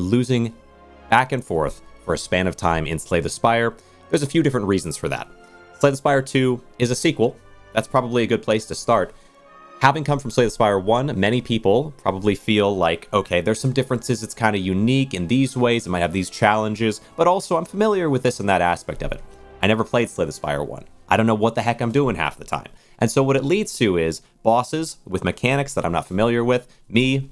losing back and forth for a span of time in Slay the Spire. There's a few different reasons for that. Slay the Spire 2 is a sequel. That's probably a good place to start. Having come from Slay the Spire 1, many people probably feel like, okay, there's some differences, it's kind of unique in these ways, it might have these challenges, but also I'm familiar with this and that aspect of it. I never played Slay the Spire 1. I don't know what the heck I'm doing half the time. And so what it leads to is bosses with mechanics that I'm not familiar with, me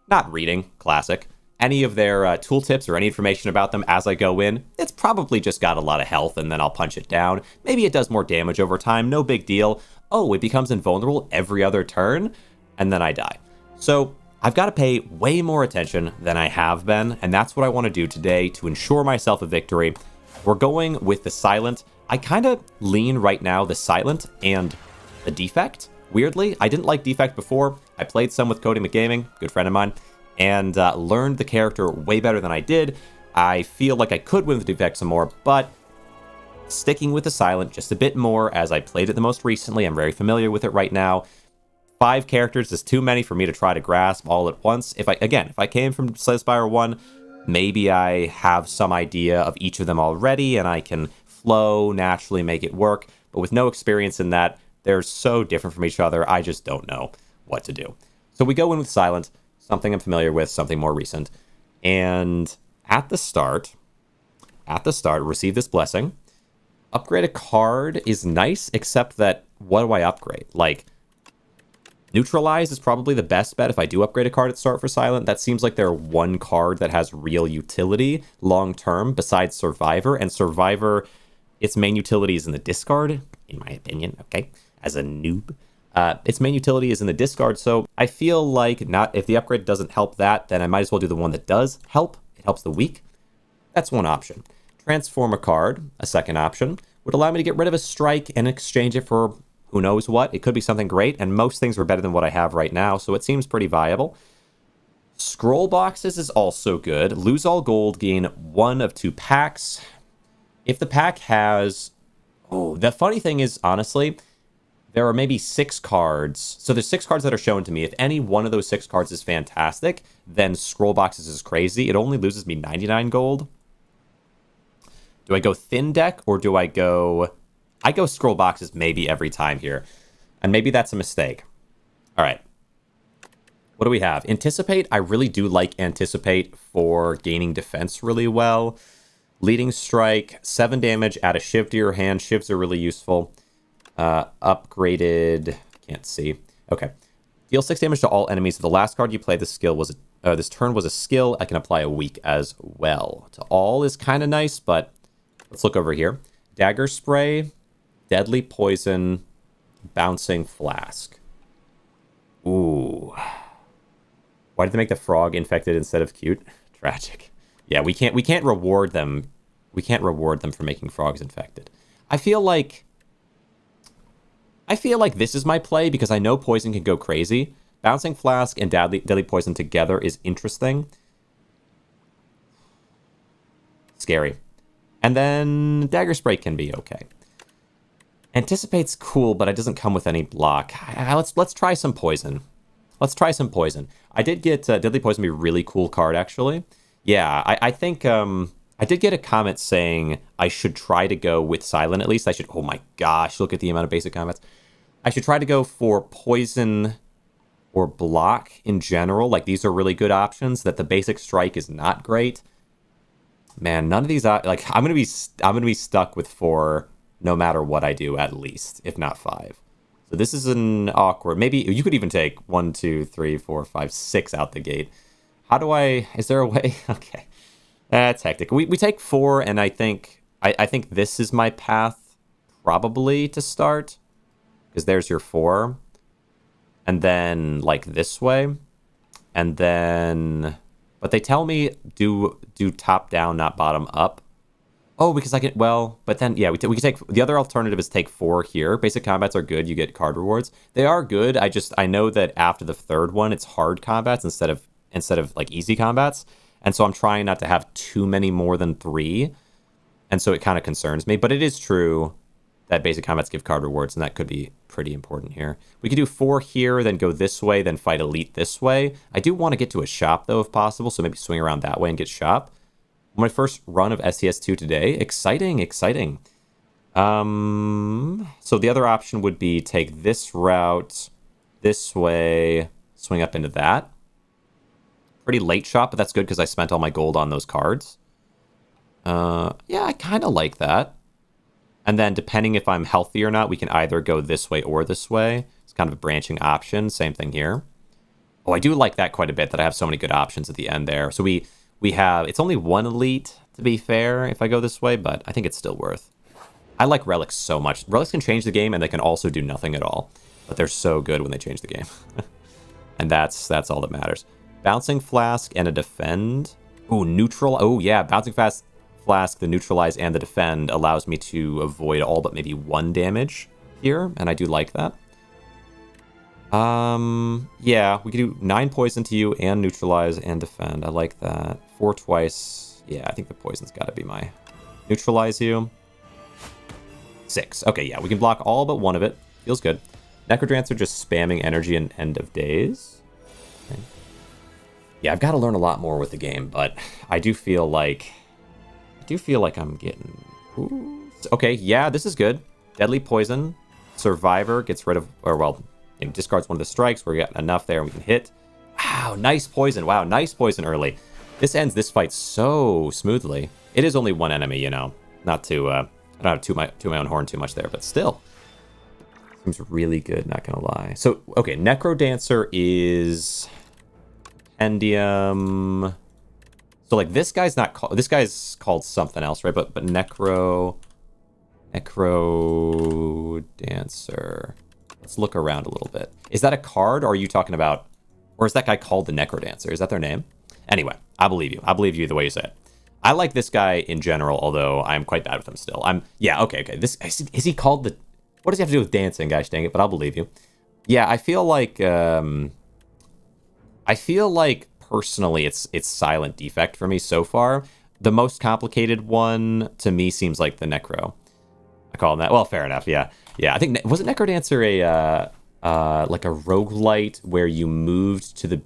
not reading, classic, any of their tooltips or any information about them as I go in. It's probably just got a lot of health and then I'll punch it down. Maybe it does more damage over time, no big deal. Oh, it becomes invulnerable every other turn, and then I die. So I've got to pay way more attention than I have been, and that's what I want to do today to ensure myself a victory. We're going with the Silent. I kind of lean right now the Silent and the Defect. Weirdly, I didn't like Defect before. I played some with Cody McGaming, good friend of mine, and learned the character way better than I did. I feel like I could win with Defect some more, but sticking with the Silent just a bit more as I played it the most recently. I'm very familiar with it right now. 5 characters is too many for me to try to grasp all at once. If I came from Slay the Spire 1, maybe I have some idea of each of them already and I can flow, naturally make it work. But with no experience in that, they're so different from each other, I just don't know what to do. So we go in with Silent, something I'm familiar with, something more recent. And at the start, receive this blessing. Upgrade a card is nice, except that what do I upgrade? Like, Neutralize is probably the best bet if I do upgrade a card at start for Silent. That seems like they're one card that has real utility long-term besides Survivor. And Survivor, its main utility is in the discard, in my opinion, okay? As a noob. Its main utility is in the discard, so I feel like if the upgrade doesn't help that, then I might as well do the one that does help. It helps the weak. That's one option. Transform a card, a second option, would allow me to get rid of a strike and exchange it for who knows what. It could be something great, and most things are better than what I have right now, so it seems pretty viable. Scroll boxes is also good. Lose all gold, gain 1 of 2 packs. If the pack has... Oh, the funny thing is, honestly, there are maybe 6 cards. So there's 6 cards that are shown to me. If any one of those 6 cards is fantastic, then scroll boxes is crazy. It only loses me 99 gold. Do I go thin deck or do I go... I go scroll boxes maybe every time here. And maybe that's a mistake. All right. What do we have? Anticipate. I really do like Anticipate for gaining defense really well. Leading Strike. 7 damage. Add a Shiv to your hand. Shivs are really useful. Upgraded. Can't see. Okay. Deal 6 damage to all enemies. If the last card you play this turn was a skill, I can apply a weak as well. To all is kind of nice, but... Let's look over here. Dagger Spray, Deadly Poison, Bouncing Flask. Ooh. Why did they make the frog infected instead of cute? Tragic. Yeah, we can't reward them. We can't reward them for making frogs infected. I feel like this is my play because I know poison can go crazy. Bouncing Flask and Deadly Poison together is interesting. Scary. And then Dagger Spray can be okay. Anticipate's cool, but it doesn't come with any block. Let's try some poison. Let's try some poison. I did get Deadly Poison be a really cool card, actually. Yeah, I think I did get a comment saying I should try to go with Silent at least. Oh my gosh, look at the amount of basic comments. I should try to go for poison or block in general. Like, these are really good options. That the basic strike is not great. Man, none of these like I'm gonna be stuck with 4 no matter what I do, at least, if not 5. So this is an awkward. Maybe you could even take 1, 2, 3, 4, 5, 6 out the gate. How do I? Is there a way? Okay, that's hectic. We take 4, and I think this is my path probably to start, because there's your 4, and then like this way, and then. But they tell me do top down, not bottom up. Oh, because I can, well, but then, yeah, we can take, the other alternative is take 4 here. Basic combats are good. You get card rewards. They are good. I know that after the 3rd one, it's hard combats instead of like easy combats. And so I'm trying not to have too many more than 3. And so it kind of concerns me. But it is true that basic combats give card rewards, and that could be pretty important here. We could do 4 here, then go this way, then fight elite this way. I do want to get to a shop, though, if possible, so maybe swing around that way and get shop. My first run of SCS2 today. Exciting, exciting. So the other option would be take this route this way, swing up into that. Pretty late shop, but that's good because I spent all my gold on those cards. Yeah, I kind of like that. And then depending if I'm healthy or not, we can either go this way or this way. It's kind of a branching option. Same thing here. Oh, I do like that quite a bit, that I have so many good options at the end there. So we have, it's only 1 elite, to be fair, if I go this way, but I think it's still worth. I like relics so much. Relics can change the game, and they can also do nothing at all. But they're so good when they change the game. And that's all that matters. Bouncing Flask and a Defend. Ooh, neutral. Oh, yeah, Bouncing Flask, the Neutralize, and the Defend allows me to avoid all but maybe 1 damage here, and I do like that. Yeah, we could do 9 poison to you and Neutralize and Defend. I like that. 4 twice. Yeah, I think the poison's got to be my Neutralize you. 6. Okay, yeah, we can block all but 1 of it. Feels good. Necrodancer just spamming energy and end of days. Okay. Yeah, I've got to learn a lot more with the game, but I do feel like I'm getting... Ooh. Okay, yeah, this is good. Deadly Poison. Survivor gets rid of... Or, well, discards 1 of the strikes. We're getting enough there and we can hit. Wow, nice poison. Wow, nice poison early. This ends this fight so smoothly. It is only 1 enemy, you know. Not to... I don't have to my own horn too much there, but still. Seems really good, not gonna lie. So, okay, Necrodancer is... Endium... So, like, this guy's not called... This guy's called something else, right? But Necrodancer... Let's look around a little bit. Is that a card, or are you talking about... Or is that guy called the Necrodancer? Is that their name? Anyway, I believe you. I believe you the way you say it. I like this guy in general, although I'm quite bad with him still. Yeah, okay. This... Is he called the... What does he have to do with dancing, gosh dang it? But I'll believe you. Yeah, I feel like... personally it's Silent Defect for me so far. The most complicated one to me seems like the Necro. I call him that. Well, fair enough. Yeah. I think wasn't Necrodancer like a roguelite where you moved to the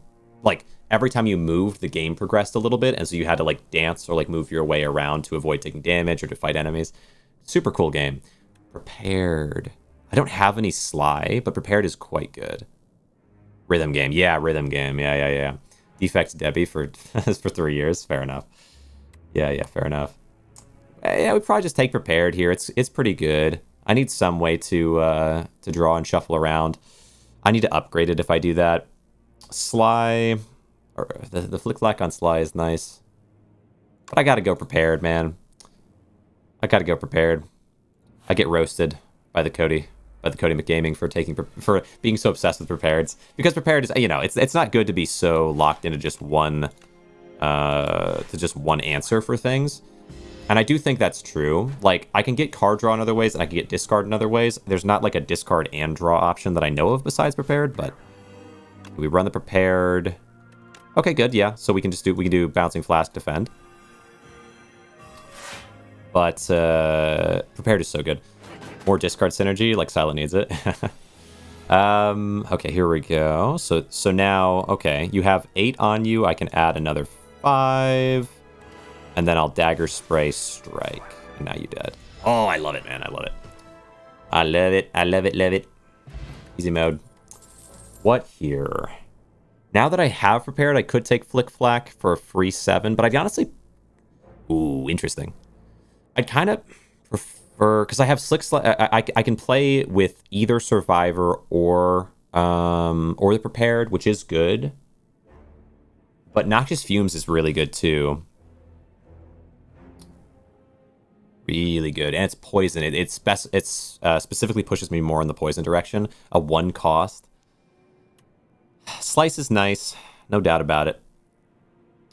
every time you moved the game progressed a little bit, and so you had to like dance or like move your way around to avoid taking damage or to fight enemies. Super cool game. Prepared. I don't have any Sly, but Prepared is quite good. Rhythm game. Yeah, rhythm game. Yeah. Defect Debbie for 3 years. Fair enough. Yeah, fair enough. Yeah, we'd probably just take Prepared here. It's pretty good. I need some way to draw and shuffle around. I need to upgrade it if I do that. Sly, or the flick-flack on Sly is nice. But I gotta go Prepared, man. I gotta go Prepared. I get roasted by the Cody McGaming for being so obsessed with Prepareds, because Prepared is, you know, it's not good to be so locked into just one answer for things. And I do think that's true. Like, I can get card draw in other ways, and I can get discard in other ways. There's not like a discard and draw option that I know of besides Prepared, but we run the Prepared. Okay, good, yeah. So we can do Bouncing Flask, Defend. But Prepared is so good. More discard synergy, like Silent needs it. Okay, here we go. So now, okay, you have 8 on you. I can add another 5. And then I'll Dagger Spray Strike. And now you're dead. Oh, I love it, man. I love it. I love it. Easy mode. What here? Now that I have Prepared, I could take Flick Flack for a free 7. But I'd honestly... Ooh, interesting. I'd kind of prefer... Because I have I can play with either Survivor or the Prepared, which is good. But Noxious Fumes is really good, too. Really good. And it's poison. It specifically pushes me more in the poison direction. A 1 cost. Slice is nice. No doubt about it.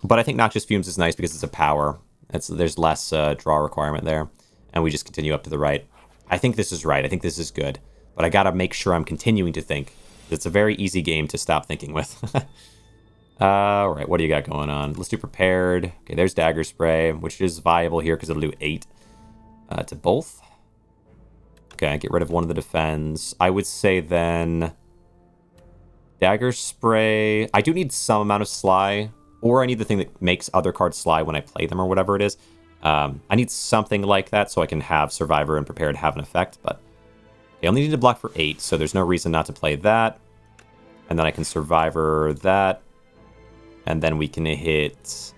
But I think Noxious Fumes is nice because it's a power. There's less draw requirement there. And we just continue up to the right. I think this is right. I think this is good. But I gotta make sure I'm continuing to think. It's a very easy game to stop thinking with. Alright, what do you got going on? Let's do Prepared. Okay, there's Dagger Spray, which is viable here because it'll do 8. To both. Okay, get rid of one of the defends. I would say then dagger spray. I do need some amount of sly, or I need the thing that makes other cards sly when I play them or whatever it is. I need something like that so I can have survivor and prepared have an effect, but I only need to block for 8, so there's no reason not to play that. And then I can survivor that. And then we can hit...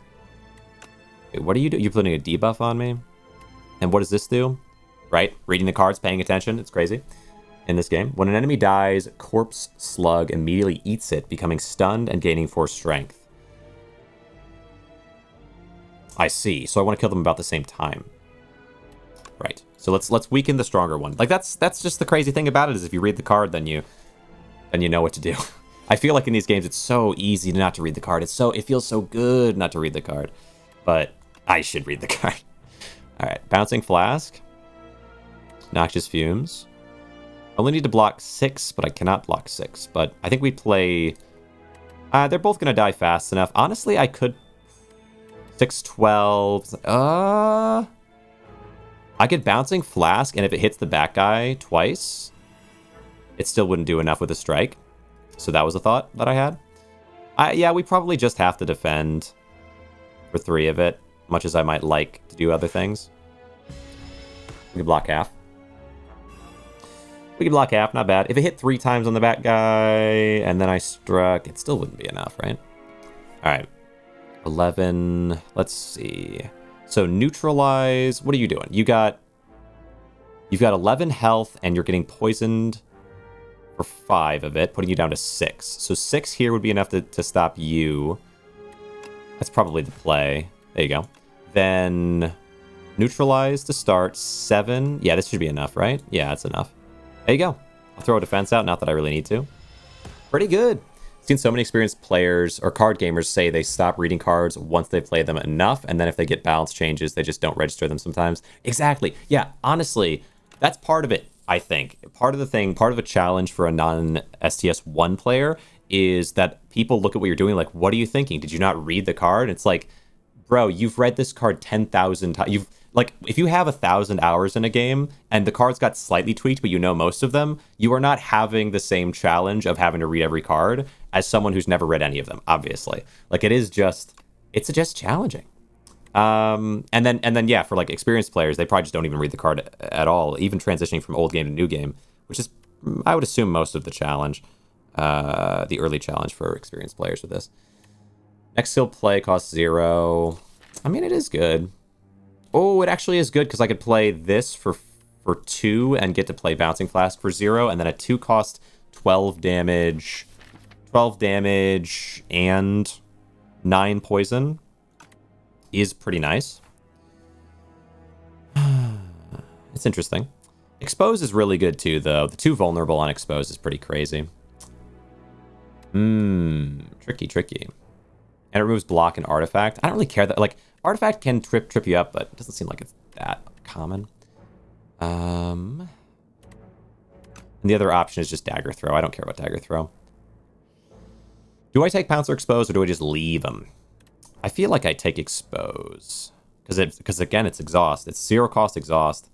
Wait, what are you doing? You're putting a debuff on me? And what does this do? Right? Reading the cards, paying attention. It's crazy. In this game. When an enemy dies, Corpse Slug immediately eats it, becoming stunned and gaining 4 strength. I see. So I want to kill them about the same time. Right. So let's weaken the stronger one. Like that's just the crazy thing about it is if you read the card, then you know what to do. I feel like in these games it's so easy not to read the card. It feels so good not to read the card. But I should read the card. All right. Bouncing Flask. Noxious Fumes. I only need to block 6, but I cannot block 6. But I think we play... they're both going to die fast enough. Honestly, I could... 6-12... I could Bouncing Flask, and if it hits the back guy twice, it still wouldn't do enough with a strike. So that was a thought that I had. Yeah, we probably just have to defend for 3 of it, much as I might like to do other things. We can block half. We can block half, not bad. If it hit 3 times on the back guy, and then I struck, it still wouldn't be enough, right? All right. 11. Let's see. So neutralize. What are you doing? You've got 11 health, and you're getting poisoned for 5 of it, putting you down to 6. So 6 here would be enough to stop you. That's probably the play. There you go. Then neutralize to start. 7. Yeah, this should be enough, right? Yeah, that's enough. There you go. I'll throw a defense out. Not that I really need to. Pretty good. Seen so many experienced players or card gamers say they stop reading cards once they've played them enough, and then if they get balance changes, they just don't register them sometimes. Exactly. Yeah, honestly, that's part of it, I think. Part of a challenge for a non-STS1 player is that people look at what you're doing like, what are you thinking? Did you not read the card? It's like, bro, you've read this card 10,000 times. Like, if you have 1,000 hours in a game and the cards got slightly tweaked, but you know most of them, you are not having the same challenge of having to read every card as someone who's never read any of them, obviously. Like, it's just challenging. And then, yeah, for, like, experienced players, they probably just don't even read the card at all, even transitioning from old game to new game, which is, I would assume, most of the challenge, the early challenge for experienced players with this. Next skill play costs 0. I mean, it is good. Oh, it actually is good because I could play this for 2 and get to play Bouncing Flask for 0, and then a 2 cost 12 damage, and 9 poison is pretty nice. It's interesting. Expose is really good too, though. The 2 vulnerable on Expose is pretty crazy. Tricky. And it removes block and artifact. I don't really care that, like, artifact can trip you up, but it doesn't seem like it's that common. And the other option is just dagger throw. I don't care about dagger throw. Do I take Pounce or Expose, or do I just leave them? I feel like I take Expose. Because again, it's exhaust. It's 0 cost exhaust.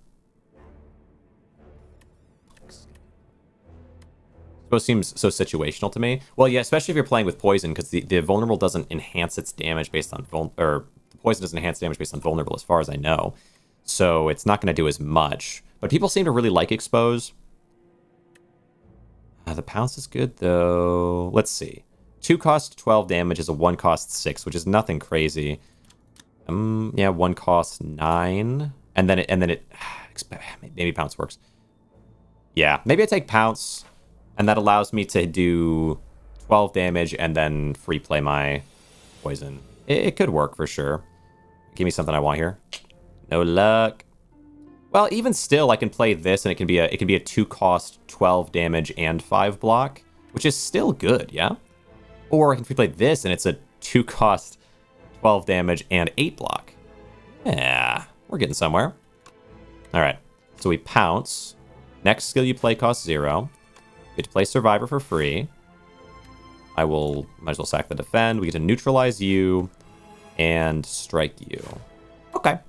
Expose seems so situational to me. Well, yeah, especially if you're playing with poison, because the vulnerable doesn't enhance its damage based on the poison doesn't enhance damage based on vulnerable, as far as I know. So it's not going to do as much. But people seem to really like Expose. The Pounce is good, though. Let's see. 2 cost 12 damage is a 1 cost 6, which is nothing crazy. Yeah, 1 cost 9. And then it maybe Pounce works. Yeah, maybe I take Pounce, and that allows me to do 12 damage and then free play my poison. It could work for sure. Give me something I want here. No luck. Well, even still, I can play this, and it can be a 2 cost 12 damage and 5 block, which is still good, yeah? Or I can free play this, and it's a 2 cost 12 damage and 8 block. Yeah, we're getting somewhere. All right, so we Pounce. Next skill you play costs 0. We get to play Survivor for free. Might as well sack the defend. We get to neutralize you and strike you. Okay.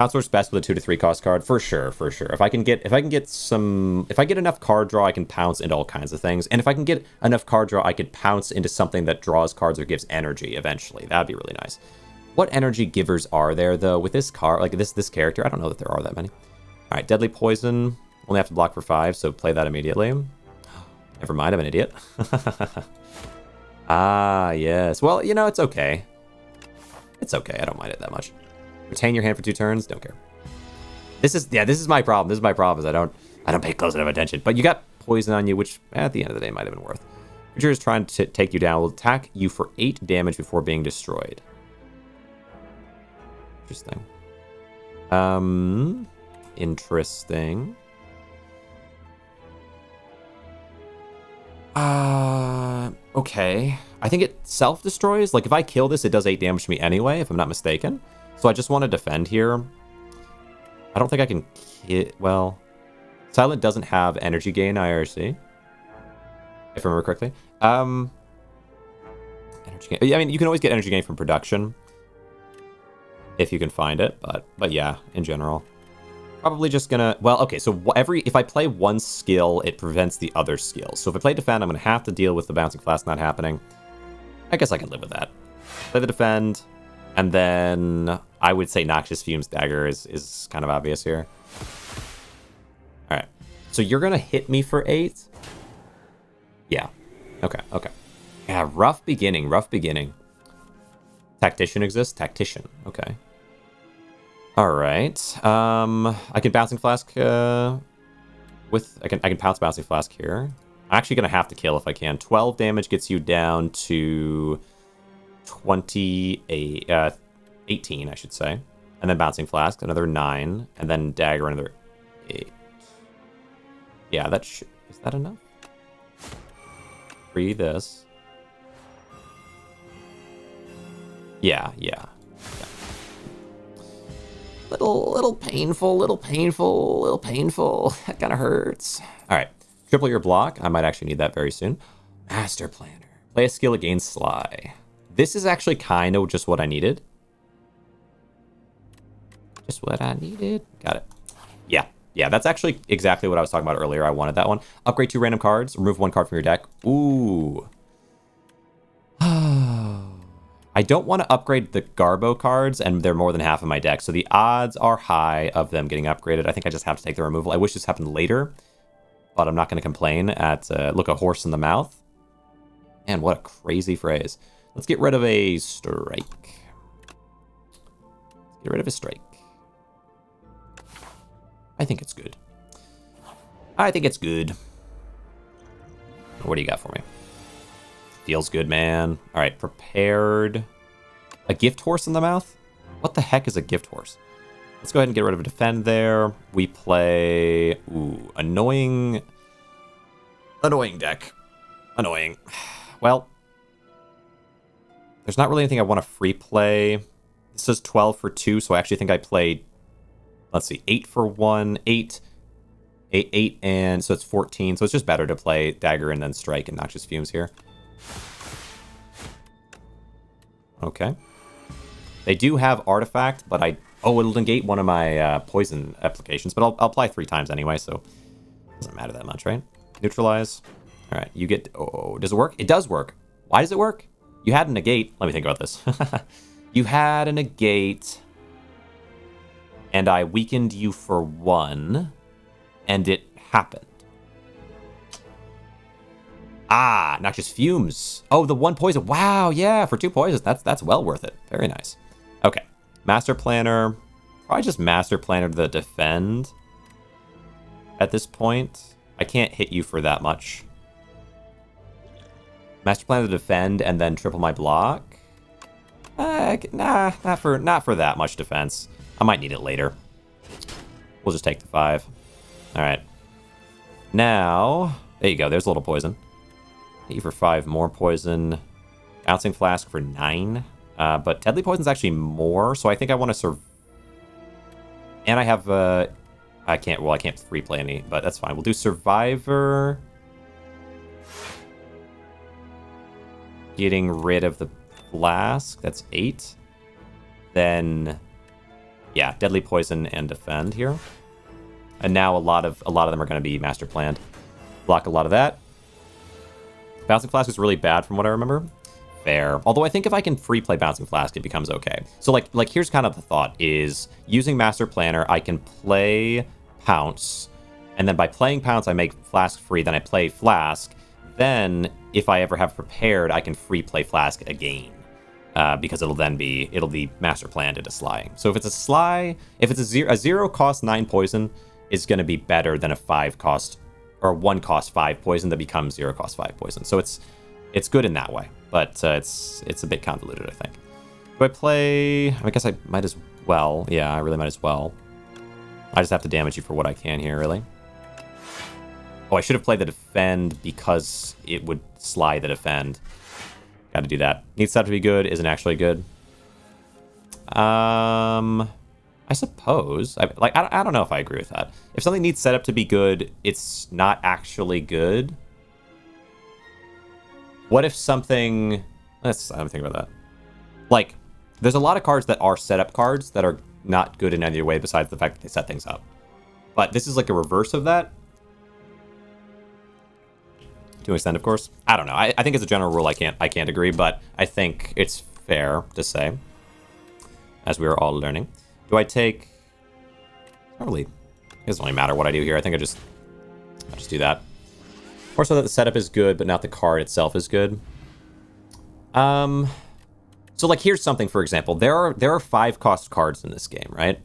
Pounce works best with a 2 to 3 cost card for sure, for sure. If I get enough card draw, I can pounce into all kinds of things. And if I can get enough card draw, I could pounce into something that draws cards or gives energy eventually. That'd be really nice. What energy givers are there though with this card, like this character? I don't know that there are that many. All right, deadly poison. Only have to block for 5, so play that immediately. Never mind, I'm an idiot. Ah, yes. Well, you know, it's okay. It's okay. I don't mind it that much. Retain your hand for 2 turns. Don't care. This is my problem. This is my problem. Is I don't pay close enough attention. But you got poison on you, which at the end of the day might have been worth. Creature is trying to take you down. Will attack you for 8 damage before being destroyed. Interesting. Interesting. Okay. I think it self-destroys. Like, if I kill this, it does 8 damage to me anyway, if I'm not mistaken. So I just want to defend here. I don't think I can well, Silent doesn't have energy gain IRC, if I remember correctly. Energy gain. I mean, you can always get energy gain from production if you can find it, but yeah, in general. Probably just gonna... Well, okay, so if I play one skill, it prevents the other skills. So if I play defend, I'm gonna have to deal with the bouncing flask not happening. I guess I can live with that. Play the defend, and then I would say Noxious Fumes Dagger is kind of obvious here. Alright, so you're gonna hit me for 8? Yeah, okay. Yeah, rough beginning. Tactician exists? Tactician, okay. Alright, I can Bouncing Flask, I can pounce Bouncing Flask here. I'm actually going to have to kill if I can. 12 damage gets you down to 18, I should say. And then Bouncing Flask, another 9. And then Dagger, another 8. Yeah, is that enough? Free this. Yeah. Little painful. That kind of hurts. All right. Triple your block. I might actually need that very soon. Master Planner. Play a skill against Sly. This is actually kind of just what I needed. Got it. Yeah, that's actually exactly what I was talking about earlier. I wanted that one. Upgrade 2 random cards. Remove 1 card from your deck. Ooh. I don't want to upgrade the Garbo cards, and they're more than half of my deck, so the odds are high of them getting upgraded. I think I just have to take the removal. I wish this happened later, but I'm not going to complain at look a horse in the mouth. And what a crazy phrase. Let's get rid of a strike. I think it's good. What do you got for me? Feels good, man. All right, prepared. A gift horse in the mouth? What the heck is a gift horse? Let's go ahead and get rid of a defend there. We play... Ooh, annoying deck. Annoying. Well, there's not really anything I want to free play. This is 12 for 2, so I actually think I played... Let's see, 8 for 1, 8, and so it's 14. So it's just better to play Dagger and then Strike and Noxious Fumes here. Okay. They do have Artifact, but it'll negate one of my poison applications, but I'll apply 3 times anyway, so it doesn't matter that much, right? Neutralize. All right, you get... Oh, does it work? It does work. Why does it work? You had a negate. Let me think about this. You had a negate, and I weakened you for 1, and it happened. Ah, Noxious Fumes. Oh, the 1 poison. Wow, yeah, for 2 poisons. That's well worth it. Very nice. Okay, Master Planner. Probably just Master Planner the defend. At this point, I can't hit you for that much. Master Planner the defend and then triple my block. Nah, not for that much defense. I might need it later. We'll just take the 5. All right. Now, there you go. There's a little poison. Hit you for 5 more poison. Bouncing Flask for 9. But Deadly Poison's actually more, so I think I want to and I have I can't free play any, but that's fine. We'll do Survivor. Getting rid of the Flask. That's 8. Then Yeah, deadly poison and defend here. And now a lot of them are going to be master planned. Block a lot of that. Bouncing Flask is really bad from what I remember. Fair. Although I think if I can free play Bouncing Flask, it becomes okay. So like here's kind of the thought is using Master Planner, I can play Pounce, and then by playing Pounce, I make Flask free, then I play Flask. Then if I ever have prepared, I can free play Flask again. Because it'll be master planned into slying. So if it's a sly, if it's a 0 cost 9 poison, is going to be better than a 5 cost or 1 cost 5 poison that becomes 0 cost 5 poison. So it's good in that way, but it's a bit convoluted, I think. Do I play? I guess I might as well. Yeah, I really might as well. I just have to damage you for what I can here, really. Oh, I should have played the defend because it would sly the defend. Got to do that. Needs setup to be good. Isn't actually good. I suppose. I don't know if I agree with that. If something needs setup to be good, it's not actually good. What if something... I don't think about that. Like, there's a lot of cards that are setup cards that are not good in any way besides the fact that they set things up. But this is like a reverse of that. To an extent, of course. I don't know. I think as a general rule, I can't agree, but I think it's fair to say, as we are all learning. Do I take? Probably. It doesn't really matter what I do here. I think I just do that. Or so that the setup is good, but not the card itself is good. So like here's something, for example. There are 5 cost cards in this game, right?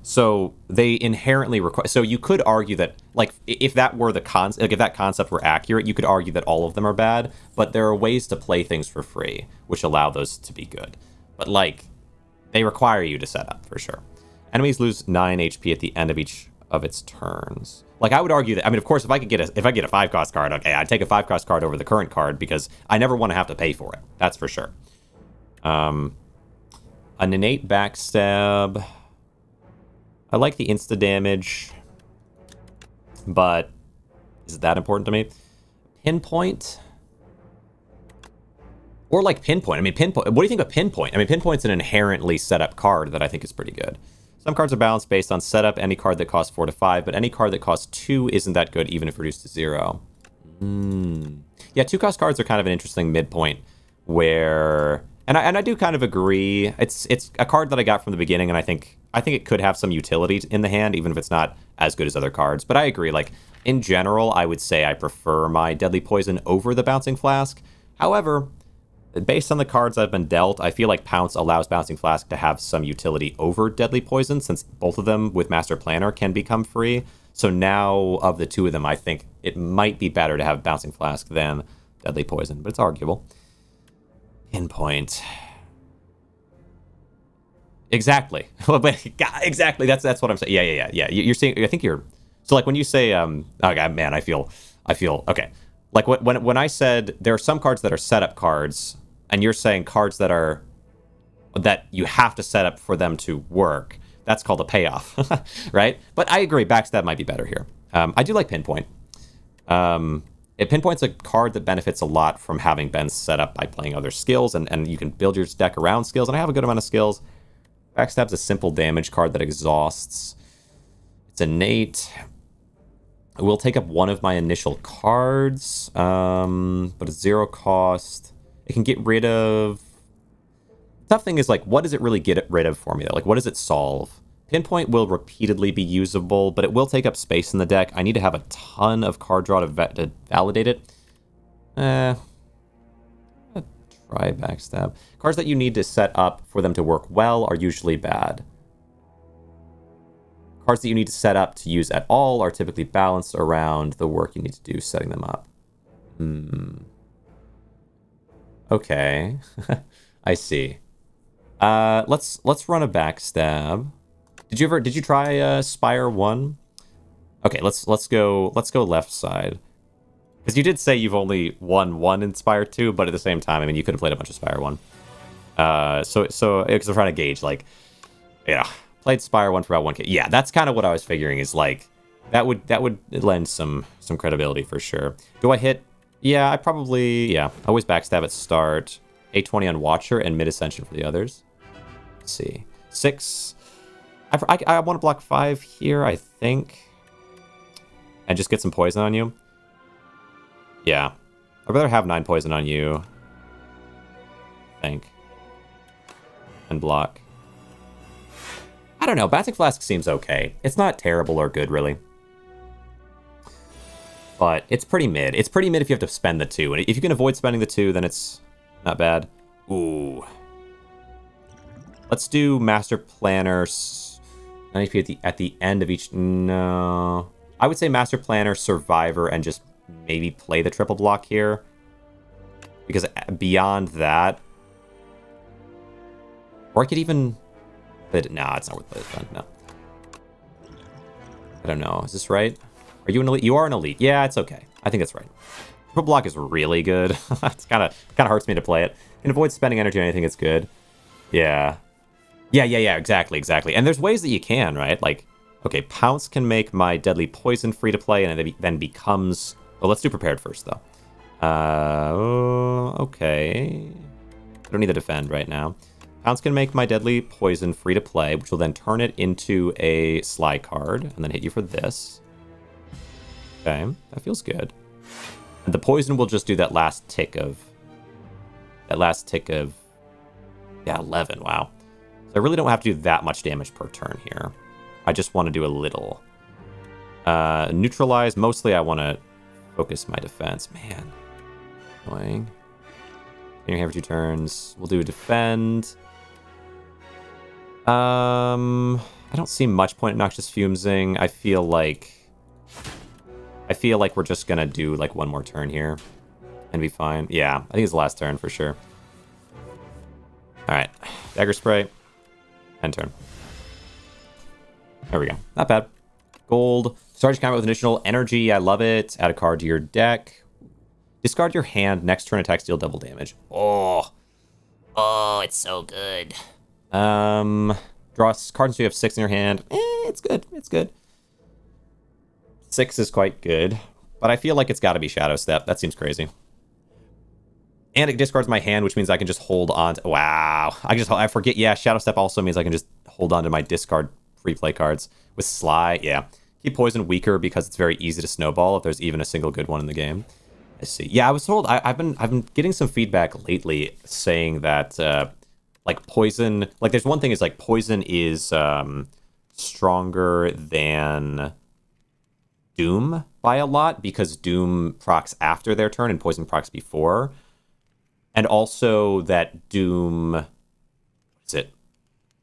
So they inherently require. So you could argue that, like, if that were the if that concept were accurate, you could argue that all of them are bad. But there are ways to play things for free, which allow those to be good. But like, they require you to set up for sure. Enemies lose 9 HP at the end of each of its turns. Like, I would argue that. I mean, of course, if I get a 5 cost card, okay, I'd take a 5 cost card over the current card because I never want to have to pay for it. That's for sure. An innate backstab. I like the insta damage, but is it that important to me? Pinpoint? Or like Pinpoint. I mean, Pinpoint. What do you think of Pinpoint? I mean, Pinpoint's an inherently set up card that I think is pretty good. Some cards are balanced based on setup. Any card that costs 4 to 5, but any card that costs 2 isn't that good, even if reduced to 0. Yeah, 2 cost cards are kind of an interesting midpoint where... And I do kind of agree. It's a card that I got from the beginning, and I think it could have some utility in the hand, even if it's not as good as other cards. But I agree. Like, in general, I would say I prefer my Deadly Poison over the Bouncing Flask. However, based on the cards I've been dealt, I feel like Pounce allows Bouncing Flask to have some utility over Deadly Poison, since both of them with Master Planner can become free. So now, of the two of them, I think it might be better to have Bouncing Flask than Deadly Poison, but it's arguable. Pinpoint. Exactly. Exactly. That's what I'm saying. Yeah. You're saying. I think you're. So like when you say, okay, man, I feel. Okay. Like when I said there are some cards that are setup cards, and you're saying cards that you have to set up for them to work. That's called a payoff, right? But I agree. Backstab might be better here. I do like Pinpoint. Pinpoint's a card that benefits a lot from having been set up by playing other skills, and you can build your deck around skills, and I have a good amount of skills. Backstab's a simple damage card that exhausts. It's innate. It will take up one of my initial cards, but it's 0 cost. It can get rid of... Tough thing is, like, what does it really get rid of for me, though? Like, what does it solve? Pinpoint will repeatedly be usable, but it will take up space in the deck. I need to have a ton of card draw to validate it. Try Backstab. Cards that you need to set up for them to work well are usually bad. Cards that you need to set up to use at all are typically balanced around the work you need to do setting them up. Okay. I see. Let's run a Backstab. Did you try Spire 1? Okay, let's go left side. Because you did say you've only won 1 in Spire 2, but at the same time, I mean, you could have played a bunch of Spire 1. So because I'm trying to gauge, like, played Spire 1 for about 1K. Yeah, that's kind of what I was figuring is, like, that would lend some credibility for sure. Do I hit? Yeah, I probably, always Backstab at start. A20 on Watcher and Mid Ascension for the others. Let's see. 6. I want to block 5 here, I think. And just get some poison on you. Yeah. I'd rather have 9 poison on you. I think. And block. I don't know. Balancing Flask seems okay. It's not terrible or good, really. But it's pretty mid. It's pretty mid if you have to spend the 2. And if you can avoid spending the 2, then it's not bad. Ooh. Let's do Master Planner. 90 HP at the end of each... No. I would say Master Planner, Survivor, and just maybe play the triple block here. Because beyond that... Or I could even... But nah, it's not worth it. Then. No. I don't know. Is this right? Are you an elite? You are an elite. Yeah, it's okay. I think that's right. Triple block is really good. It's kind of hurts me to play it. Can avoid spending energy on anything. It's good. Yeah. Yeah. Exactly. And there's ways that you can, right? Like, okay, Pounce can make my deadly poison free to play, and it then becomes. Well, let's do prepared first, though. Okay. I don't need to defend right now. Pounce can make my deadly poison free to play, which will then turn it into a Sly card, and then hit you for this. Okay, that feels good. And the poison will just do that last tick of... Yeah, 11, wow. So I really don't have to do that much damage per turn here. I just want to do a little. Neutralize, mostly I want to focus my defense. Man, annoying. In your hand for 2 turns. We'll do a defend. I don't see much point in Noxious Fumesing. I feel like we're just gonna do like one more turn here and be fine. Yeah, I think it's the last turn for sure. Alright. Dagger Spray. End turn. There we go. Not bad. Gold. Start combat with additional energy. I love it. Add a card to your deck. Discard your hand. Next turn attacks deal double damage. Oh, it's so good. Draw cards until you have 6 in your hand. It's good. It's good. 6 is quite good, but I feel like it's got to be Shadow Step. That seems crazy. And it discards my hand, which means I can just hold on to... Wow. I forget. Yeah, Shadow Step also means I can just hold on to my discard free play cards. With Sly, yeah. Keep Poison weaker because it's very easy to snowball if there's even a single good one in the game. I see. Yeah, I was told... I've been getting some feedback lately saying that... like Poison, like there's one thing is like Poison is stronger than Doom by a lot because Doom procs after their turn and Poison procs before. And also that Doom,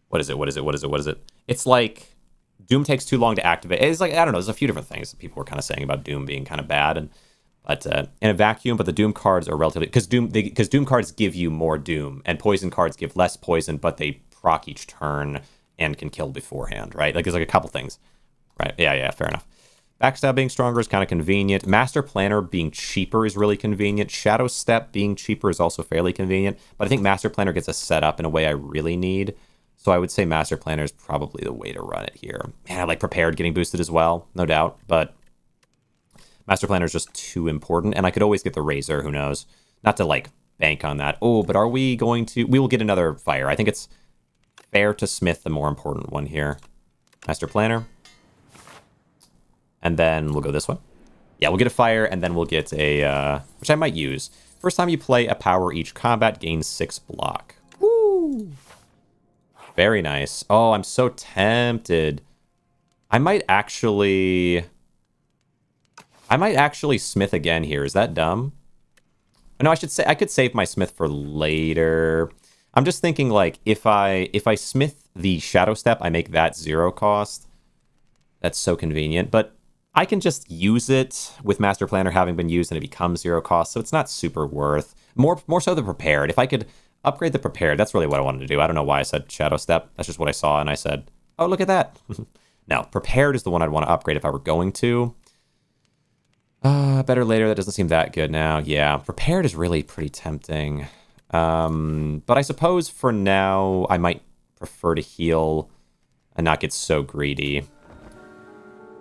what is it? It's like Doom takes too long to activate. It's like, I don't know, there's a few different things that people were kind of saying about Doom being kind of bad but in a vacuum, but the Doom cards are relatively... Because Doom cards give you more Doom, and Poison cards give less Poison, but they proc each turn and can kill beforehand, right? Like, there's like a couple things. Right, yeah, fair enough. Backstab being stronger is kind of convenient. Master Planner being cheaper is really convenient. Shadow Step being cheaper is also fairly convenient. But I think Master Planner gets us set up in a way I really need. So I would say Master Planner is probably the way to run it here. Man, I like Prepared getting boosted as well, no doubt, but... Master Planner is just too important, and I could always get the Razor, who knows? Not to, like, bank on that. Oh, but are we going to... We will get another Fire. I think it's fair to Smith the more important one here. Master Planner. And then we'll go this way. Yeah, we'll get a Fire, and then we'll get a... which I might use. First time you play a power each combat gains 6 block. Woo! Very nice. Oh, I'm so tempted. I might actually Smith again here. Is that dumb? No, I could save my Smith for later. I'm just thinking, like, if I Smith the Shadow Step, I make that 0 cost. That's so convenient. But I can just use it with Master Planner having been used and it becomes 0 cost, so it's not super worth. More so the Prepared. If I could upgrade the Prepared, that's really what I wanted to do. I don't know why I said Shadow Step. That's just what I saw, and I said, oh, look at that. No, Prepared is the one I'd want to upgrade if I were going to. Better later. That doesn't seem that good now. Yeah, Prepared is really pretty tempting. But I suppose for now, I might prefer to heal and not get so greedy.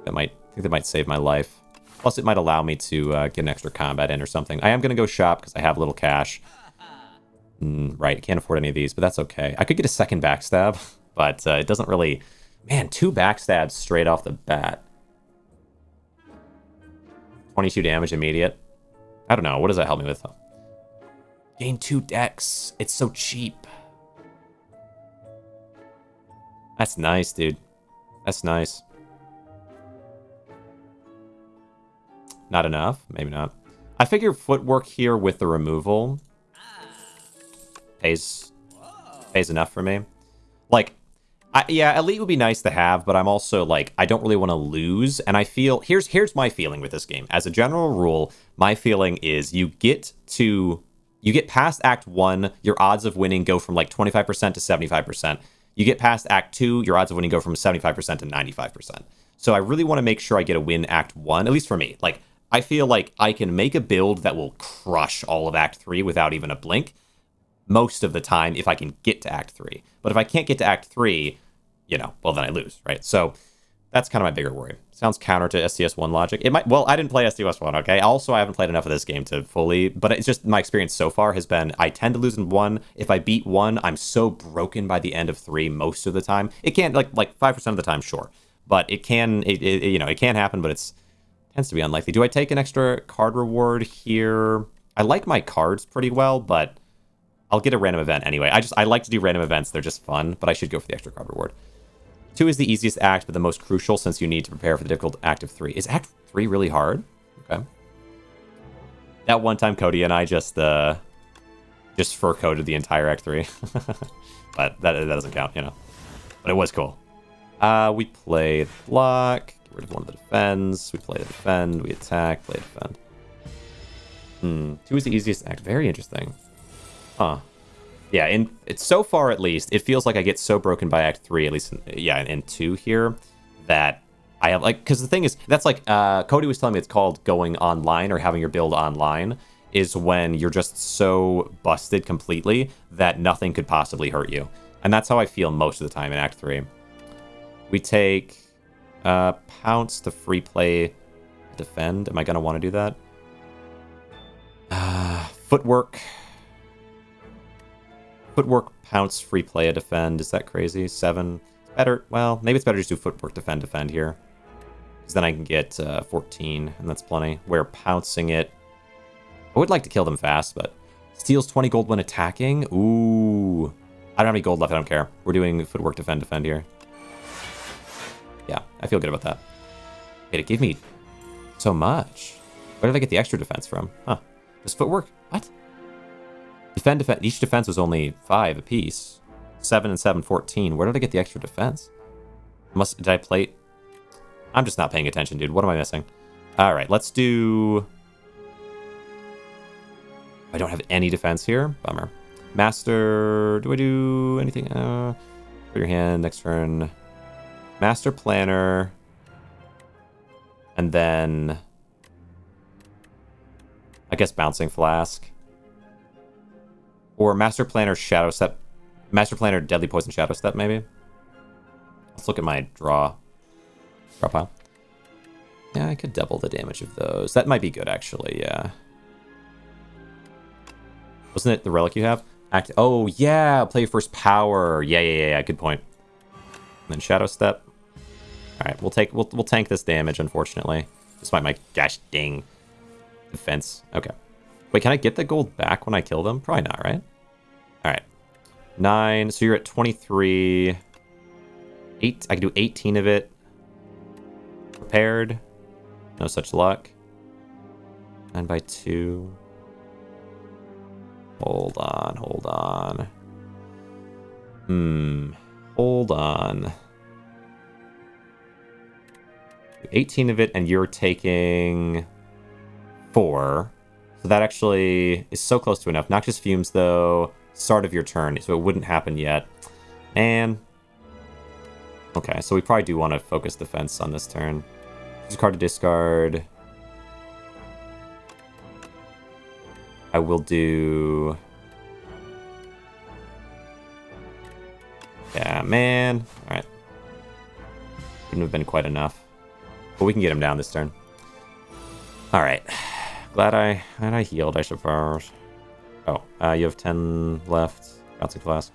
I think that might save my life. Plus, it might allow me to get an extra combat in or something. I am going to go shop because I have a little cash. Right, can't afford any of these, but that's okay. I could get a second backstab. but it doesn't really... Man, 2 backstabs straight off the bat. 22 damage immediate. I don't know. What does that help me with, though? Gain 2 dex. It's so cheap. That's nice, dude. That's nice. Not enough? Maybe not. I figure footwork here with the removal pays enough for me. Like, yeah, elite would be nice to have, but I'm also like, I don't really want to lose. And I feel, here's my feeling with this game. As a general rule, my feeling is you get past Act 1, your odds of winning go from like 25% to 75%. You get past Act 2, your odds of winning go from 75% to 95%. So I really want to make sure I get a win Act 1, at least for me. Like, I feel like I can make a build that will crush all of Act 3 without even a blink most of the time if I can get to Act 3. But if I can't get to Act 3, you know, well, then I lose, right? So that's kind of my bigger worry. Sounds counter to STS1 logic. It might, well, I didn't play STS1, okay? Also, I haven't played enough of this game to fully, but it's just my experience so far has been I tend to lose in 1. If I beat 1, I'm so broken by the end of 3 most of the time. It can't, like 5% of the time, sure. But it can, you know, it can happen, but it's tends to be unlikely. Do I take an extra card reward here? I like my cards pretty well, but I'll get a random event anyway. I like to do random events. They're just fun, but I should go for the extra card reward. 2 is the easiest act, but the most crucial since you need to prepare for the difficult Act of 3. Is Act 3 really hard? Okay. That one time Cody and I just fur coded the entire Act 3. But that doesn't count, you know. But it was cool. We played block, get rid of one of the defends. We play the defend, we attack, play defend. 2 is the easiest act. Very interesting. Huh. Yeah, it's so far at least, it feels like I get so broken by Act 3, at least, in 2 here, that I have, like, because the thing is, that's like, Cody was telling me it's called going online or having your build online, is when you're just so busted completely that nothing could possibly hurt you. And that's how I feel most of the time in Act 3. We take Pounce to free play defend. Am I going to want to do that? Footwork. Footwork, Pounce, free play a defend. Is that crazy? 7. Better. Well, maybe it's better to just do footwork, defend here. Because then I can get 14, and that's plenty. Where pouncing it... I would like to kill them fast, but... Steals 20 gold when attacking? Ooh. I don't have any gold left, I don't care. We're doing footwork, defend here. Yeah, I feel good about that. Wait, it gave me so much. Where did I get the extra defense from? Huh. Does footwork... What? Defend. Each defense was only 5 apiece. 7 and 7, 14. Where did I get the extra defense? Did I plate? I'm just not paying attention, dude. What am I missing? All right, let's do... I don't have any defense here. Bummer. Master... Do I do anything? Put your hand, next turn. Master Planner. And then... I guess Bouncing Flask. Or Master Planner Shadow Step. Master Planner Deadly Poison Shadow Step, maybe? Let's look at my draw pile. Yeah, I could double the damage of those. That might be good, actually, yeah. Wasn't it the relic you have? Oh, yeah, play your first power. Yeah, good point. And then Shadow Step. Alright, we'll tank this damage, unfortunately. Despite my gosh dang defense. Okay. Wait, can I get the gold back when I kill them? Probably not, right? Alright. 9, so you're at 23. 8, I can do 18 of it. Prepared. No such luck. 9 by 2. Hold on. Hold on. 18 of it, and you're taking 4. So that actually is so close to enough. Noxious Fumes, though, start of your turn, so it wouldn't happen yet. And... Okay, so we probably do want to focus defense on this turn. Use a card to discard. I will do... Yeah, man. Alright. Wouldn't have been quite enough. But we can get him down this turn. Alright. Glad I healed, I suppose. Oh, you have 10 left. Bouncing Flask.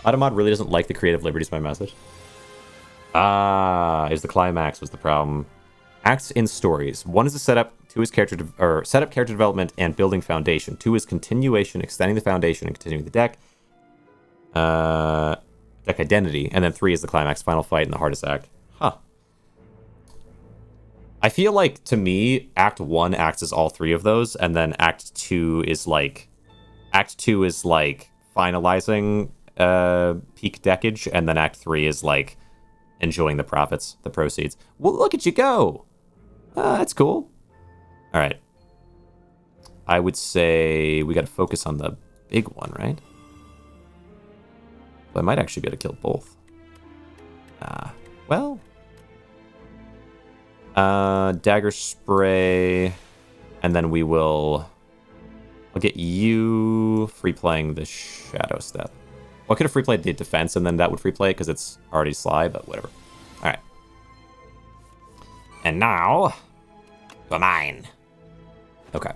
Automod really doesn't like the creative liberties my message. Is the climax was the problem. Acts in stories. 1 is the setup, 2 is setup, character development, and building foundation. 2 is continuation, extending the foundation, and continuing the deck. Deck identity. And then 3 is the climax, final fight, and the hardest act. Huh. I feel like, to me, Act 1 acts as all 3 of those, and then Act 2 is like... Act 2 is like finalizing peak deckage, and then Act 3 is like enjoying the profits, the proceeds. Well, look at you go! That's cool. Alright. I would say we gotta focus on the big one, right? But I might actually be able to kill both. Well... dagger spray, and then we will... I'll get you free playing the Shadow Step. Well, I could have free played the defense, and then that would free play because it's already Sly, but whatever. Alright. And now, for mine. Okay.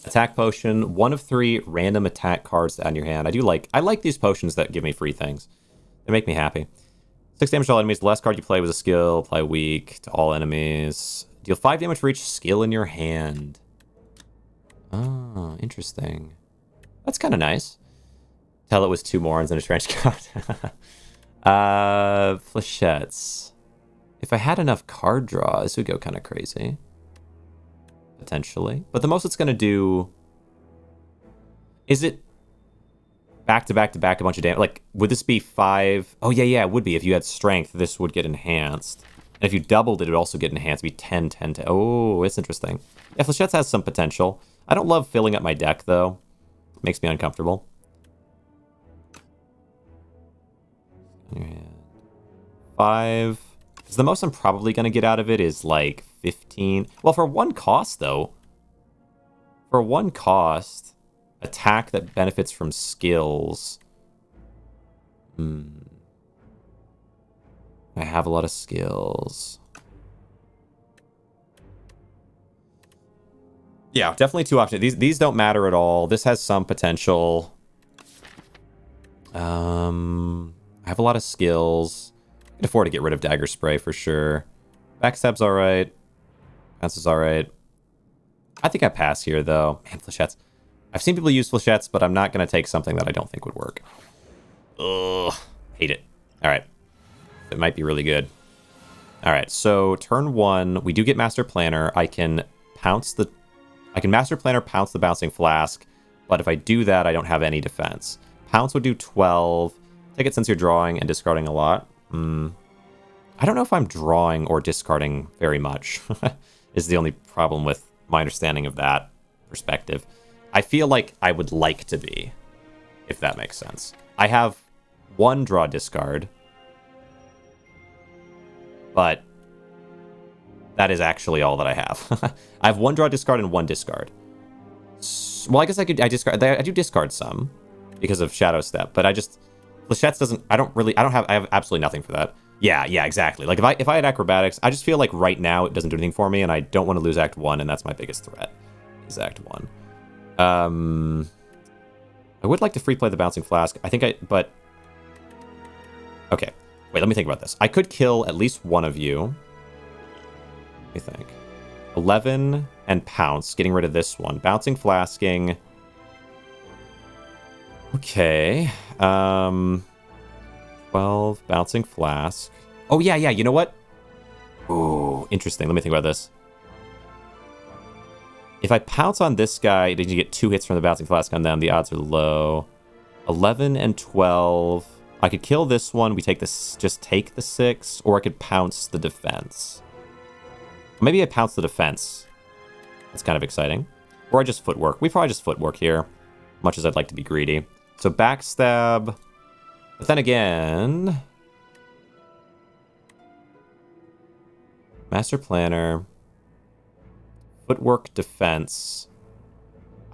Attack potion, 1 of 3 random attack cards to add in your hand. I like these potions that give me free things. They make me happy. 6 damage to all enemies. The last card you play was a skill. Apply weak to all enemies. Deal 5 damage for each skill in your hand. Oh, interesting. That's kind of nice. Tell it was 2 Morons and a trench coat. Flechettes. If I had enough card draw, this would go kind of crazy. Potentially. But the most it's going to do... Is it... back to back to back a bunch of damage? Like, would this be 5... Oh, yeah, it would be. If you had strength, this would get enhanced. And if you doubled it, it would also get enhanced. It'd be 10, 10, 10. Oh, it's interesting. Yeah, Flechettes has some potential. I don't love filling up my deck, though. It makes me uncomfortable. 5. Because the most I'm probably going to get out of it is, like, 15. Well, for 1 cost, though. For 1 cost, attack that benefits from skills. I have a lot of skills. Yeah, definitely 2 options. These don't matter at all. This has some potential. I have a lot of skills. I can afford to get rid of Dagger Spray for sure. Backstab's alright. Bounce is alright. I think I pass here, though. Man, Flechettes. I've seen people use Flechettes, but I'm not going to take something that I don't think would work. Ugh. Hate it. Alright. It might be really good. Alright, so turn 1, we do get Master Planner. I can Master Planner, pounce the Bouncing Flask, but if I do that, I don't have any defense. Pounce would do 12. Take it since you're drawing and discarding a lot. I don't know if I'm drawing or discarding very much, is the only problem with my understanding of that perspective. I feel like I would like to be, if that makes sense. I have 1 draw discard, but that is actually all that I have. I have 1 draw discard and 1 discard. Well, I guess I do discard some because of Shadow Step, but Flechettes doesn't, I have absolutely nothing for that. Yeah, exactly. Like if I had acrobatics, I just feel like right now it doesn't do anything for me, and I don't want to lose Act 1, and that's my biggest threat, is Act 1. I would like to free play the Bouncing Flask. But okay. Wait, let me think about this. I could kill at least one of you. Let me think. 11 and Pounce, getting rid of this one. Bouncing Flasking. Okay. 12, Bouncing Flask. Oh, yeah, you know what? Ooh, interesting. Let me think about this. If I pounce on this guy, did you get 2 hits from the Bouncing Flask on them? The odds are low. 11 and 12. I could kill this one. We take this, just take the 6, or I could pounce the defense. Maybe I pounce the defense. That's kind of exciting. Or I just footwork. We probably just footwork here, much as I'd like to be greedy. So backstab. But then again, Master Planner, footwork, defense.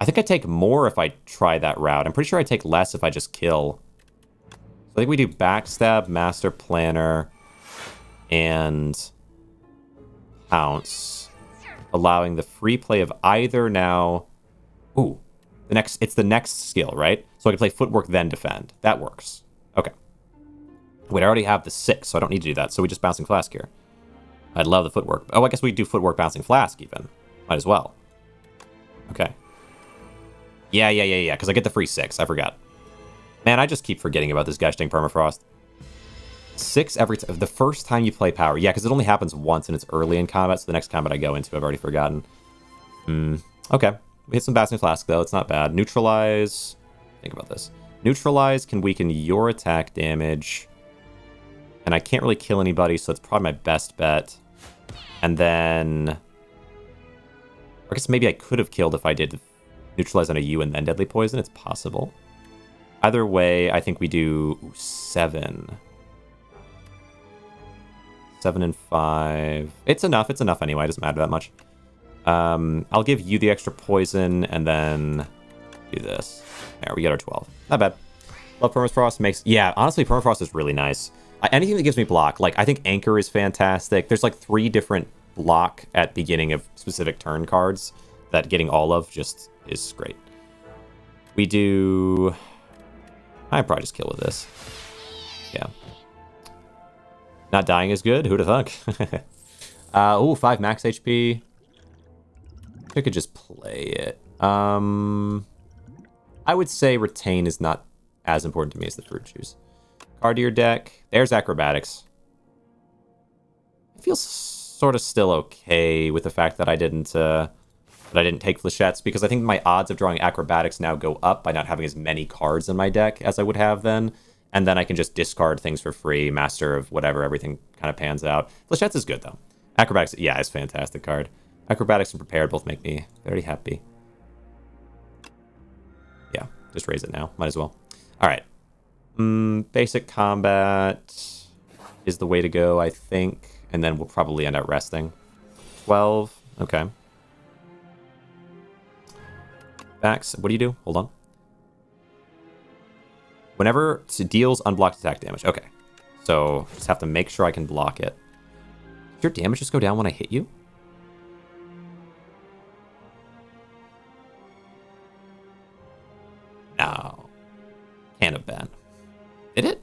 I think I take more if I try that route. I'm pretty sure I take less if I just kill. So I think we do backstab, Master Planner, and Pounce, allowing the free play of either now. Ooh, It's the next skill, right? So I can play footwork, then defend. That works. Okay. Wait, I already have the 6, so I don't need to do that. So we just bouncing flask here. I'd love the footwork. Oh, I guess we do footwork, bouncing flask even. Might as well. Okay. Yeah, because I get the free 6. I forgot. Man, I just keep forgetting about this Gushing Permafrost. 6 every time. The first time you play power. Yeah, because it only happens once and it's early in combat, so the next combat I go into, I've already forgotten. Okay. We hit some Bouncing Flask, though. It's not bad. Neutralize. Think about this. Neutralize can weaken your attack damage. And I can't really kill anybody, so it's probably my best bet. And then... I guess maybe I could have killed if I did neutralize on a U and then deadly poison. It's possible. Either way, I think we do 7. 7 and 5. It's enough. It's enough anyway. It doesn't matter that much. I'll give you the extra poison and then do this. There, we get our 12. Not bad. Love Permafrost. Makes... Yeah, honestly, Permafrost is really nice. Anything that gives me block. Like, I think Anchor is fantastic. There's like 3 different block at beginning of specific turn cards that getting all of just is great. We do... I'd probably just kill with this. Yeah. Not dying is good. Who'd have thunk? Ooh, 5 max HP. I could just play it. I would say retain is not as important to me as the fruit juice. Card to your deck. There's acrobatics. It feels sort of still okay with the fact that I didn't take flechettes, because I think my odds of drawing acrobatics now go up by not having as many cards in my deck as I would have then. And then I can just discard things for free, master of whatever, everything kind of pans out. Flechettes is good, though. Acrobatics, yeah, it's a fantastic card. Acrobatics and prepared both make me very happy. Yeah, just raise it now. Might as well. All right. Basic combat is the way to go, I think. And then we'll probably end up resting. 12. Okay. Backs. What do you do? Hold on. Whenever it deals unblocked attack damage. Okay. So just have to make sure I can block it. Does your damage just go down when I hit you? No. Can't have been. Did it?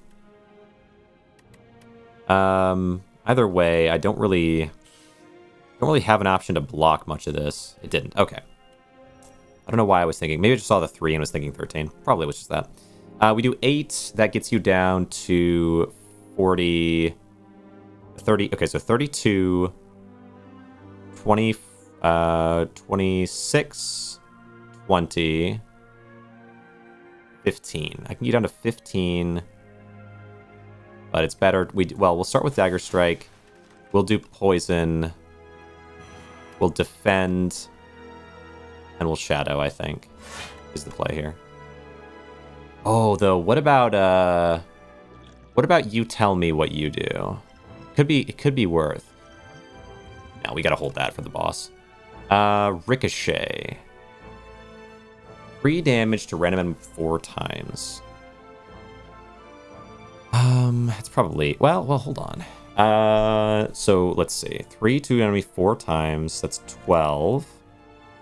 Either way, I don't really have an option to block much of this. It didn't. Okay. I don't know why I was thinking. Maybe I just saw the 3 and was thinking 13. Probably was just that. We do 8. That gets you down to 40... 30... Okay, so 32... 20... 26... 20... 15. I can get down to 15... But it's better... We'll start with Dagger Strike. We'll do Poison. We'll Defend. And we'll Shadow, I think, is the play here. Oh, though, what about you tell me what you do? It could be worth. No, we gotta hold that for the boss. Ricochet. 3 damage to random enemy 4 times. It's probably... Well, hold on. So, let's see. 3 to enemy 4 times. That's 12.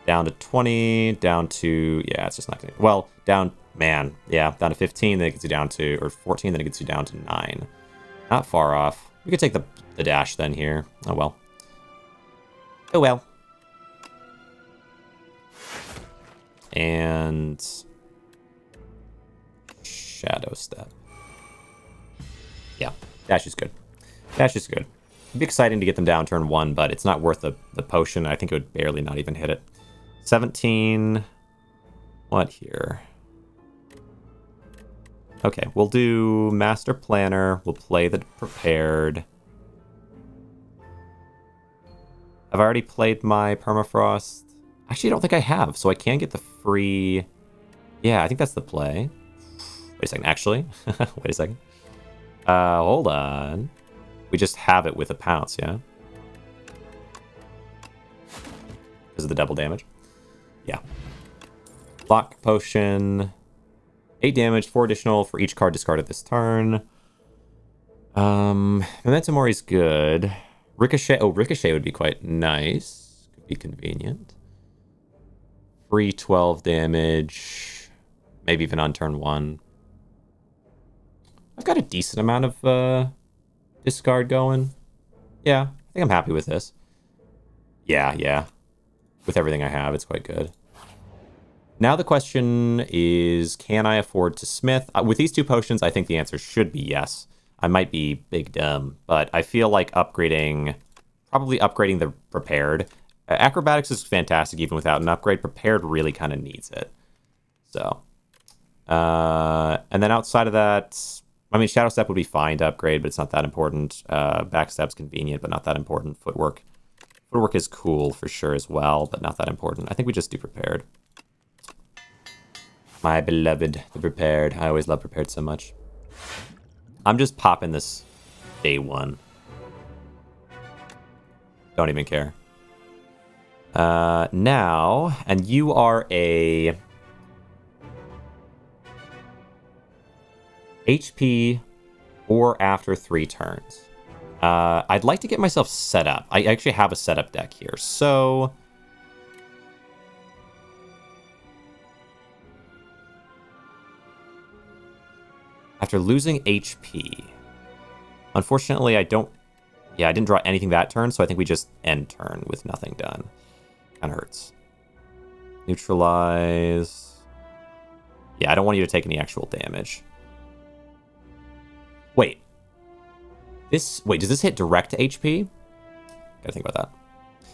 Down to 20. Down to... Yeah, it's just not gonna... Well, down... Man, yeah, down to 15, then it gets you down to... Or 14, then it gets you down to 9. Not far off. We could take the dash then here. Oh, well. Oh, well. And... Shadow Step. Yeah, dash is good. Dash is good. It'd be exciting to get them down turn 1, but it's not worth the potion. I think it would barely not even hit it. 17. What here? Okay, we'll do Master Planner. We'll play the Prepared. I've already played my Permafrost. Actually, I don't think I have, so I can get the free... Yeah, I think that's the play. Wait a second, actually. Wait a second. Hold on. We just have it with a pounce, yeah? Because of the double damage. Yeah. Lock Potion. 8 damage, 4 additional for each card discarded this turn. Memento Mori's good. Ricochet. Oh, Ricochet would be quite nice. Could be convenient. Free 12 damage. Maybe even on turn 1. I've got a decent amount of discard going. Yeah, I think I'm happy with this. Yeah. With everything I have, it's quite good. Now the question is, can I afford to smith? With these 2 potions, I think the answer should be yes. I might be big dumb, but I feel like probably upgrading the prepared. Acrobatics is fantastic even without an upgrade. Prepared really kind of needs it. So, and then outside of that, I mean, Shadow Step would be fine to upgrade, but it's not that important. Backstep's convenient, but not that important. Footwork is cool for sure as well, but not that important. I think we just do prepared. My beloved, the prepared. I always love prepared so much. I'm just popping this day 1. Don't even care. Now, and you are a HP or after 3 turns. I'd like to get myself set up. I actually have a setup deck here, so after losing HP, unfortunately, I didn't draw anything that turn, so I think we just end turn with nothing done. Kind of hurts. Neutralize. Yeah, I don't want you to take any actual damage. Wait, does this hit direct to HP? Gotta think about that.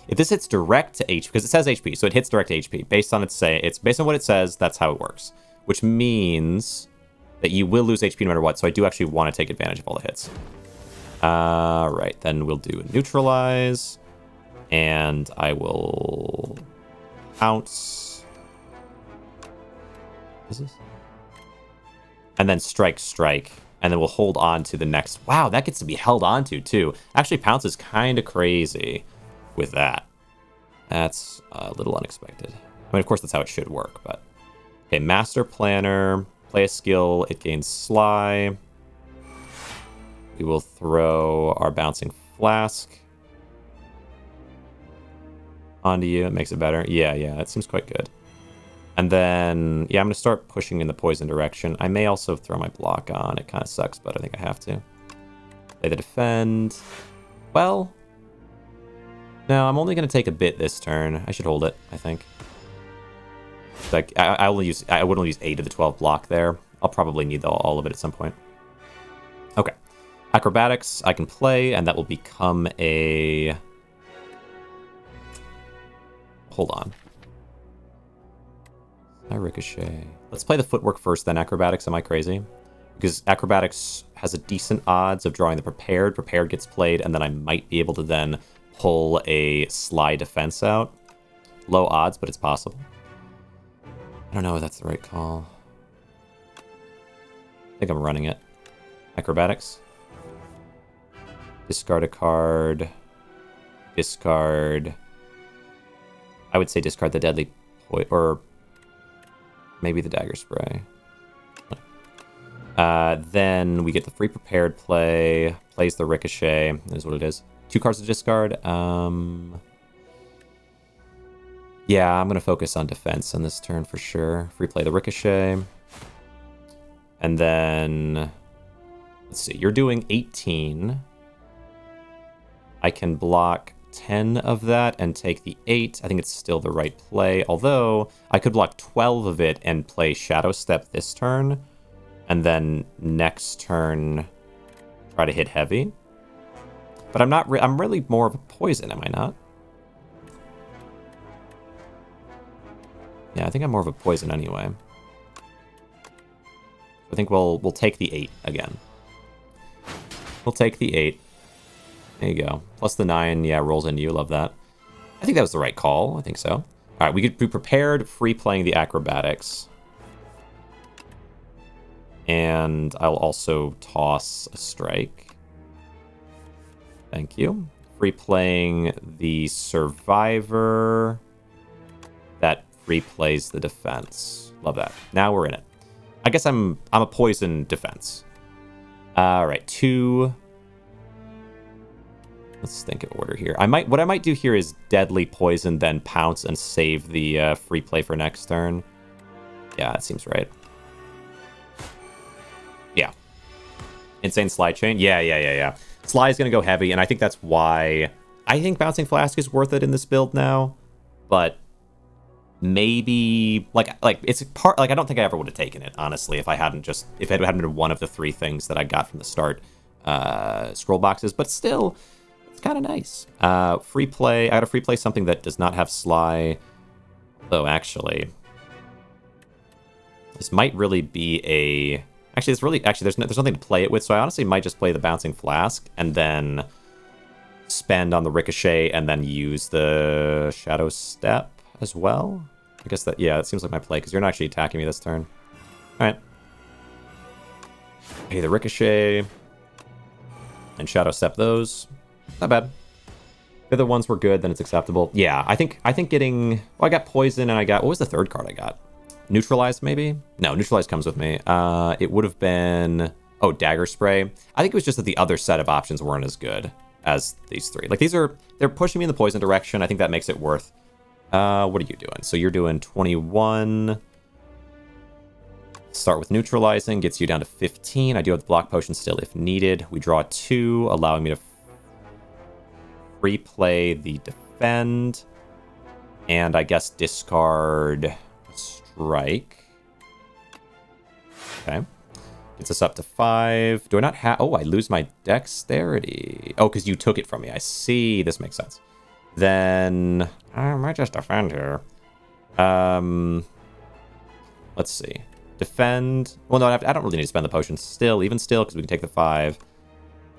If this hits direct to HP, because it says HP, so it hits direct to HP. Based on it's based on what it says, that's how it works. Which means that you will lose HP no matter what, so I do actually want to take advantage of all the hits. Right, then we'll do a neutralize, and I will pounce. What is this? And then strike, and then we'll hold on to the next. Wow, that gets to be held on to too. Actually, pounce is kind of crazy with that. That's a little unexpected. I mean, of course, that's how it should work, but okay. Master Planner, play a skill. It gains Sly. We will throw our Bouncing Flask onto you. It makes it better. Yeah, that seems quite good. And then, yeah, I'm going to start pushing in the poison direction. I may also throw my block on. It kind of sucks, but I think I have to. Play the defend. Well, no, I'm only going to take a bit this turn. I should hold it, I think. Like, I would only use 8 of the 12 block there. I'll probably need all of it at some point. Okay. Acrobatics I can play, and that will become a... Hold on. I ricochet. Let's play the footwork first, then acrobatics. Am I crazy? Because acrobatics has a decent odds of drawing the prepared. Prepared gets played, and then I might be able to then pull a Sly defense out. Low odds, but it's possible. I don't know if that's the right call. I think I'm running it. Acrobatics. Discard a card. Discard. I would say discard the deadly or maybe the dagger spray. Then we get the free prepared play. Plays the ricochet. Is what it is. 2 cards to discard. Yeah, I'm gonna focus on defense on this turn for sure. Free play the ricochet. And then let's see. You're doing 18. I can block 10 of that and take the 8. I think it's still the right play. Although, I could block 12 of it and play Shadow Step this turn. And then next turn, try to hit heavy. But I'm not. I'm really more of a poison, am I not? Yeah, I think I'm more of a poison anyway. I think we'll take the 8 again. We'll take the 8. There you go. Plus the 9, yeah, rolls into you. Love that. I think that was the right call. I think so. All right, we could be prepared, free playing the acrobatics. And I'll also toss a strike. Thank you. Free playing the survivor. That free plays the defense. Love that. Now we're in it. I guess I'm a poison defense. All right, 2. Let's think in order here. What I might do here is Deadly Poison, then Pounce and save the free play for next turn. Yeah, that seems right. Yeah. Insane Slide Chain. Yeah. Sly is going to go heavy, and I think that's why I think Bouncing Flask is worth it in this build now. But maybe like it's part like I don't think I ever would have taken it, honestly, if it hadn't been one of the three things that I got from the start scroll boxes. But still, it's kind of nice. Free play. I got to free play something that does not have Sly. Though actually, this might really be a. Actually, there's nothing to play it with, so I honestly might just play the Bouncing Flask and then spend on the Ricochet and then use the Shadow Step as well. I guess that seems like my play, because you're not actually attacking me this turn. Alright. Pay the Ricochet and Shadow Step those. Not bad. The other ones were good, then it's acceptable. Yeah, I think getting... Well, I got Poison and I got... What was the third card I got? Neutralize, maybe? No, Neutralize comes with me. It would have been... Oh, Dagger Spray. I think it was just that the other set of options weren't as good as these three. Like, they're pushing me in the poison direction. I think that makes it worth... what are you doing? So you're doing 21. Start with Neutralizing. Gets you down to 15. I do have the Block Potion still if needed. We draw 2, allowing me to free play the Defend. And I guess discard... Strike. Okay. Gets us up to 5. Do I not have... Oh, I lose my Dexterity. Oh, because you took it from me. I see. This makes sense. Then... I might just defend here. Let's see. Defend. Well, no, I don't really need to spend the potion still, because we can take the 5.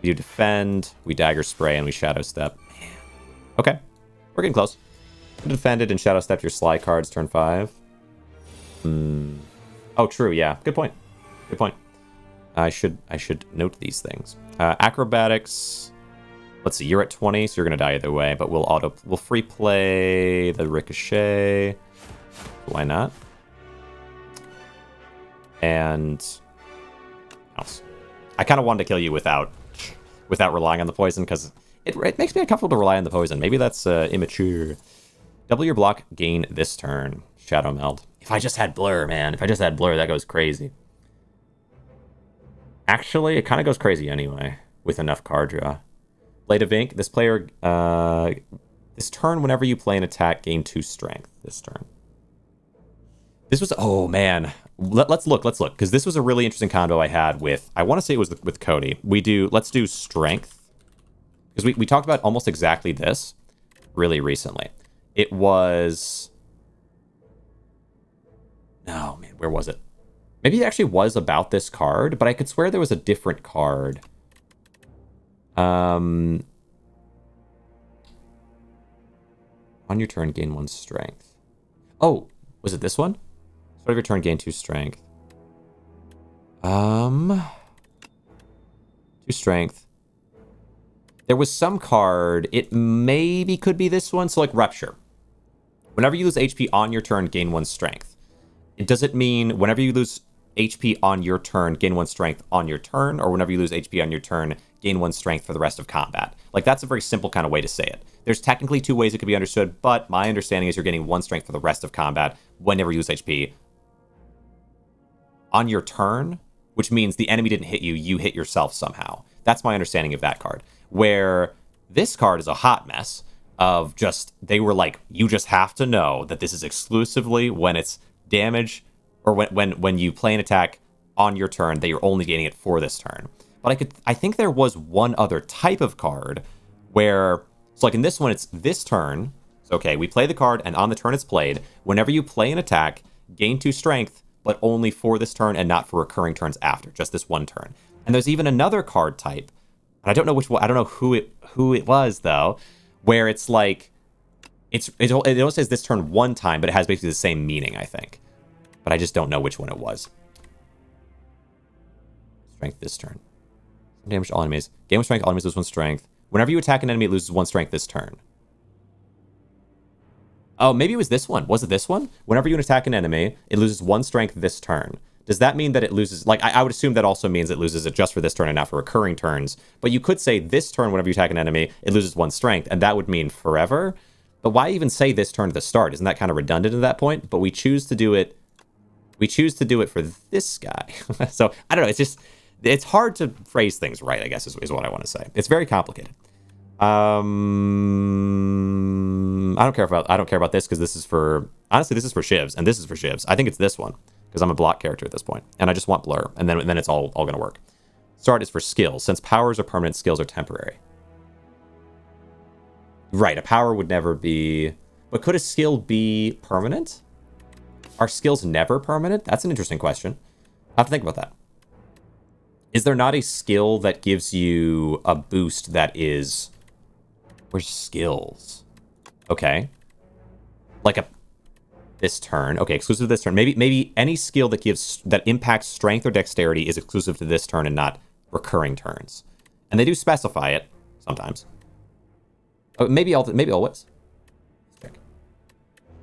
We do Defend. We Dagger Spray, and we Shadow Step. Man. Okay. We're getting close. Defended and Shadow Step your Sly cards turn 5. Oh, true. Yeah. Good point. Good point. I should note these things. Acrobatics. Let's see. You're at 20, so you're gonna die either way. But we'll free play the Ricochet. Why not? And else. I kind of wanted to kill you without relying on the poison, because it makes me uncomfortable to rely on the poison. Maybe that's immature. Double your block gain this turn. Shadow Meld. If I just had Blur, man. If I just had Blur, that goes crazy. Actually, it kind of goes crazy anyway, with enough card draw. Blade of Ink. This player, this turn, whenever you play an attack, gain 2 strength this turn. This was, oh man. Let's look, because this was a really interesting combo I had with, I want to say it was with Cody. Let's do Strength. Because we talked about almost exactly this really recently. It was... No, man, where was it? Maybe it actually was about this card, but I could swear there was a different card. On your turn, gain 1 strength. Oh, was it this one? Start of your turn, gain 2 strength. 2 strength. There was some card. It maybe could be this one. So like Rupture. Whenever you lose HP on your turn, gain 1 strength. Does it mean whenever you lose HP on your turn, gain 1 strength on your turn, or whenever you lose HP on your turn, gain 1 strength for the rest of combat? Like, that's a very simple kind of way to say it. There's technically 2 ways it could be understood, but my understanding is you're getting 1 strength for the rest of combat whenever you lose HP on your turn, which means the enemy didn't hit you, you hit yourself somehow. That's my understanding of that card. Where this card is a hot mess of just, they were like, you just have to know that this is exclusively when it's damage, or when you play an attack on your turn, that you're only gaining it for this turn. But I think there was one other type of card where, so like in this one, it's this turn. So okay, we play the card, and on the turn it's played. Whenever you play an attack, gain 2 strength, but only for this turn and not for recurring turns after, just this one turn. And there's even another card type, and I don't know which one, I don't know who it was though, where it's like, it only says this turn 1 time, but it has basically the same meaning, I think. But I just don't know which one it was. Strength this turn. Damage to all enemies. Gain 1 strength, all enemies lose 1 strength. Whenever you attack an enemy, it loses 1 strength this turn. Oh, maybe it was this one. Was it this one? Whenever you attack an enemy, it loses 1 strength this turn. does that mean that it loses... Like, I would assume that also means it loses it just for this turn and not for recurring turns. But you could say this turn, whenever you attack an enemy, it loses 1 strength, and that would mean forever. But why even say this turn at the start? Isn't that kind of redundant at that point? But we choose to do it... We choose to do it for this guy. So, I don't know. It's just... It's hard to phrase things right, I guess, is what I want to say. It's very complicated. I don't care about this, because this is for... Honestly, this is for shivs, and this is for shivs. I think it's this one, because I'm a block character at this point, and I just want blur, and then it's all going to work. Start is for skills. Since powers are permanent, skills are temporary. Right, a power would never be... But could a skill be permanent? Are skills never permanent? That's an interesting question. I have to think about that. Is there not a skill that gives you a boost that is... Where's skills? Okay. Like this turn. Okay, exclusive to this turn. Maybe any skill that impacts strength or dexterity is exclusive to this turn and not recurring turns. And they do specify it sometimes. Oh, maybe always. Check.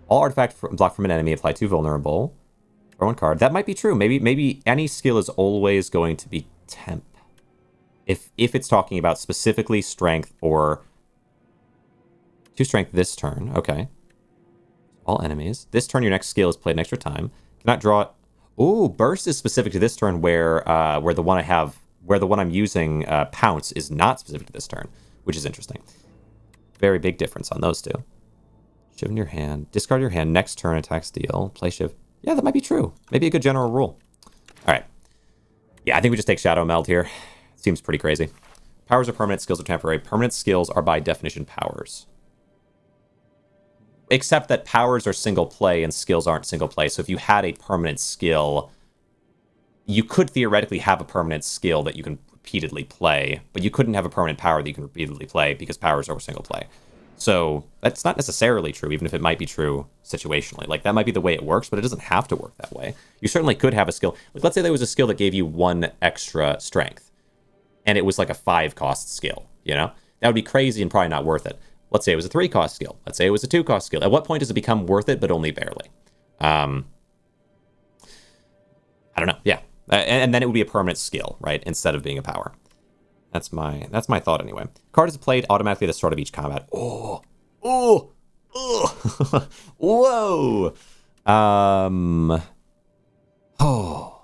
All artifact blocked from an enemy apply 2 vulnerable. Or 1 card. That might be true. Maybe any skill is always going to be temp. If it's talking about specifically strength or 2 strength this turn. Okay. All enemies. This turn, your next skill is played an extra time. Cannot draw it. Ooh, burst is specific to this turn where the one I'm using, pounce, is not specific to this turn, which is interesting. Very big difference on those two. Shiv in your hand. Discard your hand. Next turn, attacks deal. Play Shiv. Yeah, that might be true. Maybe a good general rule. All right. Yeah, I think we just take Shadow Meld here. Seems pretty crazy. Powers are permanent, skills are temporary. Permanent skills are by definition powers. Except that powers are single play and skills aren't single play. So if you had a permanent skill, you could theoretically have a permanent skill that you can repeatedly play, but you couldn't have a permanent power that you can repeatedly play because powers are single play. So that's not necessarily true, even if it might be true situationally. Like, that might be the way it works, but it doesn't have to work that way. You certainly could have a skill. Like, let's say there was a skill that gave you 1 extra strength, and it was like a 5-cost skill, you know? That would be crazy and probably not worth it. Let's say it was a 3-cost skill. Let's say it was a 2-cost skill. At what point does it become worth it, but only barely? I don't know. Yeah. And then it would be a permanent skill, right? Instead of being a power. That's my thought anyway. Card is played automatically at the start of each combat. Oh. Whoa. Oh.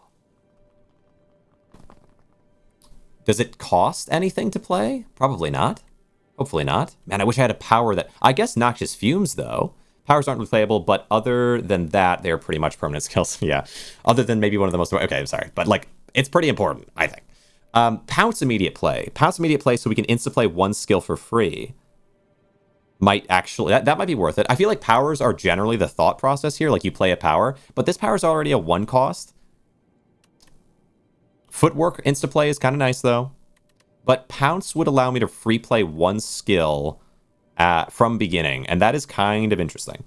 Does it cost anything to play? Probably not. Hopefully not. Man, I wish I had a power that... I guess Noxious Fumes, though. Powers aren't replayable, but other than that, they're pretty much permanent skills. Yeah. Other than maybe one of the most... Okay, I'm sorry. But, like, it's pretty important, I think. Pounce immediate play. Pounce immediate play so we can insta-play 1 skill for free. Might actually... That might be worth it. I feel like powers are generally the thought process here. Like, you play a power. But this power is already a 1 cost. Footwork insta-play is kind of nice, though. But Pounce would allow me to free play 1 skill from beginning, and that is kind of interesting.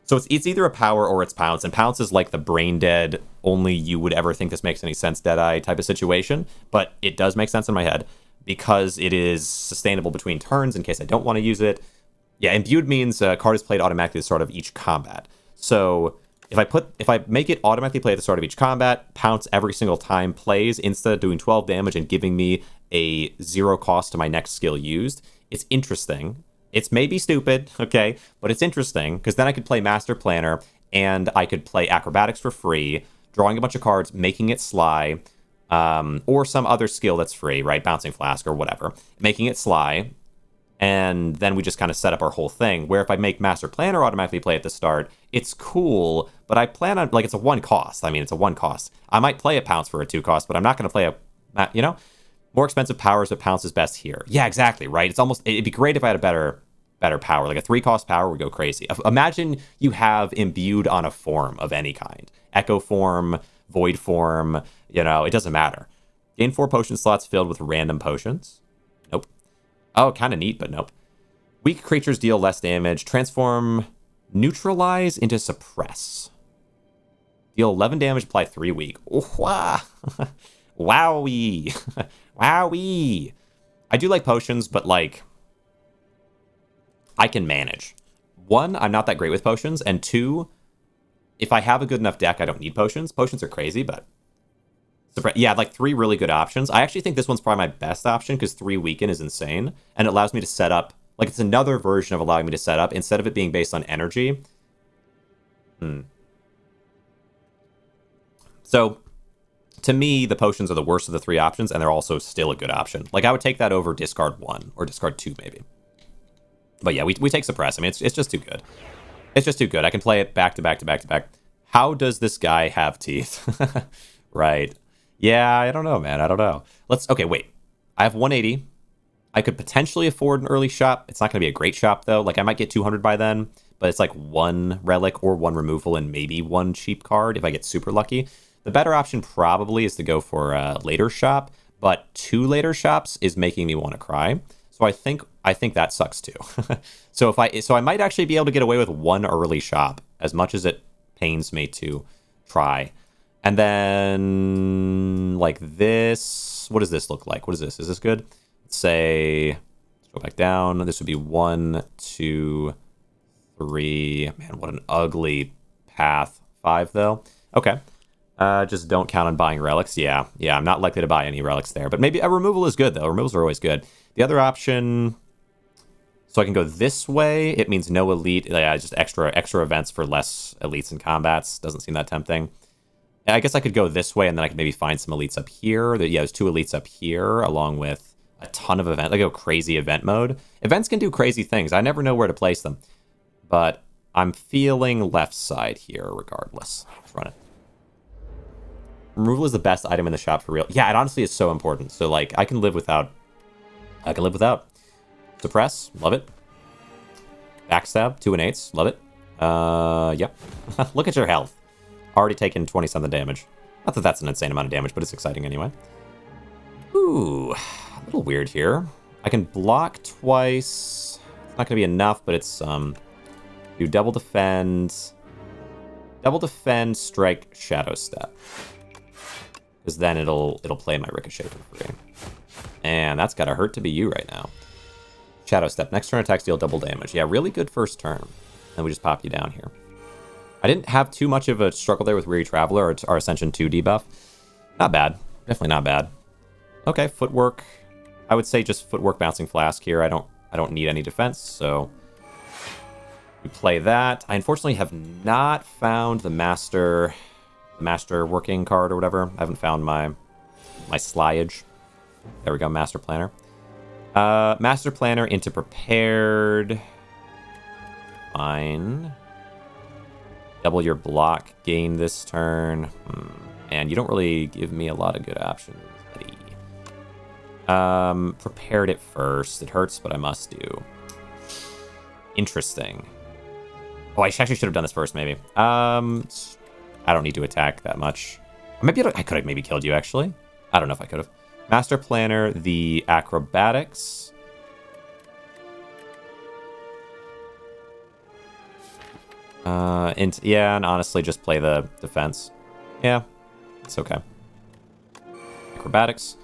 So it's either a power or it's Pounce, and Pounce is like the brain dead, only you would ever think this makes any sense, Deadeye type of situation, but it does make sense in my head, because it is sustainable between turns in case I don't want to use it. Yeah, imbued means a card is played automatically at the start of each combat. So if I make it automatically play at the start of each combat, Pounce every single time plays, instead of doing 12 damage and giving me a 0 cost to my next skill used, it's interesting. It's maybe stupid, okay, but it's interesting, because then I could play Master Planner, and I could play Acrobatics for free, drawing a bunch of cards, making it Sly, or some other skill that's free, right, Bouncing Flask or whatever, making it Sly, and then we just kind of set up our whole thing, where if I make Master Planner automatically play at the start, it's cool, but I plan on, like, it's a 1 cost. I mean, it's a 1 cost. I might play a Pounce for a 2 cost, but I'm not going to play a, you know? More expensive powers, but Pounce is best here. Yeah, exactly, right? It'd be great if I had a better power. Like a 3-cost power would go crazy. Imagine you have imbued on a form of any kind. Echo form, void form, you know, it doesn't matter. Gain 4 potion slots filled with random potions. Nope. Oh, kind of neat, but nope. Weak creatures deal less damage. Transform, neutralize into suppress. Deal 11 damage, apply 3 weak. Oh, wow. Wowee. Wowee. I do like potions, but, like, I can manage. 1, I'm not that great with potions, and 2, if I have a good enough deck, I don't need potions. Potions are crazy, but Yeah, like 3 really good options. I actually think this one's probably my best option because 3 weaken is insane. And it allows me to set up, like it's another version of allowing me to set up instead of it being based on energy. So to me, the potions are the worst of the 3 options, and they're also still a good option. Like I would take that over discard 1 or discard 2 maybe. But yeah, we take suppress. I mean, it's just too good. It's just too good. I can play it back to back to back to back. How does this guy have teeth? Right. Yeah, I don't know, man. I don't know. Okay, wait. I have 180. I could potentially afford an early shop. It's not going to be a great shop, though. Like, I might get 200 by then, but it's like 1 relic or 1 removal and maybe 1 cheap card if I get super lucky. The better option probably is to go for a later shop, but 2 later shops is making me want to cry. So I think that sucks too. So I might actually be able to get away with 1 early shop, as much as it pains me to try. And then, like this, what does this look like? What is this? Is this good? Let's say, let's go back down. This would be 1, 2, 3. Man, what an ugly path. 5, though. Okay. Just don't count on buying relics. Yeah, I'm not likely to buy any relics there. But maybe a removal is good, though. Removals are always good. The other option, so I can go this way. It means no elite. Yeah, just extra events for less elites and combats. Doesn't seem that tempting. I guess I could go this way, and then I could maybe find some elites up here. Yeah, there's 2 elites up here, along with a ton of events. I go crazy event mode. Events can do crazy things. I never know where to place them. But I'm feeling left side here, regardless. Let's run it. Removal is the best item in the shop for real. Yeah, it honestly is so important. So, like, I can live without. Suppress, love it. Backstab, 2 and 8s, love it. Yep. Look at your health. Already taken 20-something damage. Not that that's an insane amount of damage, but it's exciting anyway. Ooh, a little weird here. I can block twice. It's not going to be enough, but it's, do double defend, strike, shadow step. Because then it'll play my ricochet for free. And that's gotta hurt to be you right now. Shadow step. Next turn attacks deal double damage. Yeah, really good first turn. And we just pop you down here. I didn't have too much of a struggle there with Weary Traveler or our Ascension 2 debuff. Not bad. Definitely not bad. Okay, footwork. I would say just footwork bouncing flask here. I don't need any defense, so we play that. I unfortunately have not found the master working card or whatever. I haven't found my slyage. There we go, Master Planner. Master Planner into Prepared. Fine. Double your block gain this turn. And you don't really give me a lot of good options, buddy. Prepared it first. It hurts, but I must do. Interesting. Oh, I actually should have done this first, maybe. I don't need to attack that much. Maybe I could have maybe killed you, actually. I don't know if I could have. Master Planner, the acrobatics. And honestly, just play the defense. Yeah, it's okay. Acrobatics.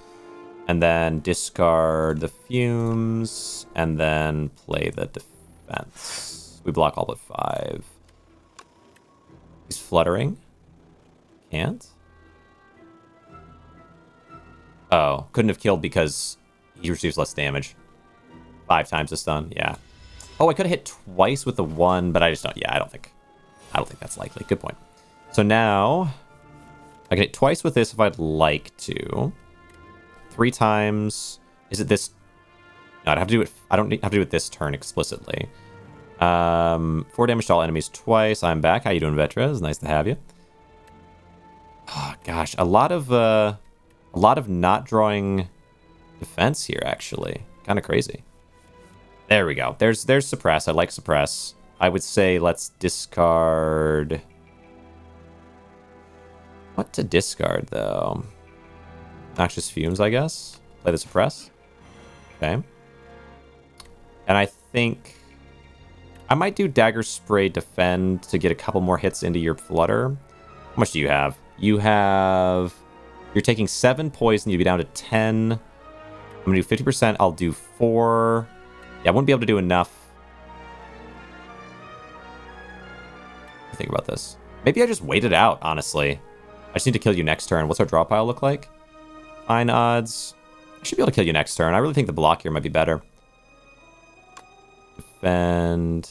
And then discard the fumes. And then play the defense. We block all but 5. He's fluttering. Can't. Oh, couldn't have killed because he receives less damage. 5 times the stun, yeah. Oh, I could have hit twice with the 1, but I just don't. Yeah, I don't think that's likely. Good point. So now I can hit twice with this if I'd like to. 3 times. Is it this? No, I'd have to do it. I don't have to do it this turn explicitly. 4 damage to all enemies twice. I'm back. How you doing, Vetra? It's nice to have you. Oh gosh, a lot of not drawing defense here, actually. Kind of crazy. There we go. There's suppress. I like suppress. I would say let's discard. What to discard, though? Noxious Fumes, I guess. Play the suppress. Okay. And I think I might do Dagger Spray defend to get a couple more hits into your flutter. How much do you have? You're taking 7 poison. You'll be down to 10. I'm going to do 50%. I'll do 4. Yeah, I wouldn't be able to do enough. Think about this. Maybe I just wait it out, honestly. I just need to kill you next turn. What's our draw pile look like? Fine odds. I should be able to kill you next turn. I really think the block here might be better. Defend.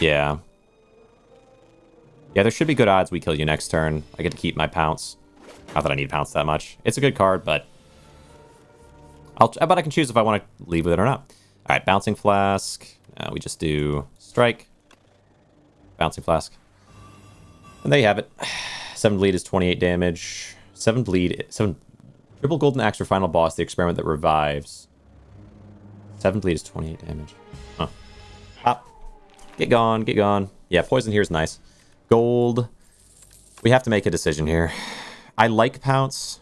Yeah. Yeah, there should be good odds we kill you next turn. I get to keep my pounce. Not that I need pounce that much. It's a good card, but I can choose if I want to leave with it or not. All right, Bouncing Flask. We just do Strike. Bouncing Flask. And there you have it. 7 bleed is 28 damage. 7 bleed. 7 triple golden axe for final boss. The experiment that revives. 7 bleed is 28 damage. Huh. Pop. Get gone. Get gone. Yeah, poison here is nice. Gold. We have to make a decision here. I like Pounce.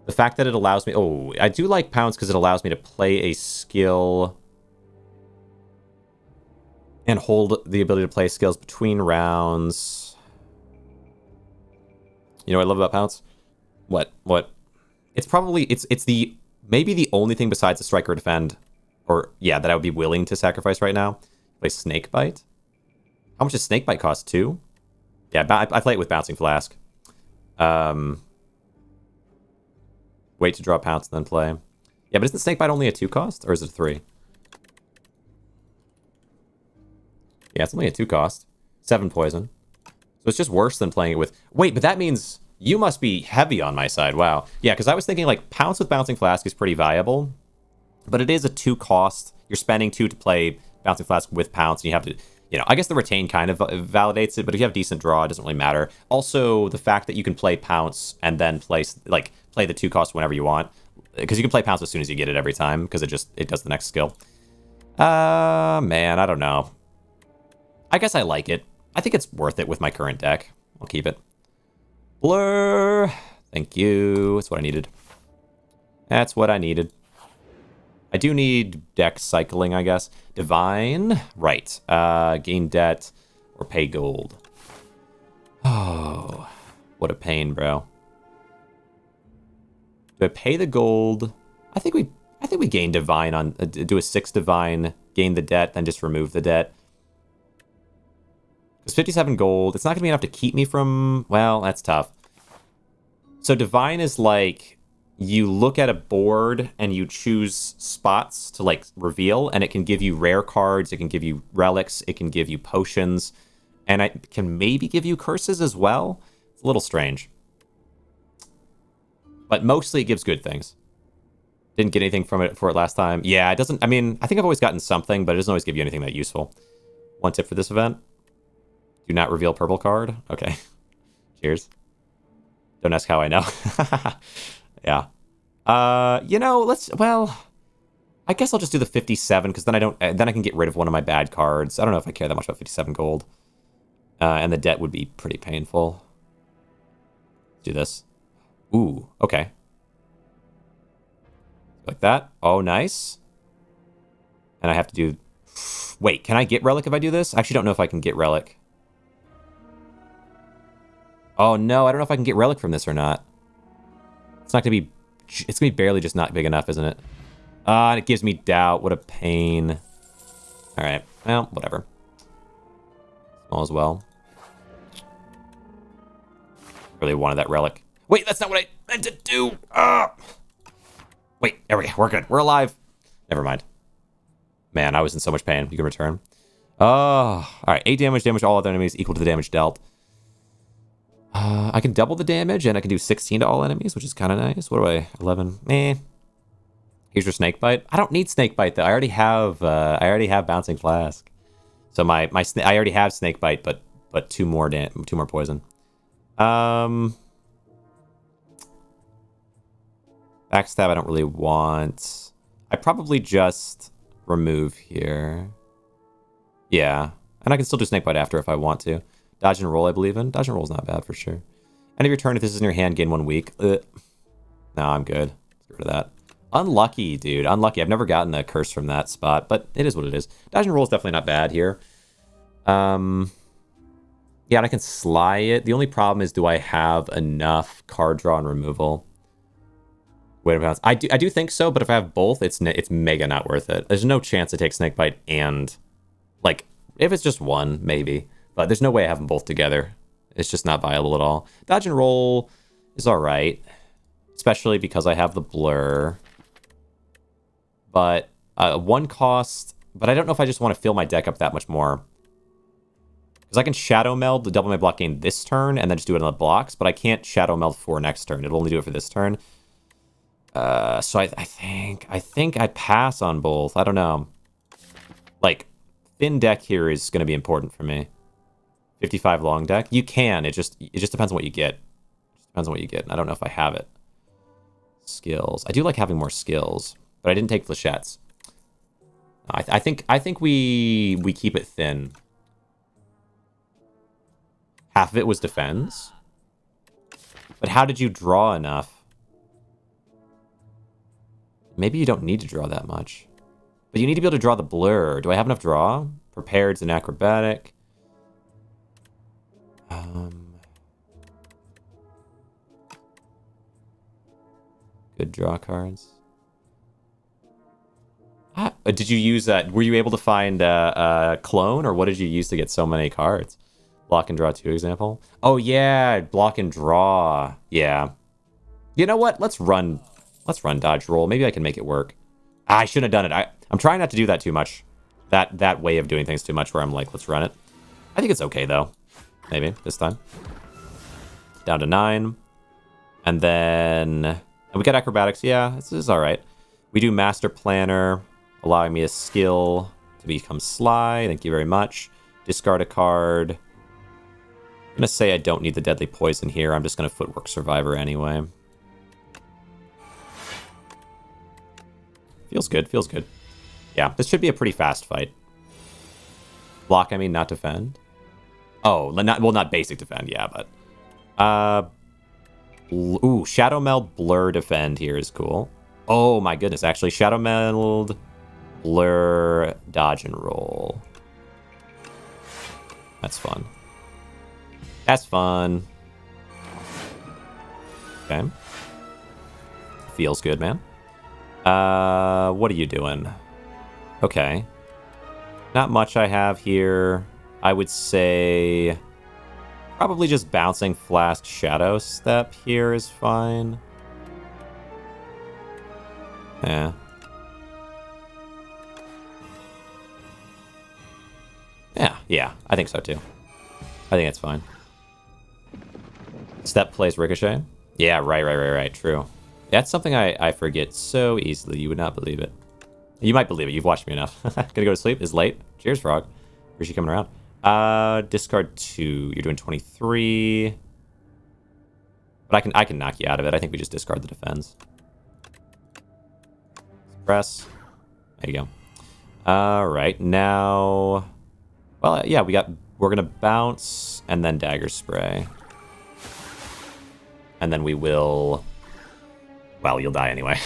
The fact that it allows me... Oh, I do like Pounce because it allows me to play a skill and hold the ability to play skills between rounds. You know what I love about Pounce? What? It's probably... It's the... Maybe the only thing besides the Strike or Defend, or, yeah, that I would be willing to sacrifice right now. Play Snakebite. How much does Snakebite cost? 2? Yeah, I play it with Bouncing Flask. Wait to draw Pounce and then play. Yeah, but isn't Snakebite only a 2 cost? Or is it a 3? Yeah, it's only a 2 cost. 7 poison. So it's just worse than playing it with... Wait, but that means you must be heavy on my side. Wow. Yeah, because I was thinking, like, Pounce with Bouncing Flask is pretty viable. But it is a 2 cost. You're spending 2 to play Bouncing Flask with Pounce, and you have to... You know, I guess the Retain kind of validates it, but if you have decent draw, it doesn't really matter. Also, the fact that you can play Pounce and then play the 2 cost whenever you want. Because you can play Pounce as soon as you get it every time, because it does the next skill. Man, I don't know. I guess I like it. I think it's worth it with my current deck. I'll keep it. Blur. Thank you. That's what I needed. That's what I needed. I do need deck cycling, I guess. Divine. Right. Gain debt or pay gold. Oh, what a pain, bro. Do I pay the gold? I think we gain divine on do a 6 divine, gain the debt, then just remove the debt. Because 57 gold, it's not gonna be enough to keep me from... Well, that's tough. So divine is like... You look at a board and you choose spots to, like, reveal, and it can give you rare cards, it can give you relics, it can give you potions, and it can maybe give you curses as well. It's a little strange. But mostly it gives good things. Didn't get anything from it for it last time. Yeah, it doesn't... I mean, I think I've always gotten something, but it doesn't always give you anything that useful. One tip for this event. Do not reveal purple card. Okay. Cheers. Don't ask how I know. Yeah. You know, well, I guess I'll just do the 57, because then I can get rid of one of my bad cards. I don't know if I care that much about 57 gold. And the debt would be pretty painful. Let's do this. Ooh, okay. Like that. Oh, nice. And I have to do... Wait, can I get Relic if I do this? I actually don't know if I can get Relic. Oh, no, I don't know if I can get Relic from this or not. It's not going to be... It's going to be barely just not big enough, isn't it? And it gives me doubt. What a pain. All right. Well, whatever. Small as well. Really wanted that Relic. Wait, that's not what I meant to do. Wait, there we go. We're good. We're alive. Never mind. Man, I was in so much pain. You can return. Oh, all right. 8 damage. Damage to all other enemies equal to the damage dealt. I can double the damage, and I can do 16 to all enemies, which is kind of nice. What do I... 11? Eh. Here's your Snakebite. I don't need Snakebite, though. I already have Bouncing Flask. So I already have Snakebite, but 2 more poison. Backstab I don't really want. I probably just remove here. Yeah. And I can still do Snakebite after if I want to. Dodge and roll, I believe in. Dodge and roll is not bad for sure. End of your turn, if this is in your hand, gain 1 week. No, I'm good. Let's get rid of that. Unlucky, dude. Unlucky. I've never gotten a curse from that spot, but it is what it is. Dodge and roll is definitely not bad here. Yeah, and I can sly it. The only problem is, do I have enough card draw and removal? Wait a minute. I do think so, but if I have both, it's mega not worth it. There's no chance to take Snakebite and, like, if it's just one, maybe. But there's no way I have them both together. It's just not viable at all. Dodge and roll is alright. Especially because I have the blur. But one cost... But I don't know if I just want to fill my deck up that much more. Because I can Shadow Meld to double my block gain this turn and then just do it on the blocks. But I can't Shadow Meld for next turn. It'll only do it for this turn. So I think I pass on both. I don't know. Like, thin deck here is going to be important for me. 55 long deck. You can. It just depends on what you get. It just depends on what you get. I don't know if I have it. Skills. I do like having more skills, but I didn't take flechettes. I think we keep it thin. Half of it was defense. But how did you draw enough? Maybe you don't need to draw that much. But you need to be able to draw the blur. Do I have enough draw? Prepared's an acrobatic. Good draw cards. Did you use that? Were you able to find a clone, or what did you use to get so many cards? Block and draw 2 example. Oh yeah, block and draw. Yeah. You know what? Let's run dodge roll. Maybe I can make it work. I shouldn't have done it. I'm trying not to do that too much. That way of doing things too much where I'm like, let's run it. I think it's okay though. Maybe this time. Down to 9. And then and we got acrobatics. Yeah, this is all right. We do master planner, allowing me a skill to become Sly. Thank you very much. Discard a card. I'm gonna say I don't need the deadly poison here. I'm just gonna footwork survivor anyway. Feels good, feels good. Yeah, this should be a pretty fast fight. Block, I mean, not defend. Oh, not basic defend, yeah, but... ooh, Shadow Meld, Blur, defend here is cool. Oh my goodness, actually, Shadow Meld, Blur, dodge and roll. That's fun. That's fun. Okay. Feels good, man. What are you doing? Okay. Not much I have here. I would say probably just bouncing Flask Shadow Step here is fine. Yeah. Yeah, I think so too. I think it's fine. Step plays Ricochet? Yeah, right, true. That's something I forget so easily. You would not believe it. You might believe it. You've watched me enough. Gonna go to sleep. Is late. Cheers, Frog. Where's she coming around? Discard 2. You're doing 23. But I can knock you out of it. I think we just discard the defense. Suppress. There you go. Alright, now... Well, yeah, we're gonna bounce and then dagger spray. And then we will... Well, you'll die anyway.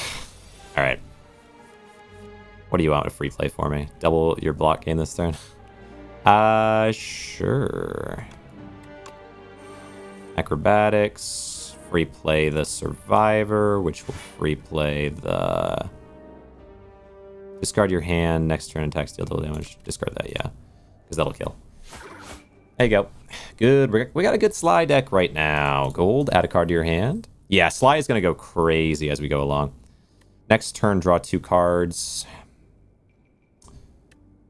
Alright. What do you want to free play for me? Double your block gain this turn? Sure. Acrobatics. Free play the Survivor, which will free play the... Discard your hand. Next turn attack, deal double damage. Discard that, yeah. Because that'll kill. There you go. Good. We got a good Sly deck right now. Gold, add a card to your hand. Yeah, Sly is going to go crazy as we go along. Next turn, draw 2 cards.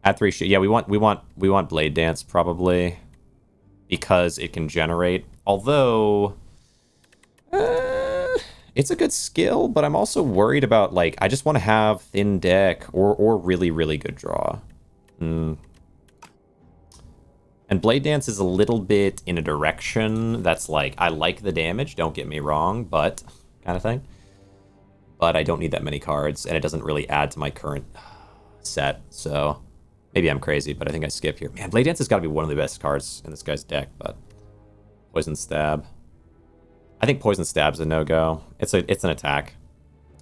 Add 3 shit. Yeah, we want Blade Dance probably because it can generate. Although it's a good skill, but I'm also worried about like I just want to have thin deck or really really good draw. And Blade Dance is a little bit in a direction that's like, I like the damage, don't get me wrong, but kind of thing. But I don't need that many cards, and it doesn't really add to my current set, so maybe I'm crazy, but I think I skip here. Man, Blade Dance has got to be one of the best cards in this guy's deck, but Poison Stab. I think Poison Stab's a no-go. It's an attack.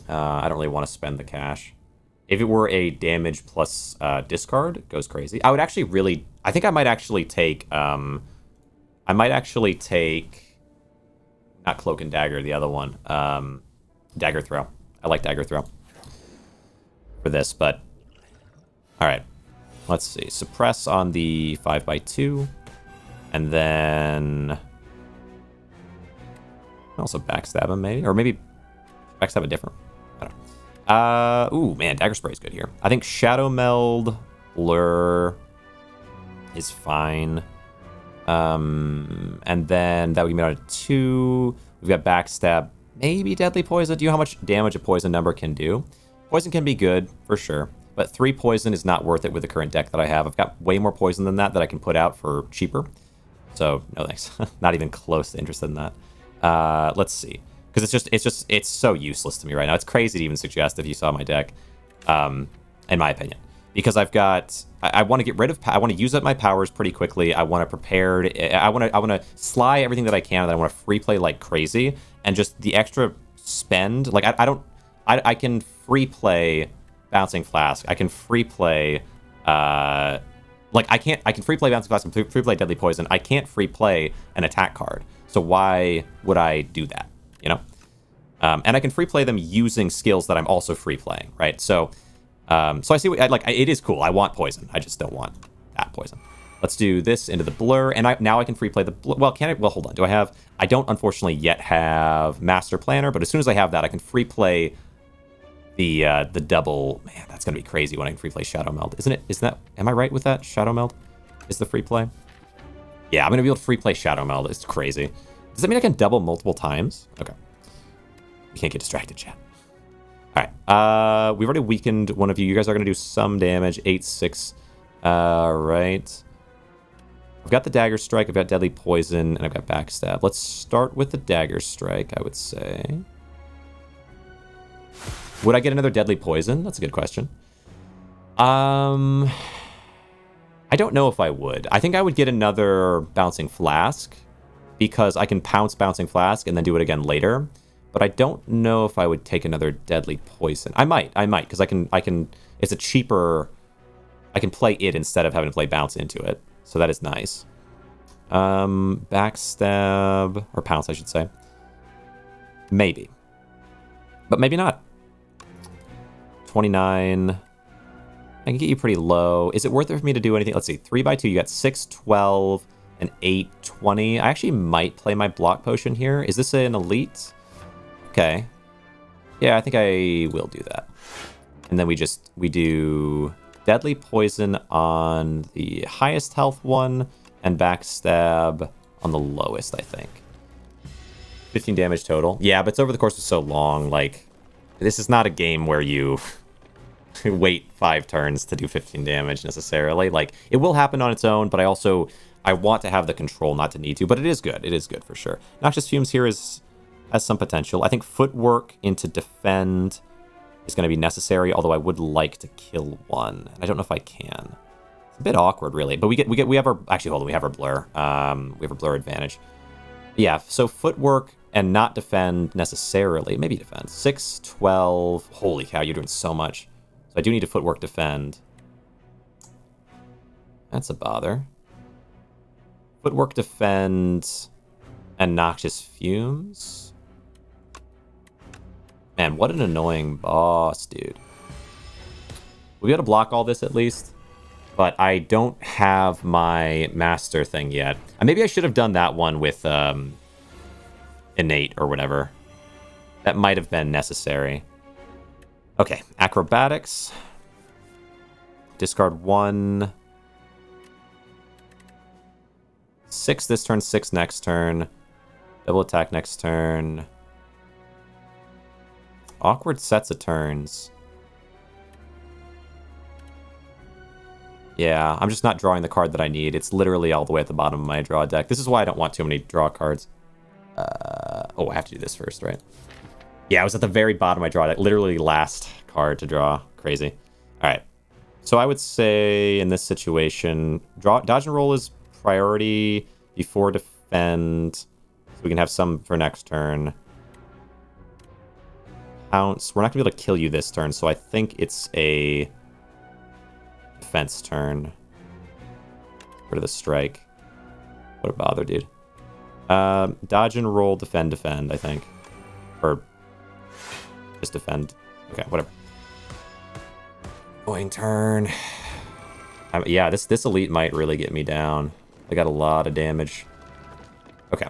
I don't really want to spend the cash. If it were a damage plus discard, it goes crazy. I would actually really... I think I might actually take... I might actually take... Not Cloak and Dagger, the other one. Dagger Throw. I like Dagger Throw. For this, but... Alright. Let's see. Suppress on the 5x2. And then... also backstab him, maybe. Or maybe backstab a different. I don't know. Ooh, man, Dagger Spray is good here. I think Shadow Meld, Blur is fine. And then that would give me down to 2. We've got backstab, maybe Deadly Poison. Do you know how much damage a poison number can do? Poison can be good, for sure. But 3 poison is not worth it with the current deck that I have. I've got way more poison than that I can put out for cheaper. So, no thanks. Not even close to interested in that. Let's see. Because it's so useless to me right now. It's crazy to even suggest if you saw my deck, in my opinion. Because I've got, I want to get rid of, I want to use up my powers pretty quickly. I want to prepare, I want to sly everything that I can, and then I want to free play like crazy. And just the extra spend, like I can free play Bouncing Flask. I can free play, I can free play Bouncing Flask and free play Deadly Poison. I can't free play an attack card. So why would I do that, you know? And I can free play them using skills that I'm also free playing, right? So I see what, it is cool. I want poison. I just don't want that poison. Let's do this into the blur, and now I can free play the blur. Well, can I? Well, hold on. I don't unfortunately yet have Master Planner, but as soon as I have that, I can free play the double. Man, that's gonna be crazy when I can free play Shadow Meld, isn't it? Isn't that? Am I right with that? Shadow Meld is the free play. Yeah, I'm gonna be able to free play Shadow Meld. It's crazy. Does that mean I can double multiple times? Okay. You can't get distracted, chat. All right. We've already weakened one of you. You guys are gonna do some damage. 8-6. Right. I've got the Dagger Strike, I've got Deadly Poison, and I've got Backstab. Let's start with the Dagger Strike, I would say. Would I get another Deadly Poison? That's a good question. I don't know if I would. I think I would get another Bouncing Flask, because I can pounce Bouncing Flask and then do it again later. But I don't know if I would take another Deadly Poison. I might, because I can, it's a cheaper, I can play it instead of having to play Bounce into it. So that is nice. Backstab, or Pounce, I should say. Maybe. But maybe not. 29. I can get you pretty low. Is it worth it for me to do anything? Let's see. 3x2, you got 6, 12, and 8, 20. I actually might play my Block Potion here. Is this an elite? Okay. Yeah, I think I will do that. And then we do Deadly Poison on the highest health one, and Backstab on the lowest, I think. 15 damage total. Yeah, but it's over the course of so long, like, this is not a game where you wait 5 turns to do 15 damage, necessarily. Like, it will happen on its own, but I want to have the control not to need to, but it is good. It is good, for sure. Noxious Fumes here has some potential. I think Footwork into Defend is going to be necessary, although I would like to kill one, and I don't know if I can. It's a bit awkward, really, but we have our, actually, hold on, we have our blur. We have a blur advantage. Yeah, so Footwork and not Defend necessarily. Maybe Defend. 6, 12. Holy cow, you're doing so much. So I do need to Footwork Defend. That's a bother. Footwork Defend and Noxious Fumes. Man, what an annoying boss, dude. We'll be able to block all this at least, but I don't have my master thing yet. And maybe I should have done that one with innate or whatever. That might have been necessary. Okay, acrobatics. Discard 1. 6 this turn, 6 next turn. Double attack next turn. Awkward sets of turns. Yeah, I'm just not drawing the card that I need. It's literally all the way at the bottom of my draw deck. This is why I don't want too many draw cards. Oh, I have to do this first, right? Yeah, I was at the very bottom of my draw deck. Literally last card to draw. Crazy. All right. So I would say in this situation, dodge and roll is priority before defend. So we can have some for next turn. Pounce. We're not going to be able to kill you this turn, so I think it's a defense turn. Rid of the strike. What a bother, dude. Dodge and roll, defend, I think. Or just defend. Okay, whatever. Going turn. Yeah, this elite might really get me down. I got a lot of damage. Okay.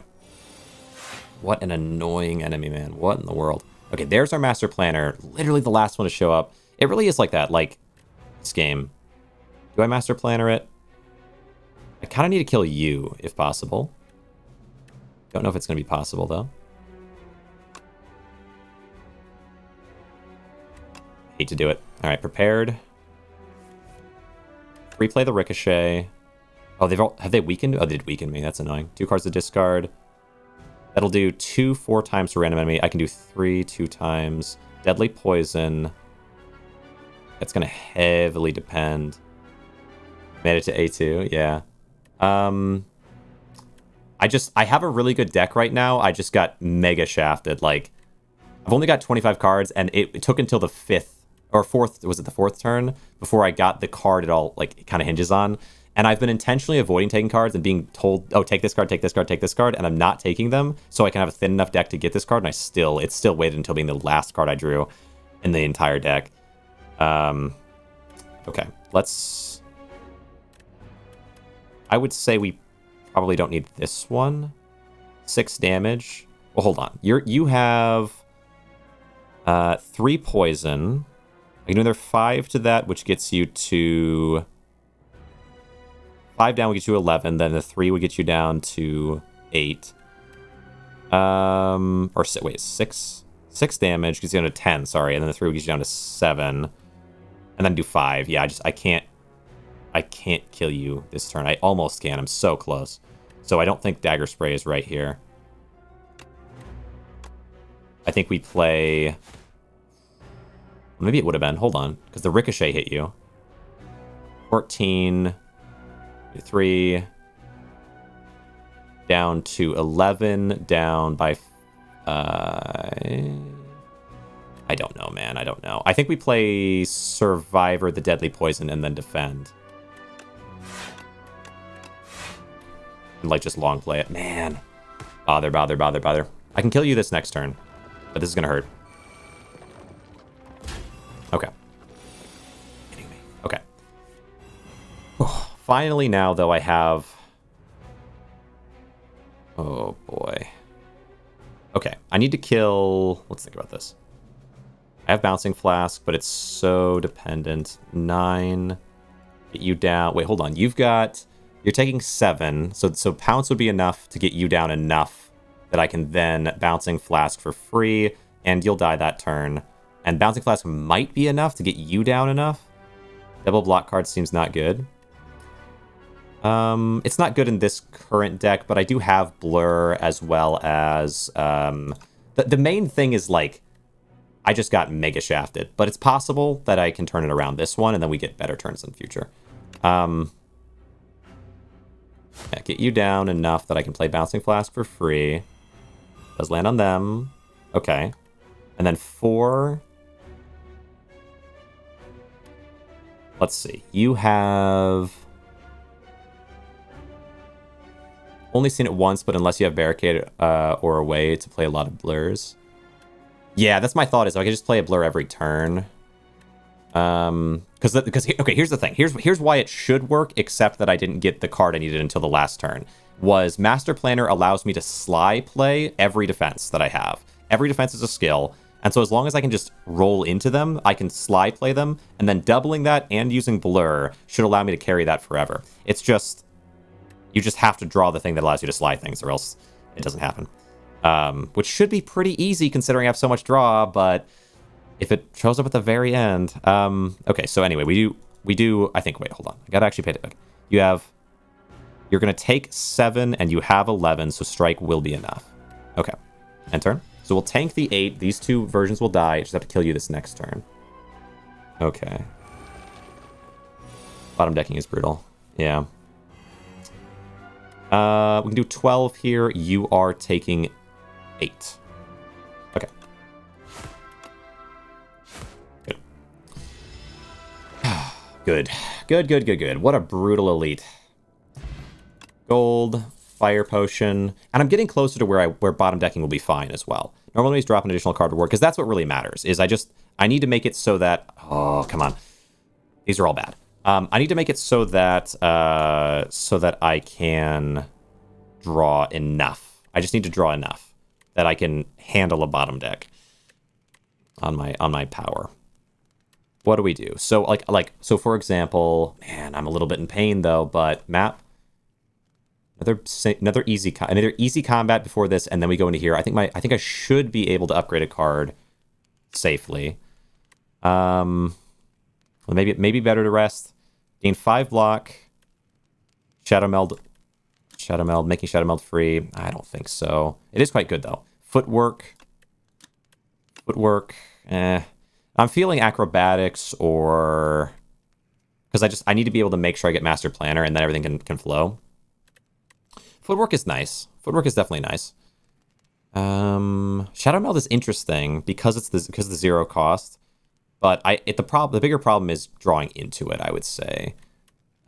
What an annoying enemy, man. What in the world? Okay, there's our master planner. Literally the last one to show up. It really is like that. Like, this game. Do I master planner it? I kind of need to kill you, if possible. Don't know if it's going to be possible, though. Hate to do it. All right, prepared. Replay the ricochet. Oh, have they weakened? Oh, they did weaken me. That's annoying. 2 cards to discard. That'll do 2 4 times for random enemy. I can do 3 2 times. Deadly poison. That's going to heavily depend. Made it to A2, yeah. I have a really good deck right now. I just got mega shafted. Like, I've only got 25 cards, and it took until the 5th or 4th, was it the 4th turn, before I got the card it all, like, it kind of hinges on. And I've been intentionally avoiding taking cards and being told, oh, take this card, take this card, take this card, and I'm not taking them, so I can have a thin enough deck to get this card, and it still waited until being the last card I drew in the entire deck. Okay, I would say we probably don't need this one. 6 damage. Well, hold on. You have 3 poison. I can do another 5 to that, which gets you to 5 down would get you 11. Then the 3 would get you down to 8. Or wait, 6 damage gets you down to 10. Sorry, and then the 3 would get you down to 7, and then do 5. Yeah, I can't kill you this turn. I almost can. I'm so close. So I don't think Dagger Spray is right here. I think we play... Maybe it would have been. Hold on. Because the Ricochet hit you. 14... 3... Down to 11. Down by... I don't know, man. I don't know. I think we play Survivor, the Deadly Poison, and then Defend. And, like, just long play it. Man. Bother. I can kill you this next turn. But this is gonna hurt. Okay. Kidding me. Okay. Finally now, though, I have... Oh, boy. Okay. I need to kill... Let's think about this. I have Bouncing Flask, but it's so dependent. 9. Get you down. Wait, hold on. You're taking 7. So Pounce would be enough to get you down enough that I can then Bouncing Flask for free, and you'll die that turn. And Bouncing Flask might be enough to get you down enough. Double block card seems not good. It's not good in this current deck, but I do have Blur as well as... The main thing is, like, I just got mega shafted, but it's possible that I can turn it around this one, and then we get better turns in the future. Yeah, get you down enough that I can play Bouncing Flask for free. Does land on them. Okay. And then 4... Let's see. You have... Only seen it once, but unless you have Barricade or a way to play a lot of blurs. Yeah, that's my thought, is I could just play a blur every turn. Because okay, here's the thing. Here's why it should work, except that I didn't get the card I needed until the last turn. Was Master Planner allows me to sly play every defense that I have. Every defense is a skill, and so as long as I can just roll into them, I can sly play them, and then doubling that and using Blur should allow me to carry that forever. It's just, you just have to draw the thing that allows you to sly things, or else it doesn't happen. Which should be pretty easy considering I have so much draw, but if it shows up at the very end. Okay, so anyway, we do, I think, wait, hold on. I gotta actually pay it. Okay. You're gonna take 7 and you have 11, so strike will be enough. Okay, end turn. So we'll tank the 8. These 2 versions will die. I just have to kill you this next turn. Okay. Bottom decking is brutal. Yeah. We can do 12 here. You are taking 8. Okay. Good. What a brutal elite. Gold, fire potion, and I'm getting closer to where bottom decking will be fine as well. Normally always drop an additional card reward, because that's what really matters, is I need to make it so that, oh, come on. These are all bad. I need to make it so that I can draw enough. I just need to draw enough. that I can handle a bottom deck on my power. What do we do? So so for example, man, I'm a little bit in pain though, but map another easy combat before this, and then we go into here. I think I should be able to upgrade a card safely. Well, maybe better to rest. Gain 5 block. Shadow Meld, making Shadow Meld free. I don't think so. It is quite good though. Footwork. I'm feeling acrobatics, or because I need to be able to make sure I get Master Planner, and then everything can flow. Footwork is nice. Footwork is definitely nice. Shadow Meld is interesting because it's the 0 cost, but the bigger problem is drawing into it, I would say.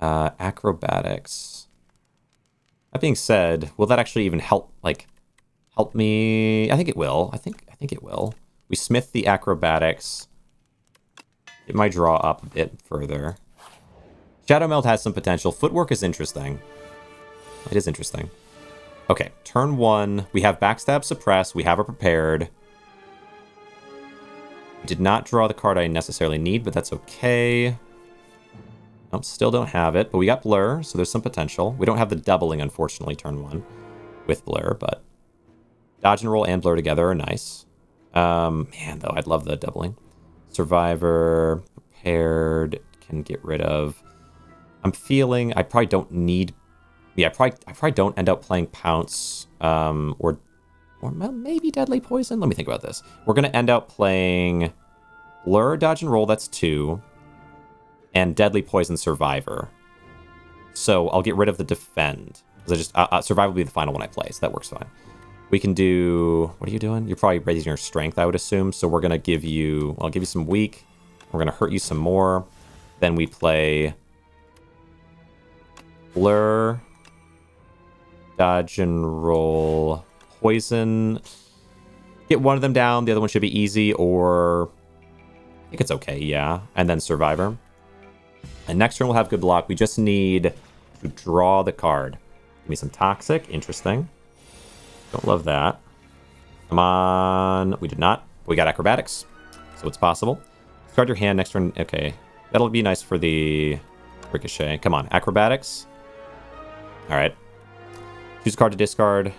Acrobatics. That being said, will that actually even help me? I think it will. I think it will. We smith the acrobatics. Get my draw up a bit further. Shadow Meld has some potential. Footwork is interesting. It is interesting. Okay, turn 1. We have Backstab Suppress. We have it prepared. We did not draw the card I necessarily need, but that's okay. Nope, still don't have it, but we got Blur, so there's some potential. We don't have the doubling, unfortunately, turn 1 with Blur, but Dodge and Roll and Blur together are nice. Man, though, I'd love the doubling. Survivor, Prepared, can get rid of. I'm feeling I probably don't need... Yeah, I probably don't end up playing Pounce, or maybe Deadly Poison. Let me think about this. We're going to end up playing Blur, Dodge and Roll, that's 2, and Deadly Poison Survivor. So I'll get rid of the Defend, because Survivor will be the final one I play, so that works fine. We can do... What are you doing? You're probably raising your strength, I would assume, so we're going to give you... I'll give you some weak. We're going to hurt you some more. Then we play Blur, Dodge and Roll, Poison. Get one of them down. The other one should be easy, or... I think it's okay, yeah. And then Survivor. And next turn we'll have good block. We just need to draw the card. Give me some Toxic. Interesting. Don't love that. Come on. We did not. We got Acrobatics, so it's possible. Discard your hand next turn. Okay. That'll be nice for the Ricochet. Come on. Acrobatics. All right. Choose a card to discard.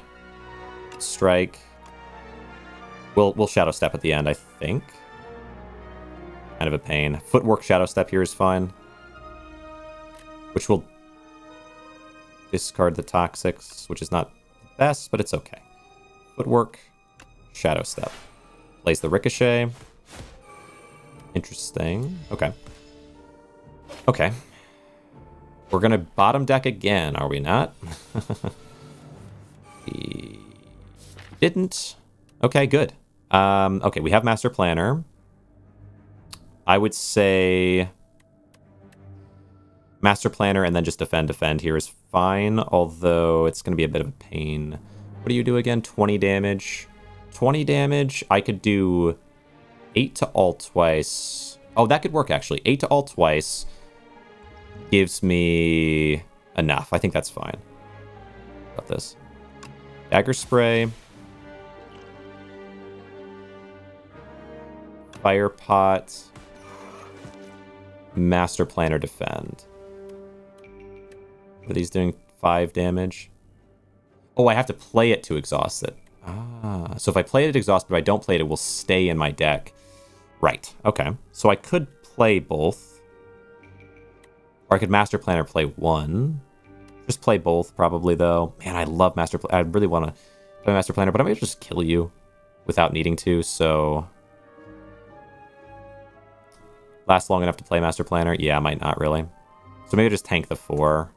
Strike. We'll Shadow Step at the end, I think. Kind of a pain. Footwork Shadow Step here is fine. Which will discard the Toxics, which is not the best, but it's okay. Footwork, Shadow Step. Plays the Ricochet. Interesting. Okay. Okay. We're going to bottom deck again, are we not? We didn't. Okay, good. Okay, we have Master Planner. I would say Master Planner and then just defend here is fine, although it's going to be a bit of a pain. What do you do again? 20 damage. 20 damage. I could do 8 to all twice. Oh, that could work, actually. 8 to all twice gives me enough. I think that's fine. Got this. Dagger Spray. Fire Pot. Master Planner Defend. What are these doing? 5 damage. Oh, I have to play it to exhaust it. Ah, so if I play it exhaust, but I don't play it, it will stay in my deck. Right, okay. So I could play both. Or I could Master Planner play one. Just play both, probably, though. Man, I love Master Planner. I really want to play Master Planner, but I might just kill you without needing to, so... Last long enough to play Master Planner? Yeah, I might not, really. So maybe just tank the 4.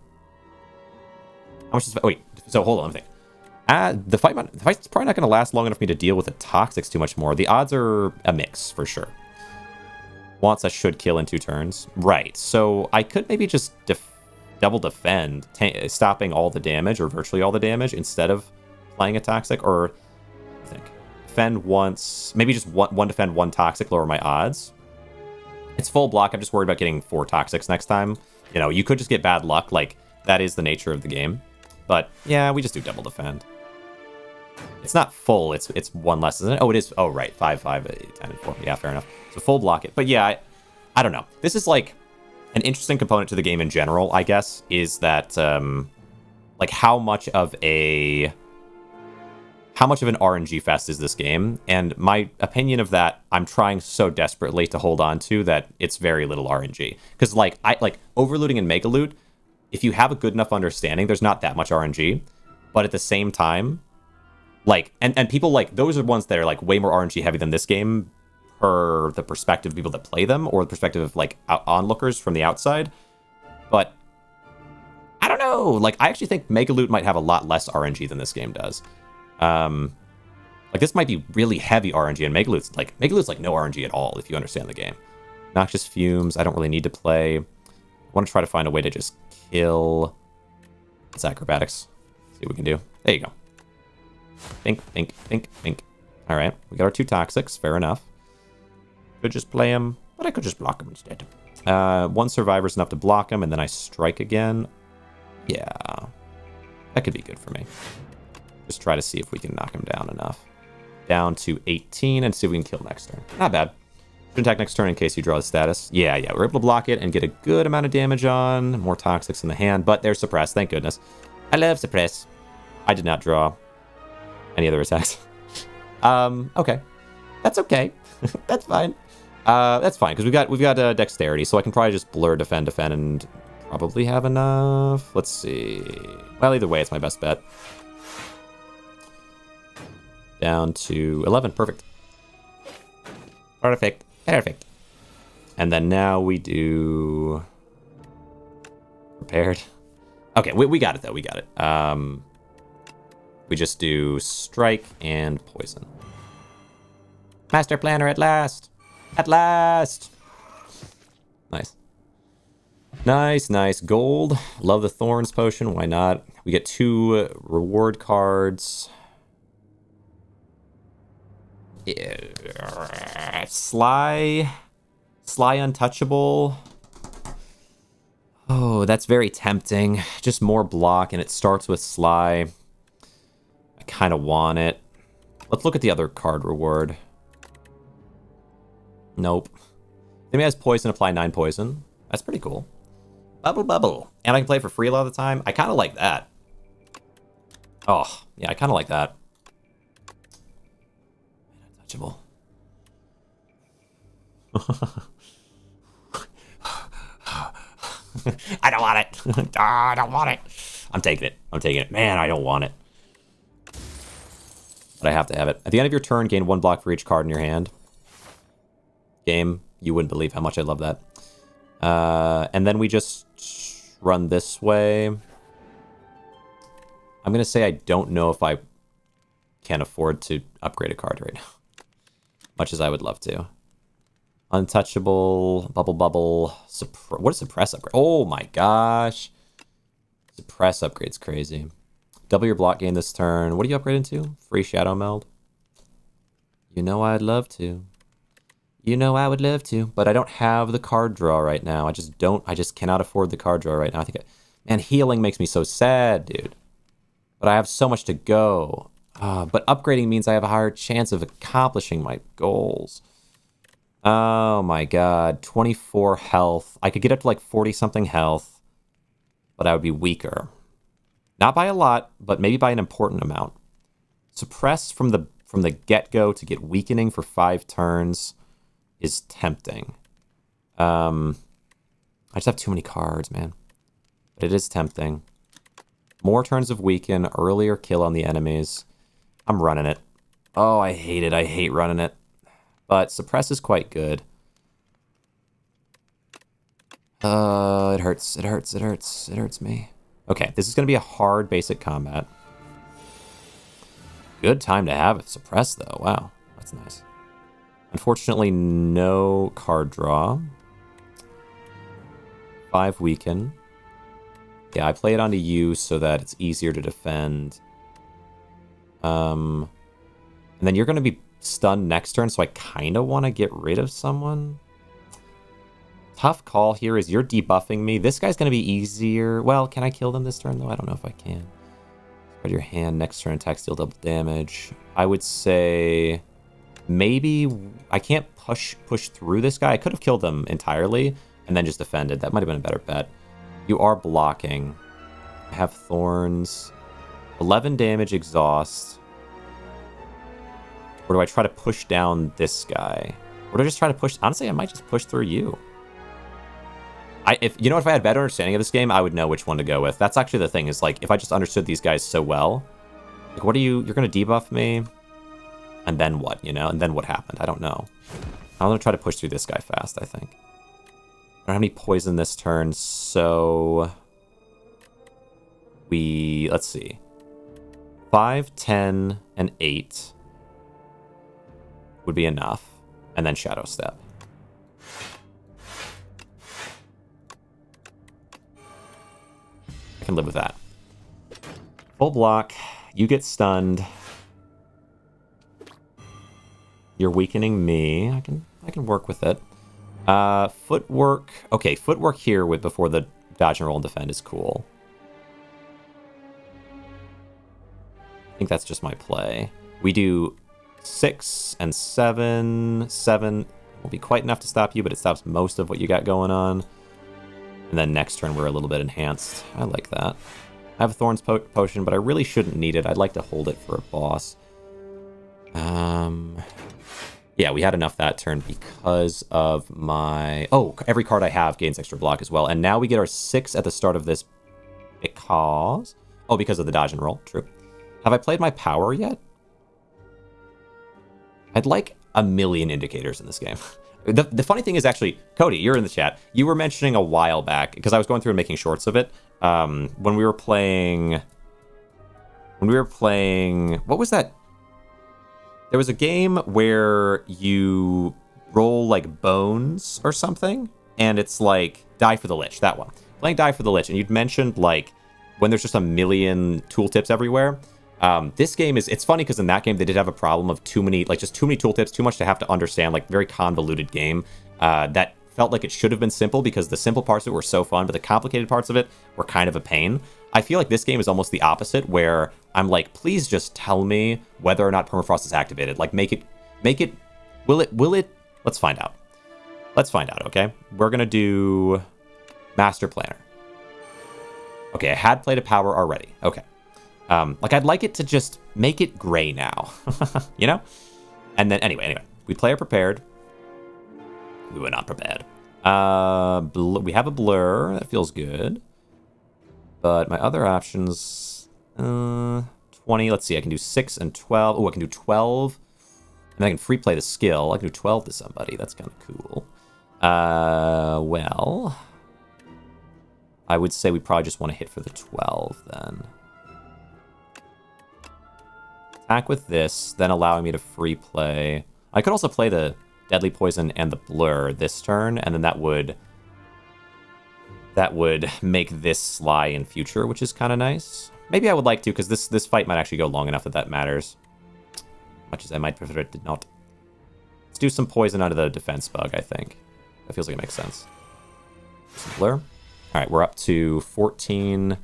How much is... Wait, so hold on, let me think. The fight's probably not going to last long enough for me to deal with the Toxics too much more. The odds are a mix, for sure. Once I should kill in 2 turns. Right, so I could maybe just double defend, stopping all the damage, or virtually all the damage, instead of playing a Toxic, or... I think. Defend once... Maybe just one defend, 1 Toxic, lower my odds. It's full block, I'm just worried about getting 4 Toxics next time. You know, you could just get bad luck, like, that is the nature of the game. But, yeah, we just do double defend. It's not full. It's one less, isn't it? Oh, it is. Oh, right. 5, 5, 8, 10, and 4. Yeah, fair enough. So full block it. But yeah, I don't know. This is like an interesting component to the game in general, I guess, is that like how much of an RNG fest is this game? And my opinion of that, I'm trying so desperately to hold on to that it's very little RNG. Because like overlooting and mega loot, if you have a good enough understanding, there's not that much RNG. But at the same time, like, and people like, those are ones that are like way more RNG heavy than this game per the perspective of people that play them or the perspective of like onlookers from the outside. But I don't know. Like, I actually think Mega Loot might have a lot less RNG than this game does. Like, this might be really heavy RNG, and Mega Loot's like no RNG at all if you understand the game. Noxious Fumes, I don't really need to play. I want to try to find a way to just kill. It's acrobatics. See what we can do. There you go. Think. All right, we got our 2 toxics. Fair enough. Could just play him, but I could just block him instead. 1 survivor's enough to block him, and then I strike again. Yeah, that could be good for me. Just try to see if we can knock him down enough. Down to 18, and see if we can kill next turn. Not bad. Should attack next turn in case you draw the status. Yeah, we're able to block it and get a good amount of damage on. More toxics in the hand, but they're suppressed, thank goodness. I love suppress. I did not draw any other attacks. Okay. That's okay. That's fine. That's fine, because we've got dexterity, so I can probably just blur, defend, and probably have enough. Let's see. Well, either way, it's my best bet. Down to 11. Perfect. Perfect. And then now we do... Prepared. Okay, we got it, though. We got it. We just do strike and poison. Master planner at last. At last. Nice. Gold. Love the Thorns potion. Why not? We get 2 reward cards. Yeah. Sly Untouchable. Oh, that's very tempting. Just more block, and it starts with Sly. I kind of want it. Let's look at the other card reward. Nope. Enemy has poison, apply 9 poison. That's pretty cool. Bubble. And I can play it for free a lot of the time. I kind of like that. Oh, yeah, I kind of like that. Untouchable. I don't want it. I don't want it. I'm taking it. Man, I don't want it. But I have to have it. At the end of your turn, gain 1 block for each card in your hand. Game, you wouldn't believe how much I love that. And then we just run this way. I'm going to say I don't know if I can afford to upgrade a card right now. Much as I would love to. Untouchable, bubble. What is suppress upgrade? Oh my gosh. Suppress upgrade's crazy. Double your block gain this turn. What are you upgrading to? Free Shadow Meld? You know I'd love to. You know I would love to, but I don't have the card draw right now. I just cannot afford the card draw right now. Man, healing makes me so sad, dude. But I have so much to go. But upgrading means I have a higher chance of accomplishing my goals. Oh my god, 24 health. I could get up to like 40-something health, but I would be weaker. Not by a lot, but maybe by an important amount. Suppress from the get-go to get weakening for 5 turns is tempting. I just have too many cards, man. But it is tempting. More turns of weaken, earlier kill on the enemies. I'm running it. Oh, I hate it. I hate running it. But suppress is quite good. It hurts. It hurts me. Okay, this is going to be a hard basic combat. Good time to have it suppressed, though. Wow, that's nice. Unfortunately, no card draw. 5 weaken. Yeah, I play it onto you so that it's easier to defend. And then you're going to be stunned next turn, so I kind of want to get rid of someone. Tough call here is you're debuffing me. This guy's going to be easier. Well, can I kill them this turn, though? I don't know if I can. Put your hand next turn, attacks deal double damage. I would say maybe I can't push through this guy. I could have killed them entirely and then just defended. That might have been a better bet. You are blocking. I have thorns. 11 damage exhaust. Or do I try to push down this guy? Or do I just try to push? Honestly, I might just push through you. If I had better understanding of this game, I would know which one to go with. That's actually the thing, is like, if I just understood these guys so well, like, what are you're going to debuff me? And then what, And then what happened? I don't know. I'm going to try to push through this guy fast, I think. I don't have any poison this turn, so let's see. 5, 10, and 8 would be enough. And then Shadow Step. I can live with that. Full block. You get stunned. You're weakening me. I can work with it. Footwork. Okay, footwork here before the dodge and roll and defend is cool. I think that's just my play. We do 6 and 7. 7 will be quite enough to stop you, but it stops most of what you got going on. And then next turn we're a little bit enhanced. I like that. I have a Thorns potion, but I really shouldn't need it. I'd like to hold it for a boss. Yeah, we had enough that turn because of my... Oh, every card I have gains extra block as well. And now we get our 6 at the start of this because... Oh, because of the dodge and roll. True. Have I played my power yet? I'd like a million indicators in this game. The funny thing is, actually, Cody, you're in the chat. You were mentioning a while back, because I was going through and making shorts of it, when we were playing... What was that? There was a game where you roll, like, bones or something, and it's like, Die for the Lich, that one. Playing Die for the Lich, and you'd mentioned, like, when there's just a million tooltips everywhere. This game it's funny because in that game they did have a problem of too many tooltips, too much to have to understand, like very convoluted game that felt like it should have been simple because the simple parts of it were so fun, but the complicated parts of it were kind of a pain. I feel like this game is almost the opposite, where I'm like, please just tell me whether or not permafrost is activated. Like make it, will it, let's find out. Let's find out, okay? We're gonna do Master Planner. Okay, I had played a power already, okay. Like, I'd like it to just make it gray now, And then, anyway, we play prepared. We were not prepared. We have a blur. That feels good. But my other options, 20. Let's see, I can do 6 and 12. Oh, I can do 12. And I can free play the skill. I can do 12 to somebody. That's kind of cool. Well, I would say we probably just want to hit for the 12 then. Attack with this, then allowing me to free play. I could also play the Deadly Poison and the Blur this turn, and then that would make this Sly in future, which is kind of nice. Maybe I would like to, because this fight might actually go long enough that matters. Much as I might prefer it did not. Let's do some poison out of the defense bug, I think. That feels like it makes sense. Some Blur. Alright, we're up to 14.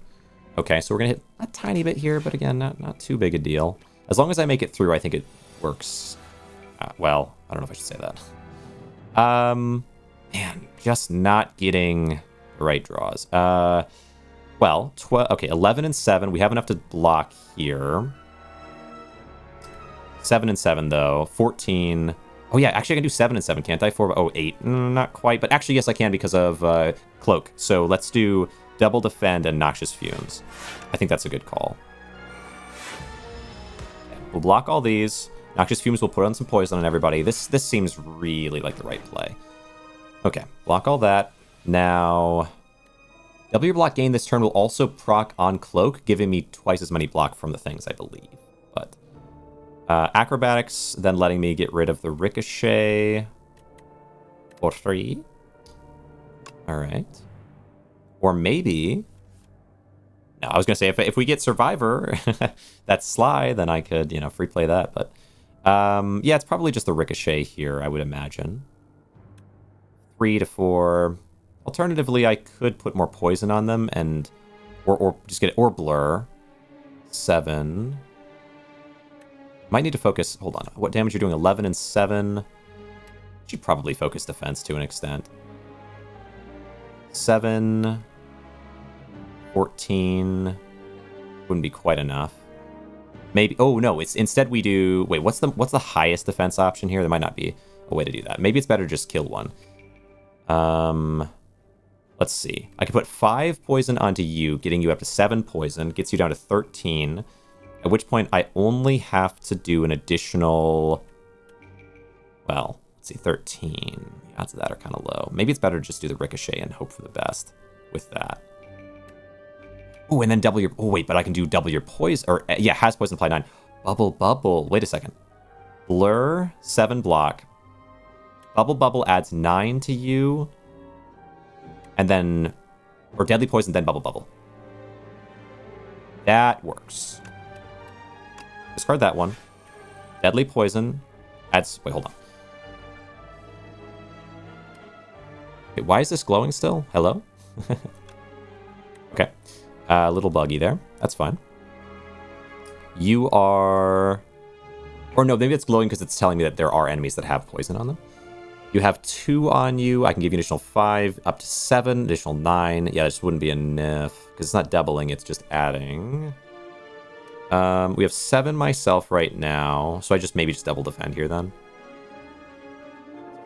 Okay, so we're going to hit a tiny bit here, but again, not too big a deal. As long as I make it through, I think it works. Well, I don't know if I should say that. Man, just not getting the right draws. Well, okay, 11 and 7. We have enough to block here. 7 and 7, though. 14. Oh, yeah, actually, I can do 7 and 7, can't I? 8. Not quite, but actually, yes, I can because of Cloak. So let's do Double Defend and Noxious Fumes. I think that's a good call. We'll block all these. Noxious Fumes will put on some poison on everybody. This seems really like the right play. Okay, block all that. Now, W block gain this turn will also proc on Cloak, giving me twice as many block from the things, I believe. But Acrobatics, then letting me get rid of the Ricochet for 3. All right. Or maybe... No, I was going to say, if we get Survivor, that's Sly, then I could, free play that. But, yeah, it's probably just the Ricochet here, I would imagine. 3 to 4. Alternatively, I could put more poison on them, and or just get or Blur. 7. Might need to focus. Hold on. What damage you're doing? 11 and 7. Should probably focus defense to an extent. 7. 14. Wouldn't be quite enough. Maybe. Oh no! It's instead we do. Wait, what's the highest defense option here? There might not be a way to do that. Maybe it's better to just kill one. Let's see. I could put 5 poison onto you, getting you up to 7 poison, gets you down to 13. At which point I only have to do an additional. Well, let's see, 13. The odds of that are kind of low. Maybe it's better to just do the ricochet and hope for the best with that. Oh, and then double your... Oh, wait, but I can do double your poison... Or, yeah, has poison apply 9. Bubble. Wait a second. Blur, 7 block. Bubble adds 9 to you. And then... Or deadly poison, then bubble. That works. Discard that one. Deadly poison adds... Wait, hold on. Wait, why is this glowing still? Hello? Okay. A little buggy there. That's fine. You are... Or no, maybe it's glowing because it's telling me that there are enemies that have poison on them. You have 2 on you. I can give you an additional 5, up to 7, additional 9. Yeah, this wouldn't be enough because it's not doubling, it's just adding. We have 7 myself right now, so I maybe just double defend here then.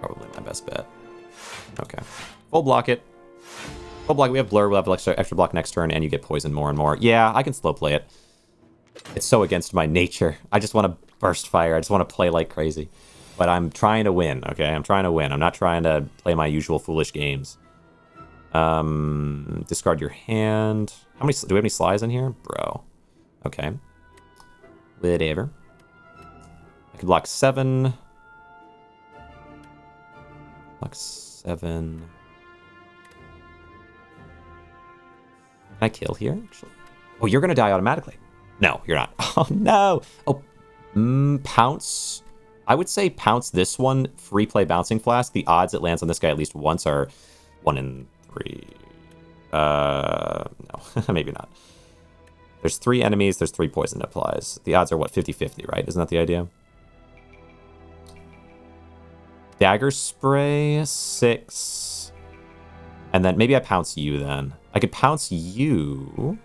Probably my best bet. Okay. Full block it. Full block, we have blur, we'll have extra block next turn, and you get poison more and more. Yeah, I can slow play it. It's so against my nature. I just want to burst fire. I just want to play like crazy. But I'm trying to win, okay? I'm trying to win. I'm not trying to play my usual foolish games. Discard your hand. How many... Do we have any slides in here? Bro. Okay. Whatever. I can block 7. Block 7. Can I kill here, actually? Oh, you're going to die automatically. No, you're not. Oh, no. Oh, pounce. I would say pounce this one. Free play bouncing flask. The odds it lands on this guy at least once are 1 in 3. No, maybe not. There's 3 enemies. There's 3 poison applies. The odds are, what, 50-50, right? Isn't that the idea? Dagger spray, 6. And then maybe I pounce you then. I could pounce you.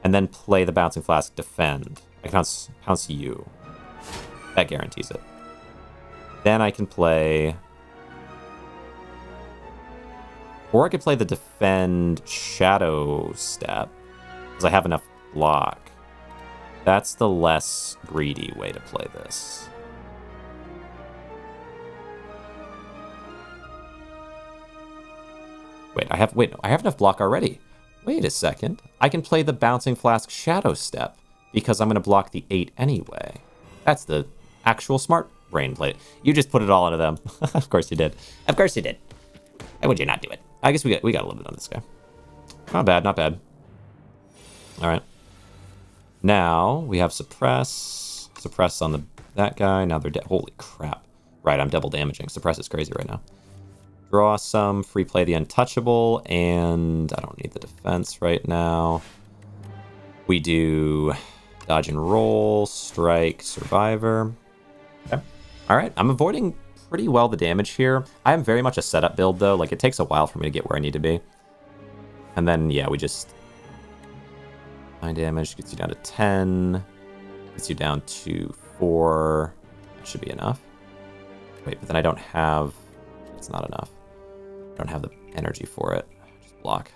And then play the bouncing flask defend. I can pounce you. That guarantees it. Then I can play... Or I could play the defend shadow step. Because I have enough block. That's the less greedy way to play this. Wait, I have enough block already. Wait a second. I can play the Bouncing Flask Shadow Step because I'm going to block the 8 anyway. That's the actual smart brain play. You just put it all into them. Of course you did. Of course you did. Why would you not do it? I guess we got a little bit on this guy. Not bad, not bad. All right. Now we have suppress. Suppress on that guy. Now they're dead. Holy crap. Right, I'm double damaging. Suppress is crazy right now. Draw some, free play the untouchable, and I don't need the defense right now. We do dodge and roll, strike, survivor. Okay. All right, I'm avoiding pretty well the damage here. I am very much a setup build, though. Like, it takes a while for me to get where I need to be. And then, yeah, we just... 9 damage gets you down to 10. Gets you down to 4. That should be enough. Wait, but then I don't have... It's not enough. I don't have the energy for it. Just block.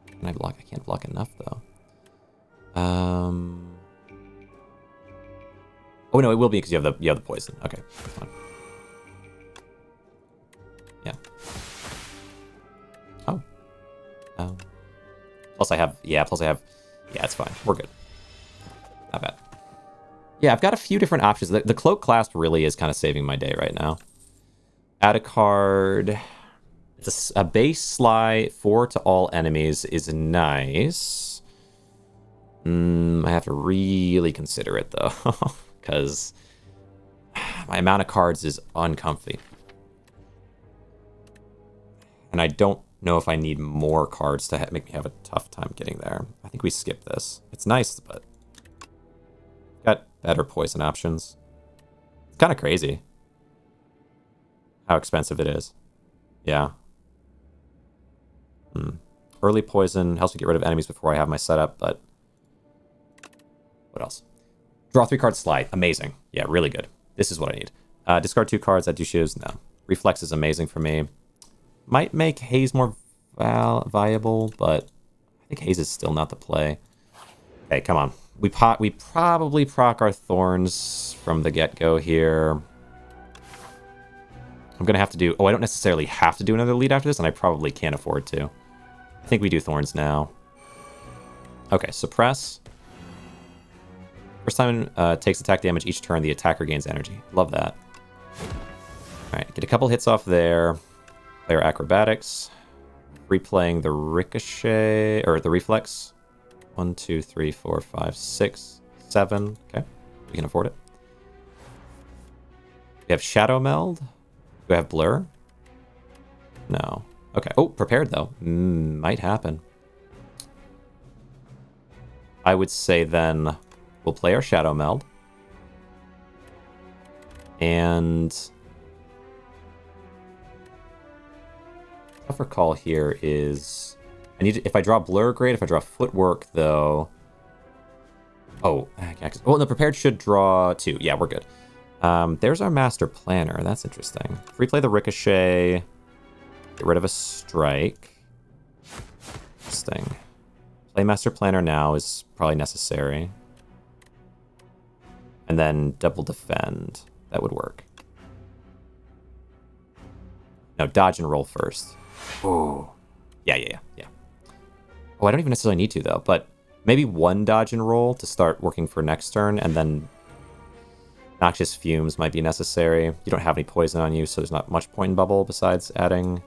Can I block? I can't block enough, though. Oh, no, it will be because you have the poison. Okay, fine. Yeah. Oh. Plus I have... Yeah, it's fine. We're good. Not bad. Yeah, I've got a few different options. The cloak clasp really is kind of saving my day right now. Add a card. It's a base Sly 4 to all enemies is nice. I have to really consider it, though. Because my amount of cards is uncomfy. And I don't know if I need more cards to make me have a tough time getting there. I think we skip this. It's nice, but got better poison options. It's kind of crazy how expensive it is. Yeah. Early poison helps me get rid of enemies before I have my setup, but what else? Draw 3 cards slide. Amazing. Yeah, really good. This is what I need. Discard 2 cards. That douches. No. Reflex is amazing for me. Might make Haze more viable, but I think Haze is still not the play. Okay, come on. We probably proc our Thorns from the get-go here. I'm going to have to do... Oh, I don't necessarily have to do another lead after this, and I probably can't afford to. I think we do Thorns now. Okay, suppress. First time takes attack damage each turn, the attacker gains energy. Love that. Alright, get a couple hits off there. Player acrobatics. Replaying the ricochet, or the reflex. 1, 2, 3, 4, 5, 6, 7. Okay, we can afford it. We have Shadow Meld. Do I have Blur? No. Okay. Oh, prepared though. Might happen. I would say then we'll play our Shadow Meld. And tougher call here is I need to, if I draw Blur, great. If I draw Footwork though. Oh, the prepared should draw 2. Yeah, we're good. There's our Master Planner. That's interesting. Free play the Ricochet. Get rid of a strike. Interesting. Play Master Planner now is probably necessary. And then double defend. That would work. No, dodge and roll first. Ooh. Yeah. Oh, I don't even necessarily need to, though. But maybe 1 dodge and roll to start working for next turn, and then Noxious Fumes might be necessary. You don't have any poison on you, so there's not much point in bubble besides adding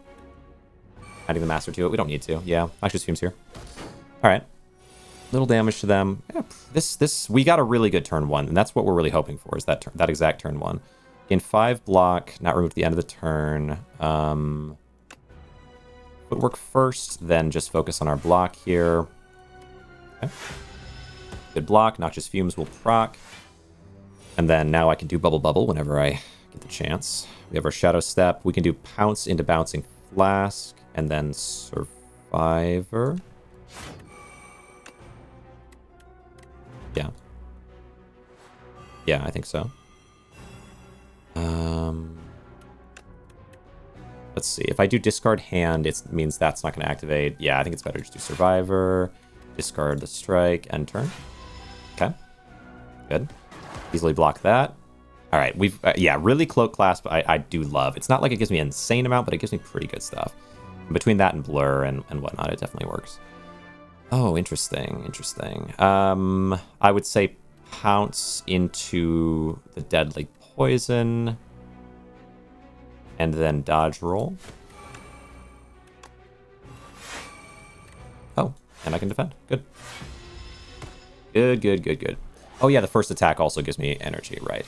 the Master to it. We don't need to. Yeah, Noxious Fumes here. All right. Little damage to them. Yeah, we got a really good turn 1, and that's what we're really hoping for, is that exact turn 1. Gain 5 block, not removed at the end of the turn. Footwork first, then just focus on our block here. Okay. Good block. Noxious Fumes will proc. And then now I can do Bubble whenever I get the chance. We have our Shadow Step. We can do Pounce into Bouncing Flask, and then Survivor. Yeah. Yeah, I think so. Let's see. If I do Discard Hand, it means that's not going to activate. Yeah, I think it's better to do Survivor. Discard the Strike, end turn. Okay. Good. Easily block that. All right. We've, yeah, really Cloak Clasp I do love. It's not like it gives me an insane amount, but it gives me pretty good stuff. Between that and Blur and whatnot, it definitely works. Oh, interesting. I would say Pounce into the Deadly Poison. And then dodge roll. Oh, and I can defend. Good. Good. Oh yeah, the first attack also gives me energy, right?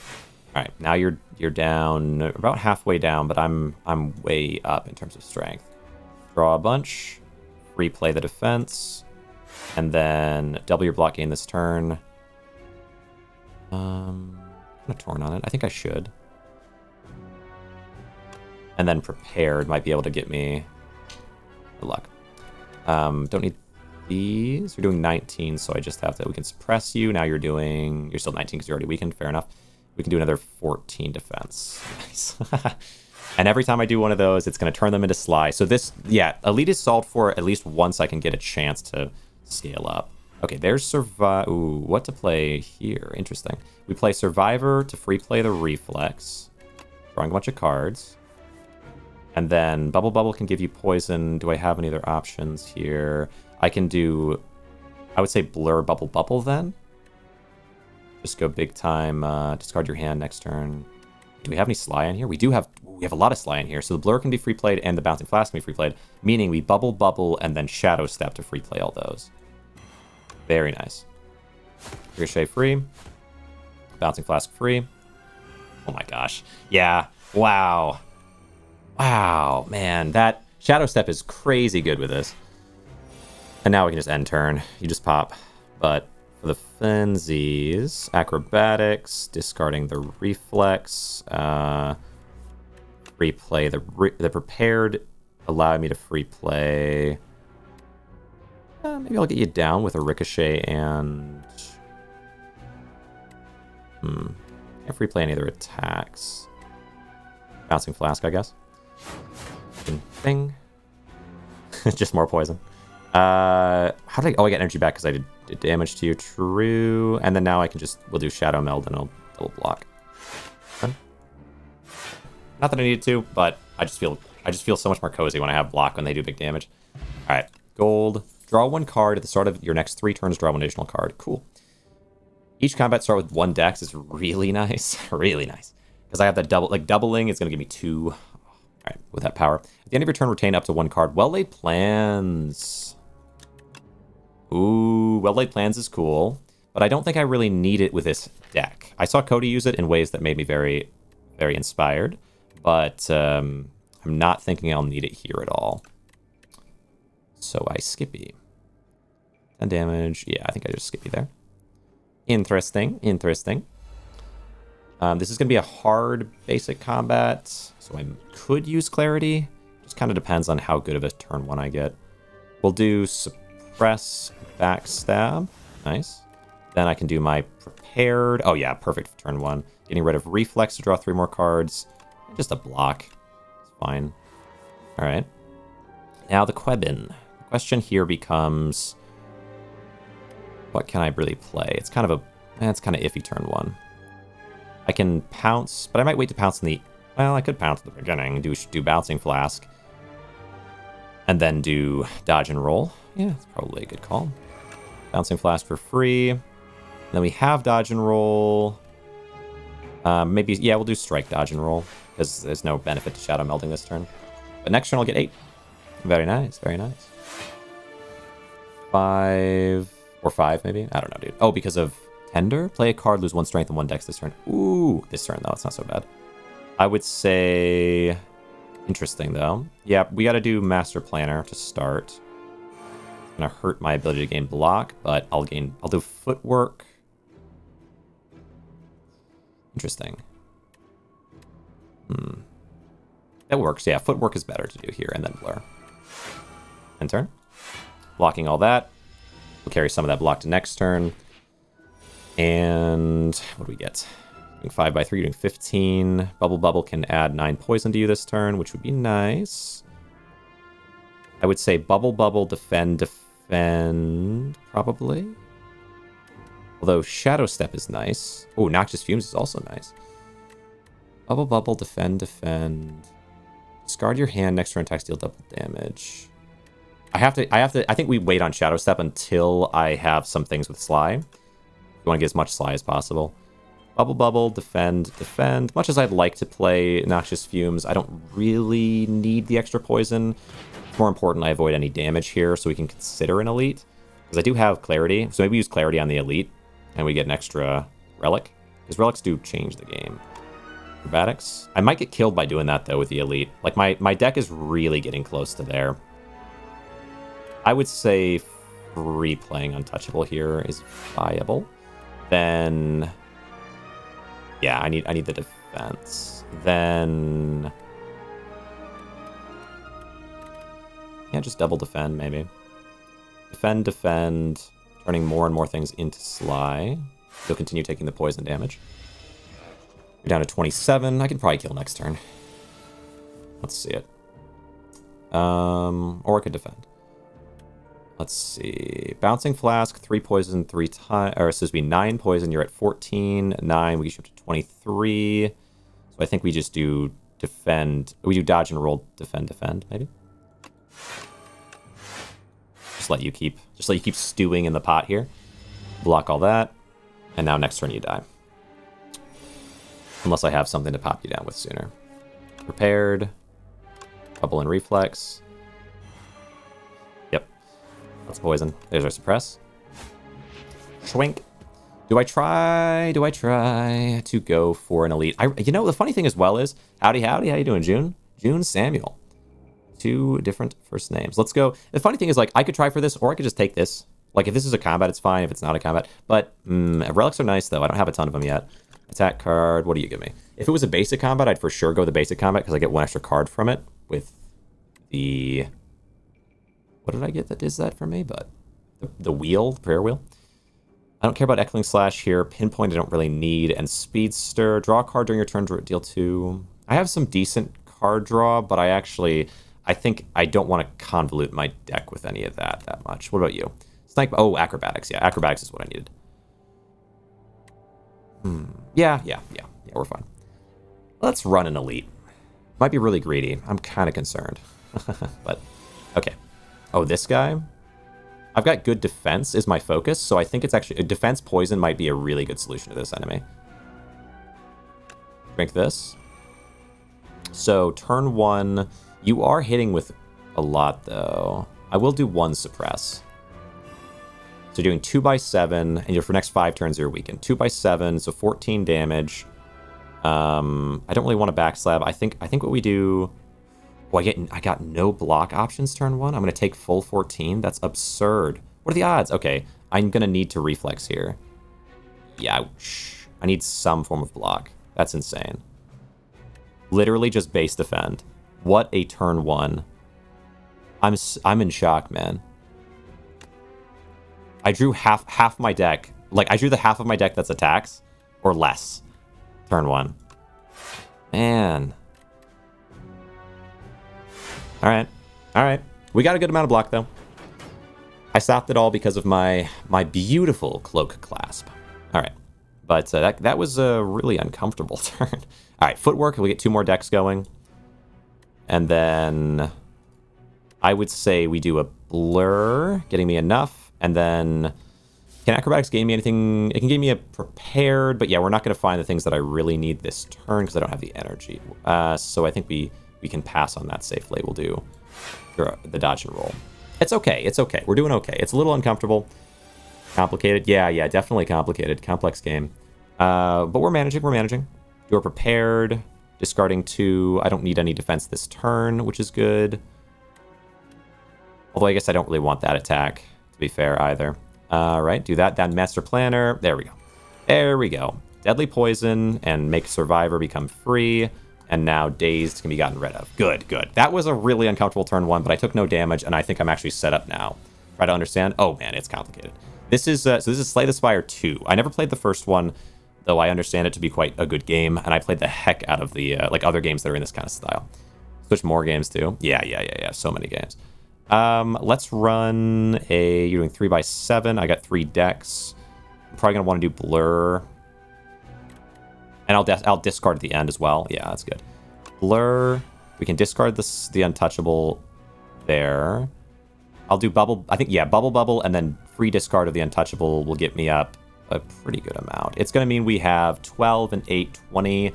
All right, now you're down about halfway down, but I'm way up in terms of strength. Draw a bunch, replay the defense, and then double your block gain this turn. I'm gonna Torn on it. I think I should. And then prepared might be able to get me good luck. Don't need these. We're doing 19, so I just have to. We can suppress you. Now you're still 19 because you're already weakened. Fair enough. We can do another 14 defense. Nice. And every time I do one of those, it's going to turn them into Sly. So this, yeah, Elite is solved for at least once I can get a chance to scale up. Okay, there's Survivor. Ooh, what to play here? Interesting. We play Survivor to free play the Reflex. Drawing a bunch of cards. And then Bubble can give you poison. Do I have any other options here? I can do, I would say Blur Bubble then. Just go big time. Discard your hand next turn. Do we have any Sly in here? We have a lot of Sly in here. So the Blur can be free played and the Bouncing Flask can be free played, meaning we Bubble and then Shadow Step to free play all those. Very nice. Ricochet free. Bouncing Flask free. Oh my gosh. Yeah. Wow, man, that Shadow Step is crazy good with this. And now we can just end turn. You just pop. But for the Frenzies, Acrobatics, discarding the Reflex, free play the Prepared, allow me to free play. Maybe I'll get you down with a Ricochet and... Can't free play any other attacks. Bouncing Flask, I guess. Bing. Just more poison. How did I... Oh, I get energy back because I did damage to you. True. And then now I can just... We'll do Shadow Meld and I'll double block. Okay. Not that I needed to, but I just feel so much more cozy when I have block when they do big damage. Alright. Gold. Draw one card at the start of your next 3 turns. Draw one additional card. Cool. Each combat start with 1 dex is really nice. Really nice. Because I have that double... Like, doubling is going to give me 2... Alright, with that power. At the end of your turn, retain up to 1 card. Well-Laid Plans. Ooh, Well-Laid Plans is cool. But I don't think I really need it with this deck. I saw Cody use it in ways that made me very, very inspired. But I'm not thinking I'll need it here at all. So I Skippy. 10 damage. Yeah, I think I just Skippy there. Interesting. Interesting. This is going to be a hard basic combat, so I could use Clarity. Just kind of depends on how good of a turn 1 I get. We'll do Suppress, Backstab. Nice. Then I can do my Prepared. Oh yeah, perfect for turn 1. Getting rid of Reflex to draw 3 more cards. Just a block. It's fine. Alright. Now the Quebin. The question here becomes... What can I really play? It's kind of iffy turn 1. I can pounce, but I might wait to pounce in the... Well, I could pounce at the beginning, do Bouncing Flask, and then do Dodge and Roll. Yeah, it's probably a good call. Bouncing Flask for free. Then we have Dodge and Roll. Maybe, yeah, we'll do Strike, Dodge and Roll, because there's no benefit to Shadow Melding this turn. But next turn I'll get 8. Very nice, very nice. 5... Or 5, maybe? I don't know, dude. Oh, because of Tender? Play a card, lose 1 strength and 1 dex this turn. Ooh, this turn, though. It's not so bad. I would say... Interesting, though. Yeah, we got to do Master Planner to start. It's going to hurt my ability to gain block, but I'll do Footwork. Interesting. That works, yeah. Footwork is better to do here, and then Blur. End turn. Blocking all that. We'll carry some of that block to next turn. And what do we get? Doing 5 by 3, doing 15. Bubble can add 9 poison to you this turn, which would be nice. I would say Bubble, defend, probably. Although Shadow Step is nice. Oh, Noxious Fumes is also nice. Bubble, defend. Discard your hand, next turn attack, deal double damage. I think we wait on Shadow Step until I have some things with Sly. We want to get as much Sly as possible. Bubble, defend. Much as I'd like to play Noxious Fumes, I don't really need the extra poison. It's more important I avoid any damage here so we can consider an Elite. Because I do have Clarity, so maybe use Clarity on the Elite, and we get an extra Relic. Because Relics do change the game. Acrobatics. I might get killed by doing that, though, with the Elite. Like, my deck is really getting close to there. I would say free playing Untouchable here is viable. Then, yeah, I need the defense. Then, yeah, just double defend maybe. Defend, turning more and more things into Sly. You'll continue taking the poison damage. You're down to 27. I can probably kill next turn. Let's see it. Or I could defend. Let's see. Bouncing Flask, 3 poison, 3 times. Or, excuse me, 9 poison. You're at 14. 9. We get you up to 23. So I think we just do defend. We do dodge and roll, defend, maybe. Just let you keep stewing in the pot here. Block all that. And now next turn you die. Unless I have something to pop you down with sooner. Prepared. Bubble and Reflex. Yep. That's poison. There's our Suppress. Schwink. Do I try to go for an Elite? You know, the funny thing as well is, howdy, how you doing, June? June Samuel. 2 different first names. Let's go. The funny thing is, like, I could try for this, or I could just take this. Like, if this is a combat, it's fine. If it's not a combat. But relics are nice, though. I don't have a ton of them yet. Attack card. What do you give me? If it was a basic combat, I'd for sure go the basic combat because I get 1 extra card from it with the... What did I get that does that for me? But the wheel, prayer wheel. I don't care about Echoing Slash here. Pinpoint I don't really need. And Speedster. Draw a card during your turn to deal 2. I have some decent card draw, but I think I don't want to convolute my deck with any of that much. What about you? Snipe. Oh, Acrobatics. Yeah, Acrobatics is what I needed. Yeah, we're fine. Let's run an Elite. Might be really greedy. I'm kind of concerned. But, okay. Oh, this guy? I've got good defense is my focus, so I think it's actually... Defense poison might be a really good solution to this enemy. Drink this. So, turn 1... You are hitting with a lot, though. I will do 1 suppress. So doing 2x7, and for next 5 turns you're weakened. 2x7, so 14 damage. I don't really want to backslab. I think what we do... Oh, I got no block options turn 1? I'm going to take full 14? That's absurd. What are the odds? Okay, I'm going to need to reflex here. Ouch. I need some form of block. That's insane. Literally just base defend. What a turn 1. I'm in shock, man. I drew half my deck. Like, I drew the half of my deck that's attacks or less. Turn 1. Man. Alright. We got a good amount of block, though. I stopped it all because of my beautiful cloak clasp. Alright. But that was a really uncomfortable turn. Alright, footwork. We get 2 more decks going. And then I would say we do a blur, getting me enough. And then can Acrobatics gain me anything? It can give me a prepared, but yeah, we're not going to find the things that I really need this turn because I don't have the energy. So I think we can pass on that safely. We'll do the dodge and roll. It's okay. It's okay. We're doing okay. It's a little uncomfortable. Complicated. Yeah, definitely complicated. Complex game. But we're managing. Do a prepared. Discarding 2. I don't need any defense this turn, which is good. Although I guess I don't really want that attack, to be fair, either. Right, do that. Down Master Planner. There we go. Deadly Poison and make Survivor become free. And now Dazed can be gotten rid of. Good. That was a really uncomfortable turn 1, but I took no damage, and I think I'm actually set up now. Try to understand. Oh, man, it's complicated. This is Slay the Spire 2. I never played the first one, though I understand it to be quite a good game, and I played the heck out of the like other games that are in this kind of style. Switch more games too. Yeah. So many games. Let's run a... You're doing 3x7. I got 3 decks. I'm probably gonna want to do Blur, and I'll discard at the end as well. Yeah, that's good. Blur. We can discard the Untouchable there. I'll do Bubble. I think, yeah, Bubble, and then free discard of the Untouchable will get me up a pretty good amount. It's going to mean we have 12 and 8, 20.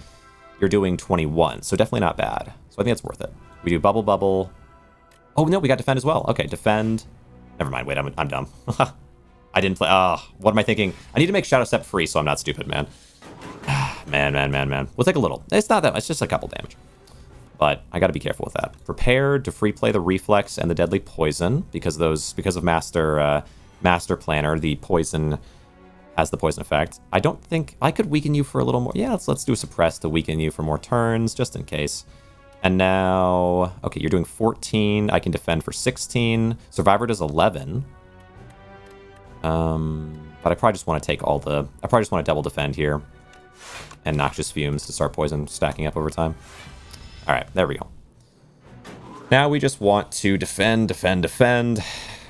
You're doing 21, so definitely not bad. So I think it's worth it. We do Bubble. Oh, no, we got Defend as well. Okay, Defend. Never mind. Wait, I'm dumb. I didn't play. What am I thinking? I need to make Shadow Step free so I'm not stupid, man. Man. We'll take a little. It's not that much. It's just a couple damage. But I got to be careful with that. Prepared to free play the Reflex and the Deadly Poison because of Master Planner. The poison has the poison effect. I don't think I could weaken you for a little more. Yeah, let's do a Suppress to weaken you for more turns just in case. And now, okay, you're doing 14. I can defend for 16. Survivor does 11. But I probably just want to take I probably just want to double defend here. And Noxious Fumes to start poison stacking up over time. All right, there we go. Now we just want to defend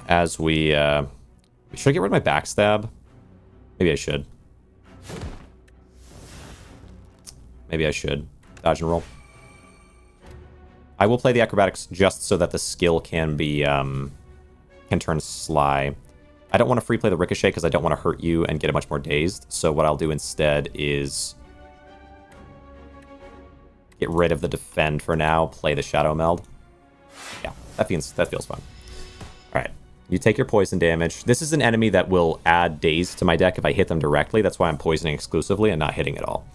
as we... should I get rid of my backstab? Maybe I should. Dodge and roll. I will play the Acrobatics just so that the skill can be... can turn Sly. I don't want to free play the Ricochet because I don't want to hurt you and get it much more dazed. So what I'll do instead is... get rid of the Defend for now, play the Shadow Meld. Yeah, that feels fun. Alright, you take your poison damage. This is an enemy that will add Daze to my deck if I hit them directly. That's why I'm poisoning exclusively and not hitting at all.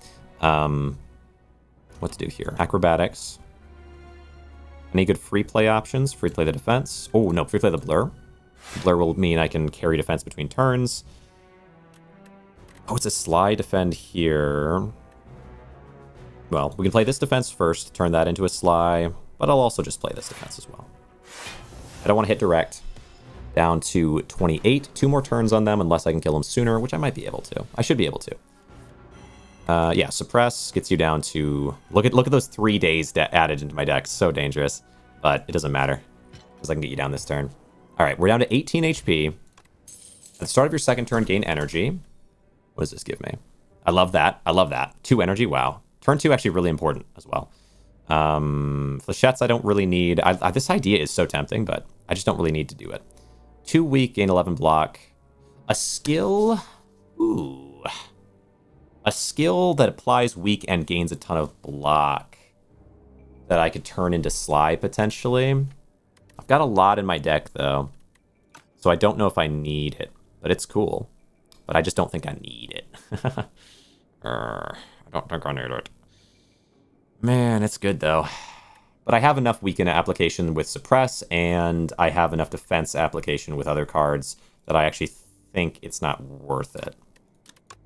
What to do here? Acrobatics. Any good free play options? Free play the defense. Oh, no, free play the blur. Blur will mean I can carry defense between turns. Oh, it's a Sly defend here. Well, we can play this defense first, turn that into a Sly, but I'll also just play this defense as well. I don't want to hit direct. Down to 28. 2 more turns on them unless I can kill them sooner, which I might be able to. I should be able to. Yeah, suppress gets you down to... Look at those 3 days added into my deck. So dangerous. But it doesn't matter, because I can get you down this turn. Alright, we're down to 18 HP. At the start of your second turn, gain energy. What does this give me? I love that. I love that. 2 energy, wow. Turn 2 actually really important as well. Flechettes I don't really need. This idea is so tempting, but I just don't really need to do it. 2 weak, gain 11 block. A skill... Ooh. A skill that applies weak and gains a ton of block that I could turn into Sly, potentially. I've got a lot in my deck, though, so I don't know if I need it, but it's cool. But I just don't think I need it. I don't think I need it. Man, it's good, though. But I have enough weaken application with Suppress, and I have enough defense application with other cards that I actually think it's not worth it.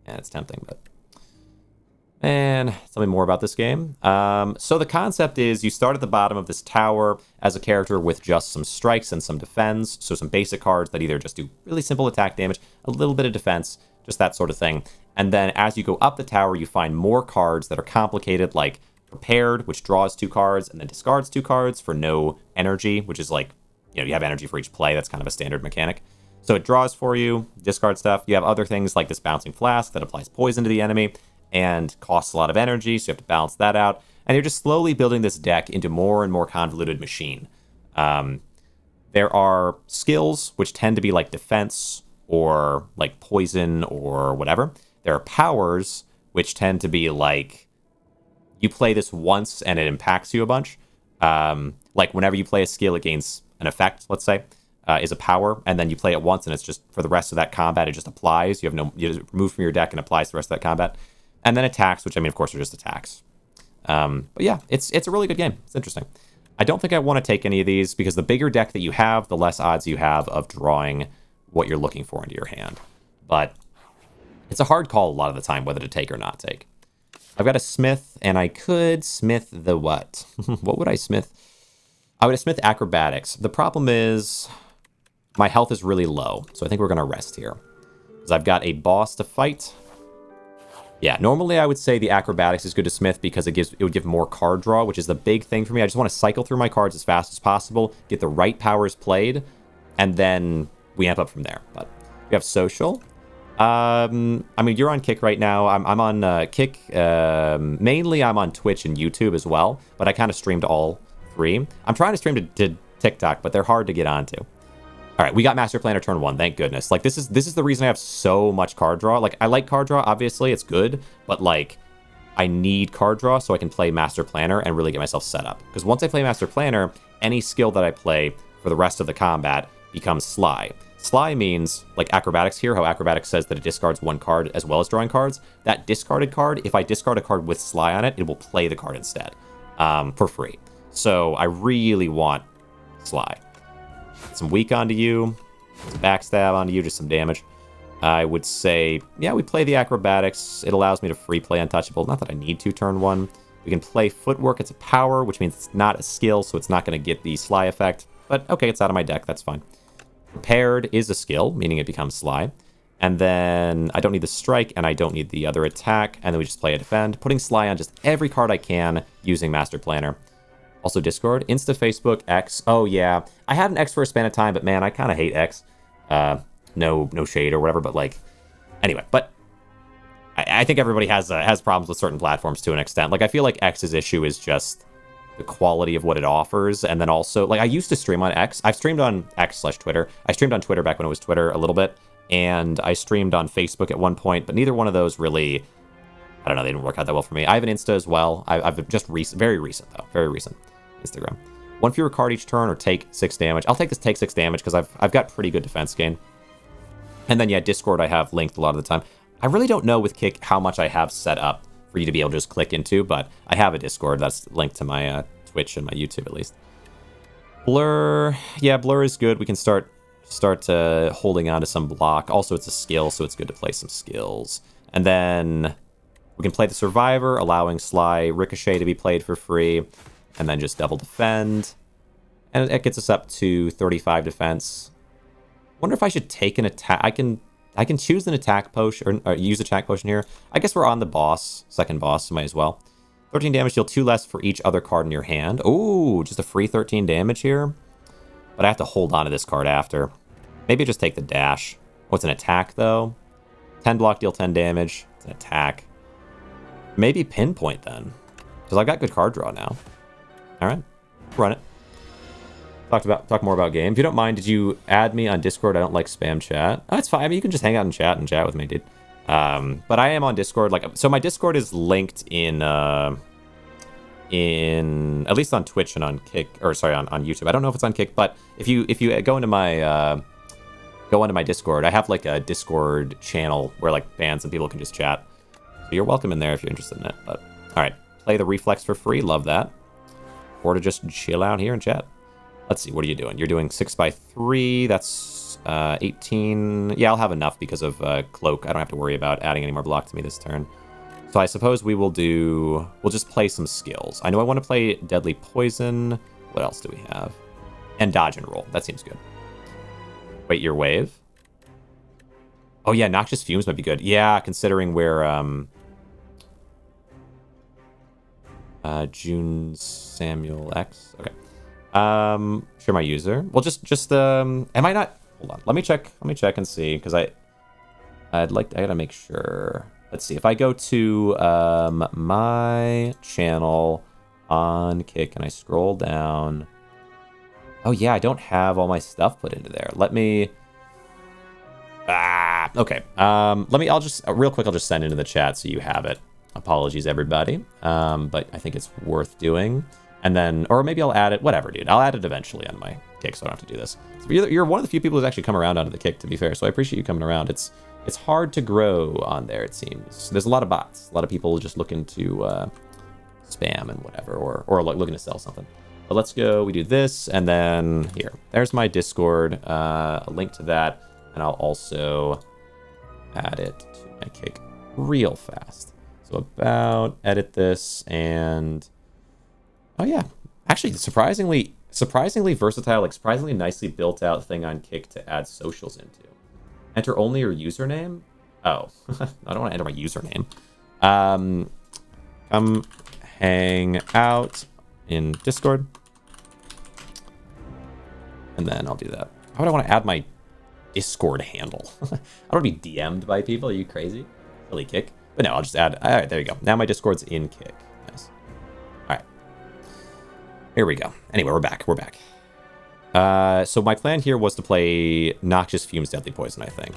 And it's tempting, but... And tell me more about this game. So the concept is you start at the bottom of this tower as a character with just some strikes and some defense. So some basic cards that either just do really simple attack damage, a little bit of defense, just that sort of thing. And then as you go up the tower, you find more cards that are complicated, like Prepared, which draws 2 cards and then discards 2 cards for no energy, which is like, you know, you have energy for each play. That's kind of a standard mechanic. So it draws for you, discard stuff. You have other things like this Bouncing Flask that applies poison to the enemy and costs a lot of energy, so you have to balance that out. And you're just slowly building this deck into more and more convoluted machine. There are skills which tend to be like defense or like poison or whatever. There are powers which tend to be like you play this once and it impacts you a bunch. Like whenever you play a skill, it gains an effect, let's say, is a power, and then you play it once and it's just for the rest of that combat, it just applies. You just remove from your deck and applies to the rest of that combat. And then attacks, which I mean, of course, are just attacks. But yeah, it's a really good game. It's interesting. I don't think I want to take any of these because the bigger deck that you have, the less odds you have of drawing what you're looking for into your hand. But it's a hard call a lot of the time whether to take or not take. I've got a smith, and I could smith the what? What would I smith? I would smith acrobatics. The problem is my health is really low, so I think we're going to rest here. Because I've got a boss to fight. Yeah, normally I would say the acrobatics is good to smith because it would give more card draw, which is the big thing for me. I just want to cycle through my cards as fast as possible, get the right powers played, and then we amp up from there. But we have social. I mean, you're on Kick right now. I'm on Kick. Mainly I'm on Twitch and YouTube as well, but I kind of streamed all 3. I'm trying to stream to TikTok, but they're hard to get onto. All right, we got Master Planner turn 1, thank goodness. Like, this is the reason I have so much card draw. Like, I like card draw, obviously, it's good, but, like, I need card draw so I can play Master Planner and really get myself set up. Because once I play Master Planner, any skill that I play for the rest of the combat becomes Sly. Sly means, like Acrobatics here, how Acrobatics says that it discards 1 card as well as drawing cards. That discarded card, if I discard a card with Sly on it, it will play the card instead, for free. So I really want Sly. Some weak onto you, some backstab onto you, just some damage. I would say, yeah, we play the acrobatics. It allows me to free play untouchable. Not that I need to turn 1. We can play footwork. It's a power, which means it's not a skill, so it's not going to get the Sly effect. But okay, it's out of my deck. That's fine. Prepared is a skill, meaning it becomes Sly. And then I don't need the strike, and I don't need the other attack. And then we just play a defend, putting Sly on just every card I can using Master Planner. Also Discord, Insta, Facebook, X. Oh, yeah. I had an X for a span of time, but man, I kind of hate X. No shade or whatever, but like... Anyway, but I think everybody has problems with certain platforms to an extent. Like, I feel like X's issue is just the quality of what it offers, and then also... Like, I used to stream on X. I've streamed on X/Twitter. I streamed on Twitter back when it was Twitter a little bit, and I streamed on Facebook at one point, but neither one of those really... I don't know, they didn't work out that well for me. I have an Insta as well. I've just very recent, though. Very recent. Instagram. 1 fewer card each turn or take 6 damage. I'll take this take 6 damage because I've got pretty good defense gain. And then, yeah, Discord I have linked a lot of the time. I really don't know with Kick how much I have set up for you to be able to just click into, but I have a Discord that's linked to my Twitch and my YouTube at least. Blur, yeah, blur is good. We can start holding on to some block. Also, it's a skill, so it's good to play some skills. And then we can play the Survivor, allowing Sly Ricochet to be played for free, and then just double defend. And it gets us up to 35 defense. Wonder if I should take an attack. I can choose an attack potion, or use attack potion here. I guess we're on the boss, second boss, so might as well. 13 damage, deal 2 less for each other card in your hand. Ooh, just a free 13 damage here. But I have to hold on to this card after. Maybe just take the dash. What's an attack, though? 10 block, deal 10 damage. It's an attack. Maybe pinpoint, then. Because I've got good card draw now. Alright, run it. Talk more about game. If you don't mind, did you add me on Discord? I don't like spam chat. Oh, it's fine. I mean, you can just hang out and chat with me, dude. But I am on Discord. So my Discord is linked in at least on Twitch and on Kick, or sorry, on YouTube. I don't know if it's on Kick, but if you go into my Discord, I have like a Discord channel where like fans and people can just chat. So you're welcome in there if you're interested in it. But all right, play the reflex for free. Love that. Or to just chill out here and chat. Let's see, what are you doing? You're doing 6x3. That's 18. Yeah, I'll have enough because of Cloak. I don't have to worry about adding any more block to me this turn. So I suppose we'll just play some skills. I know I want to play Deadly Poison. What else do we have? And Dodge and Roll. That seems good. Wait, your wave? Oh yeah, Noxious Fumes might be good. Yeah, considering where June Samuel X. Okay. Share my user. Well, just am I not? Hold on. Let me check and see, because I gotta make sure. Let's see if I go to my channel on Kick and I scroll down. Oh yeah, I don't have all my stuff put into there. Let me. Okay. I'll just real quick. I'll just send it into the chat so you have it. Apologies, everybody. But I think it's worth doing. And then, or maybe I'll add it, whatever, dude. I'll add it eventually on my Kick, so I don't have to do this. So you're one of the few people who's actually come around onto the Kick, to be fair, so I appreciate you coming around. It's hard to grow on there, it seems. There's a lot of bots, a lot of people just looking to spam and whatever, or looking to sell something. But let's go, we do this, and then here. There's my Discord, a link to that, and I'll also add it to my Kick real fast. So edit this, and... Oh yeah, actually surprisingly versatile, like surprisingly nicely built out thing on Kick to add socials into. Enter only your username? Oh, I don't want to enter my username. Come hang out in Discord. And then I'll do that. Why would I want to add my Discord handle? I don't want to be DM'd by people. Are you crazy? Silly Kick. But no, I'll just add. All right, there you go. Now my Discord's in Kick. Nice. All right. Here we go. Anyway, we're back. So my plan here was to play Noxious Fumes, Deadly Poison, I think.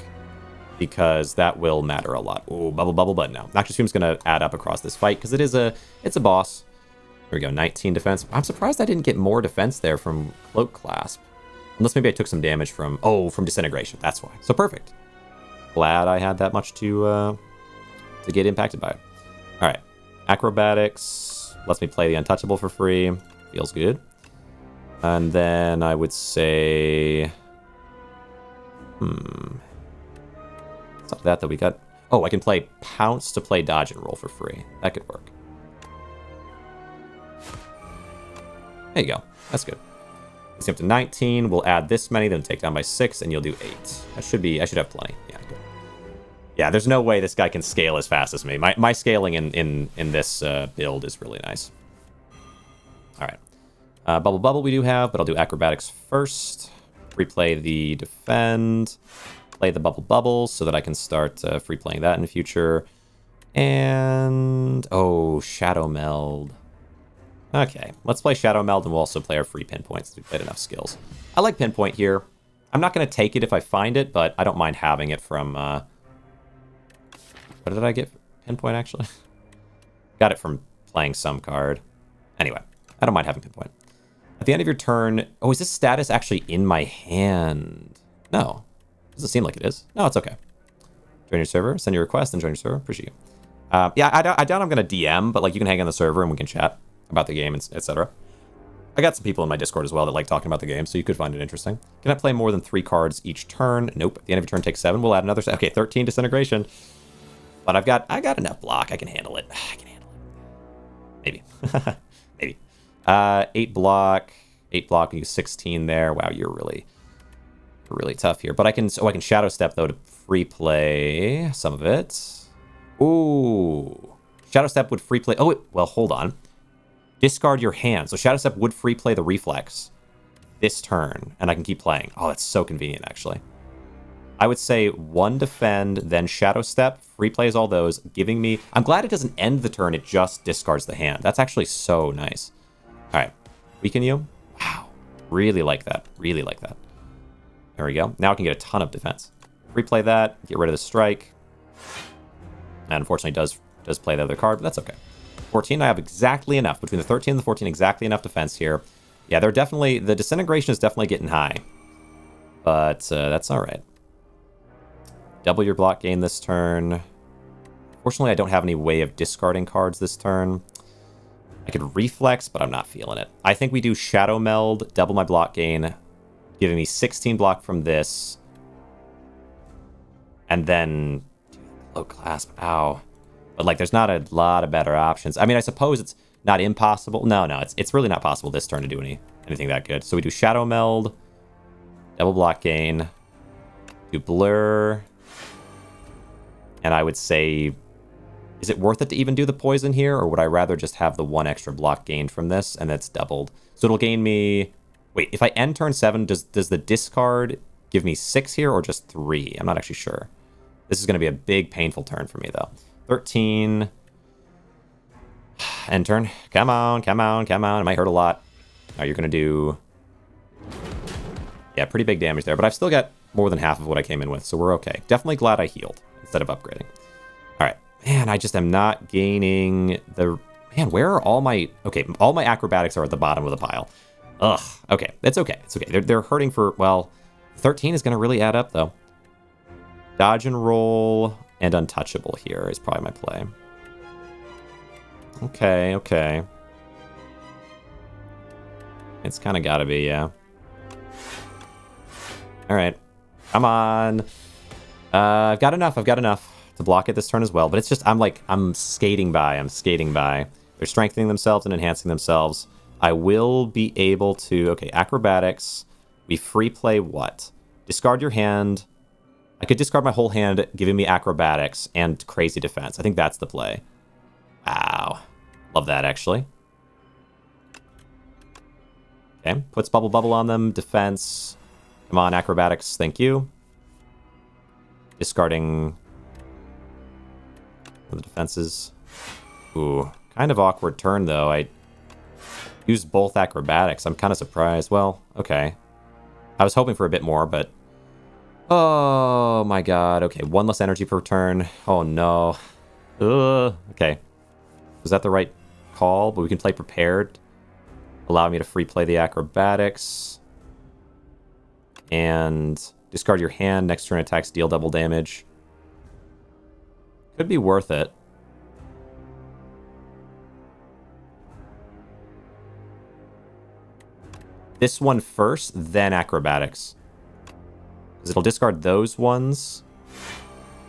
Because that will matter a lot. Oh, bubble, but no. Noxious Fumes is going to add up across this fight, because it's a boss. Here we go, 19 defense. I'm surprised I didn't get more defense there from Cloak Clasp. Unless maybe I took some damage from Disintegration. That's why. So perfect. Glad I had that much to get impacted by it. All right. Acrobatics lets me play the Untouchable for free. Feels good. And then I would say... It's not that we got... Oh, I can play Pounce to play Dodge and Roll for free. That could work. There you go. That's good. Let's get up to 19. We'll add this many, then take down by 6, and you'll do 8. I should have plenty. Yeah, good. Yeah, there's no way this guy can scale as fast as me. My scaling in this build is really nice. All right. Bubble we do have, but I'll do Acrobatics first. Replay the Defend. Play the Bubble so that I can start free playing that in the future. And... oh, Shadow Meld. Okay, let's play Shadow Meld, and we'll also play our free Pinpoints. We've played enough skills. I like Pinpoint here. I'm not going to take it if I find it, but I don't mind having it from... what did I get? Pinpoint, actually? Got it from playing some card. Anyway, I don't mind having Pinpoint. At the end of your turn... oh, is this status actually in my hand? No. Doesn't seem like it is. No, it's okay. Join your server, send your request, and join your server. Appreciate you. Yeah, I doubt I'm going to DM, but like you can hang on the server and we can chat about the game, etc. I got some people in my Discord as well that like talking about the game, so you could find it interesting. Can I play more than 3 cards each turn? Nope. At the end of your turn, take 7. We'll add another. Okay, 13 disintegration. But I got enough block. I can handle it. I can handle it. Maybe. Maybe. 8 block. 8 block. Use 16 there. Wow, you're really tough here. But I can Shadow Step though to free play some of it. Ooh. Shadow Step would free play. Oh, well, hold on. Discard your hand. So Shadow Step would free play the reflex this turn, and I can keep playing. Oh, that's so convenient, actually. I would say 1 defend, then Shadow Step, free plays all those, giving me... I'm glad it doesn't end the turn, it just discards the hand. That's actually so nice. All right. Weaken you? Wow. Really like that. Really like that. There we go. Now I can get a ton of defense. Free play that, get rid of the strike. And unfortunately does play the other card, but that's okay. 14, I have exactly enough. Between the 13 and the 14, exactly enough defense here. Yeah, they're definitely... The disintegration is definitely getting high. But that's all right. Double your block gain this turn. Fortunately, I don't have any way of discarding cards this turn. I could reflex, but I'm not feeling it. I think we do Shadow Meld, double my block gain, giving me 16 block from this. And then... Low clasp, ow. But, like, there's not a lot of better options. I mean, I suppose it's not impossible. No, it's really not possible this turn to do anything that good. So we do Shadow Meld, double block gain, do Blur, and I would say, is it worth it to even do the poison here, or would I rather just have the 1 extra block gained from this, and that's doubled? So it'll gain me... Wait, if I end turn 7, does the discard give me 6 here, or just 3? I'm not actually sure. This is going to be a big, painful turn for me, though. 13. End turn. Come on, come on, come on. It might hurt a lot. Now you're going to do... Yeah, pretty big damage there. But I've still got more than half of what I came in with, so we're okay. Definitely glad I healed instead of upgrading. All right. Man, I just am not gaining the... Man, where are all my... Okay, all my acrobatics are at the bottom of the pile. Ugh. Okay, it's okay. It's okay. They're hurting for... Well, 13 is going to really add up, though. Dodge and roll... And untouchable here is probably my play. Okay, okay. It's kind of got to be, yeah. All right. Come on. I've got enough to block it this turn as well. But it's just, I'm skating by. They're strengthening themselves and enhancing themselves. I will be able to... Okay, acrobatics. We free play what? Discard your hand... I could discard my whole hand, giving me acrobatics and crazy defense. I think that's the play. Wow. Love that, actually. Okay. Puts bubble on them. Defense. Come on, acrobatics. Thank you. Discarding the defenses. Ooh. Kind of awkward turn, though. I used both acrobatics. I'm kind of surprised. Well, okay. I was hoping for a bit more, but... Oh my god. Okay, 1 less energy per turn. Oh no. Okay. Was that the right call? But we can play prepared. Allow me to free play the acrobatics. And discard your hand. Next turn attacks deal double damage. Could be worth it. This one first, then acrobatics. Because it'll discard those ones.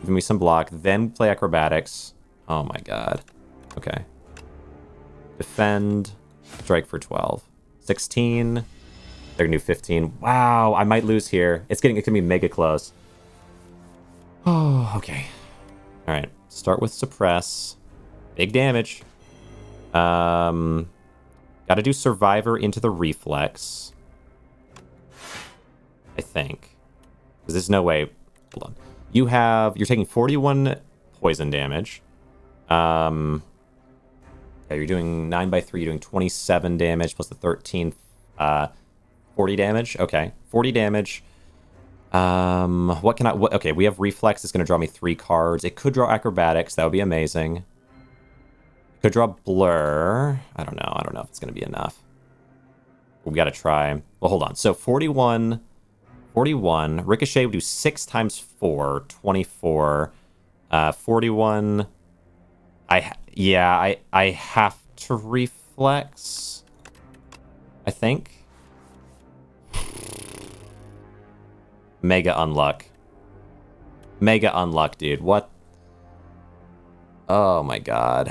Give me some block, then play acrobatics. Oh my god. Okay. Defend. Strike for 12. 16. They're gonna do 15. Wow, I might lose here. It can be mega close. Oh, okay. Alright. Start with suppress. Big damage. Gotta do survivor into the reflex. I think. Because there's no way... Hold on. You're taking 41 poison damage. Yeah, you're doing 9 by 3. You're doing 27 damage plus the 13. 40 damage. Okay. 40 damage. What can I... okay, we have reflex. It's going to draw me 3 cards. It could draw acrobatics. That would be amazing. Could draw blur. I don't know. I don't know if it's going to be enough. We got to try. Well, hold on. So 41... 41. Ricochet would do 6 times 4. 24. 41. I have to reflex. I think. Mega unluck. Mega unluck, dude. What? Oh my god.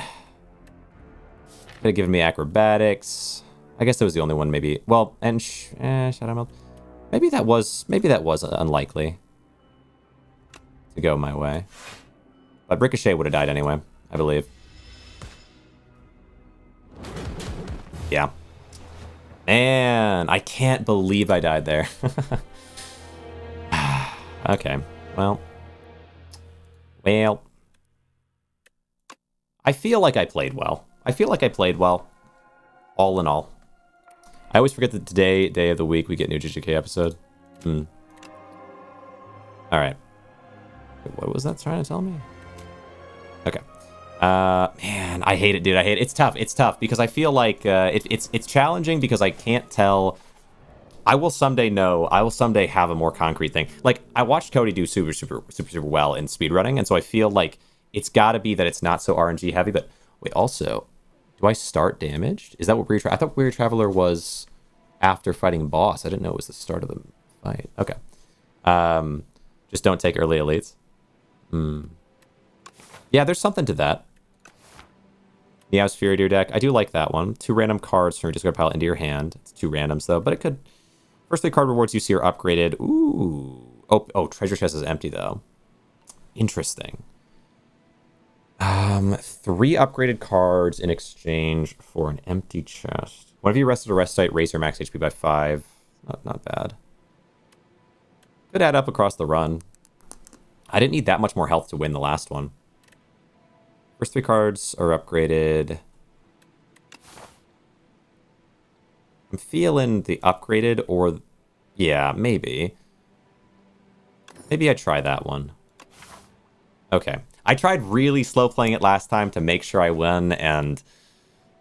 Could have given me acrobatics. I guess that was the only one, maybe. Well, and Shadow Meld. Maybe that was unlikely to go my way. But Ricochet would have died anyway, I believe. Yeah. Man, I can't believe I died there. Okay, well. Well. I feel like I played well. All in all. I always forget that today, day of the week, we get new JJK episode. Alright. What was that trying to tell me? Okay. Man, I hate it, dude. I hate it. It's tough. It's tough because I feel like it's challenging because I can't tell. I will someday know. I will someday have a more concrete thing. Like, I watched Cody do super well in speedrunning, and so I feel like it's got to be that it's not so RNG heavy. But wait, also, do I start damaged? Is that what Weird Traveler? I thought Weird Traveler was after fighting boss. I didn't know it was the start of the fight. Okay. Just don't take early elites. Yeah, there's something to that. Meow's Fury to your deck. I do like that one. 2 random cards from your discard pile into your hand. It's 2 randoms, though, but it could... First 3 card rewards you see are upgraded. Ooh. Oh, treasure chest is empty, though. Interesting. 3 upgraded cards in exchange for an empty chest. Whenever you rest at a rest site, raise your max HP by 5. Not bad. Could add up across the run. I didn't need that much more health to win the last one. First 3 cards are upgraded. I'm feeling the upgraded or... Yeah, maybe. Maybe I try that one. Okay. I tried really slow playing it last time to make sure I win, and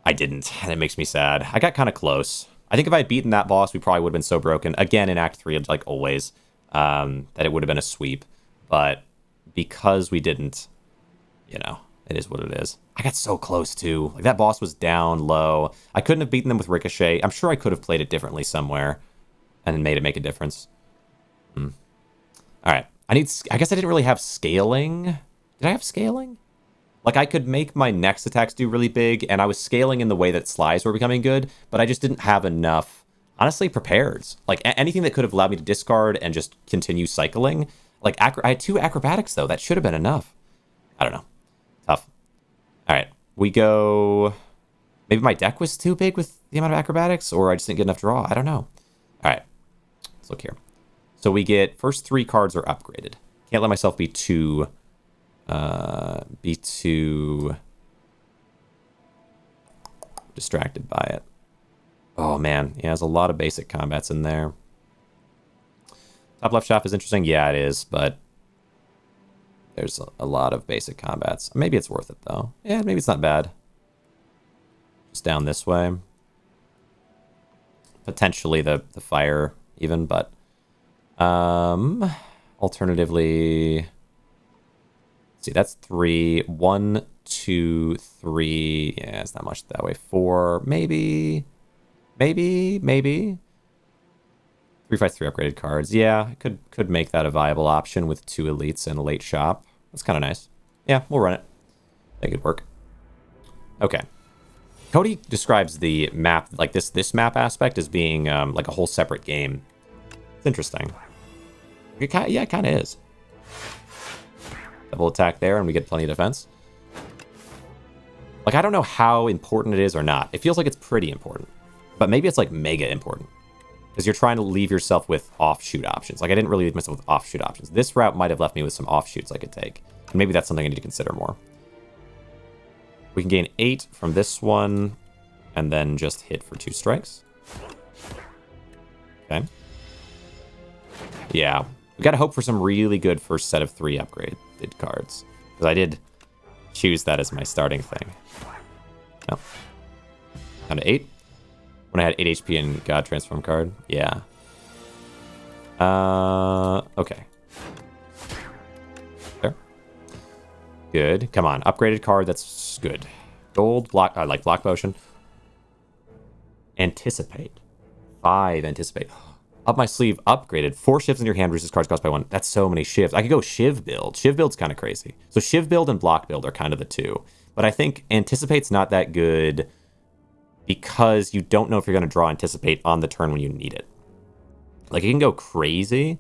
I didn't. And it makes me sad. I got kind of close. I think if I had beaten that boss, we probably would have been so broken. Again, in Act 3, like always, that it would have been a sweep. But because we didn't, you know, it is what it is. I got so close, too. Like, that boss was down low. I couldn't have beaten them with Ricochet. I'm sure I could have played it differently somewhere and made it make a difference. All right. I guess I didn't really have scaling. Did I have scaling? Like, I could make my next attacks do really big, and I was scaling in the way that slides were becoming good, but I just didn't have enough, honestly, prepareds. Like, anything that could have allowed me to discard and just continue cycling. Like, I had 2 acrobatics, though. That should have been enough. I don't know. Tough. All right. We go... Maybe my deck was too big with the amount of acrobatics, or I just didn't get enough draw. I don't know. All right. Let's look here. So we get... First 3 cards are upgraded. Can't let myself be too distracted by it. Oh, man. Yeah, there's a lot of basic combats in there. Top left shop is interesting. Yeah, it is, but there's a lot of basic combats. Maybe it's worth it, though. Yeah, maybe it's not bad. Just down this way. Potentially the fire, even, but... Alternatively... See, that's 3. 1, 2, 3. Yeah, it's not much that way. 4, maybe. 3 fights, 3 upgraded cards. Yeah, could make that a viable option with 2 elites and a late shop. That's kind of nice. Yeah, we'll run it. That could work. Okay. Cody describes the map, like this map aspect, as being like a whole separate game. It's interesting. It kind of is. Double attack there, and we get plenty of defense. Like, I don't know how important it is or not. It feels like it's pretty important. But maybe it's, like, mega important. Because you're trying to leave yourself with offshoot options. Like, I didn't really leave myself with offshoot options. This route might have left me with some offshoots I could take. And maybe that's something I need to consider more. We can gain 8 from this one, and then just hit for 2 strikes. Okay. Yeah. We gotta hope for some really good first set of 3 upgraded cards. Because I did choose that as my starting thing. No. Down to 8. When I had 8 HP and God Transform card. Yeah. Okay. There. Good. Come on. Upgraded card. That's good. Gold. Block. I like Block Potion. Anticipate. 5 anticipate. Up my sleeve, upgraded. 4 shivs in your hand, reduces cards cost by 1. That's so many shivs. I could go shiv build. Shiv build's kind of crazy. So shiv build and block build are kind of the two. But I think anticipate's not that good because you don't know if you're going to draw anticipate on the turn when you need it. Like, it can go crazy,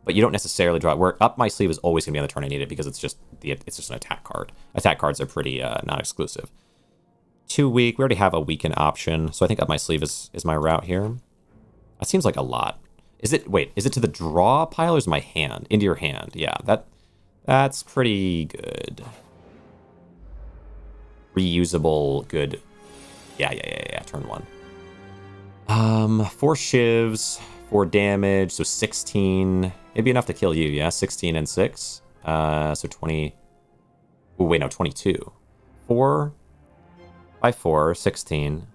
but you don't necessarily draw it. Where up my sleeve is always going to be on the turn I need it because it's just an attack card. Attack cards are pretty non-exclusive. 2 weak. We already have a weaken option, so I think up my sleeve is my route here. That seems like a lot. Is it to the draw pile or is my hand? Into your hand. Yeah, that's pretty good. Reusable, good. Yeah, turn 1. 4 shivs, 4 damage, so 16. It'd be enough to kill you, yeah? 16 and 6. So 20. Oh, wait, no, 22. 4 by 4, 16.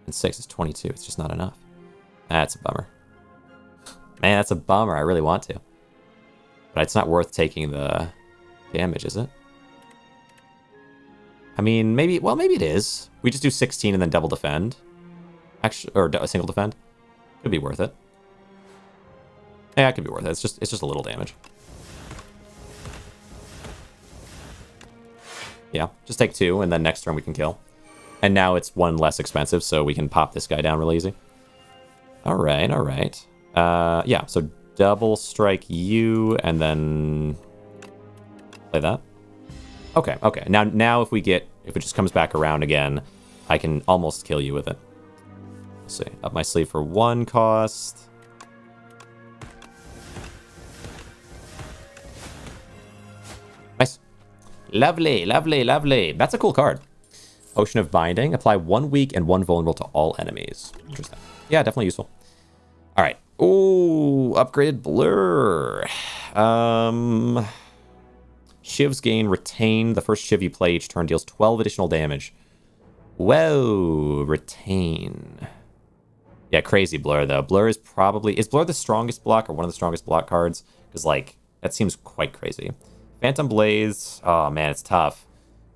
And 6 is 22. It's just not enough. That's a bummer. Man, that's a bummer. I really want to. But it's not worth taking the damage, is it? I mean, maybe it is. We just do 16 and then double defend. Actually, or a single defend. Could be worth it. Yeah, it could be worth it. It's just a little damage. Yeah, just take 2, and then next turn we can kill. And now it's 1 less expensive, so we can pop this guy down real easy. All right. Yeah, so double strike you, and then play that. Okay. Now if it just comes back around again, I can almost kill you with it. Let's see. Up my sleeve for 1 cost. Nice. Lovely. That's a cool card. Ocean of Binding. Apply 1 weak and 1 vulnerable to all enemies. Interesting. Yeah, definitely useful. All right. Ooh, upgraded Blur. Shivs gain retain. The first shiv you play each turn deals 12 additional damage. Whoa, retain. Yeah, crazy Blur, though. Blur is Blur the strongest block or one of the strongest block cards? Because, like, that seems quite crazy. Phantom Blaze. Oh, man, it's tough.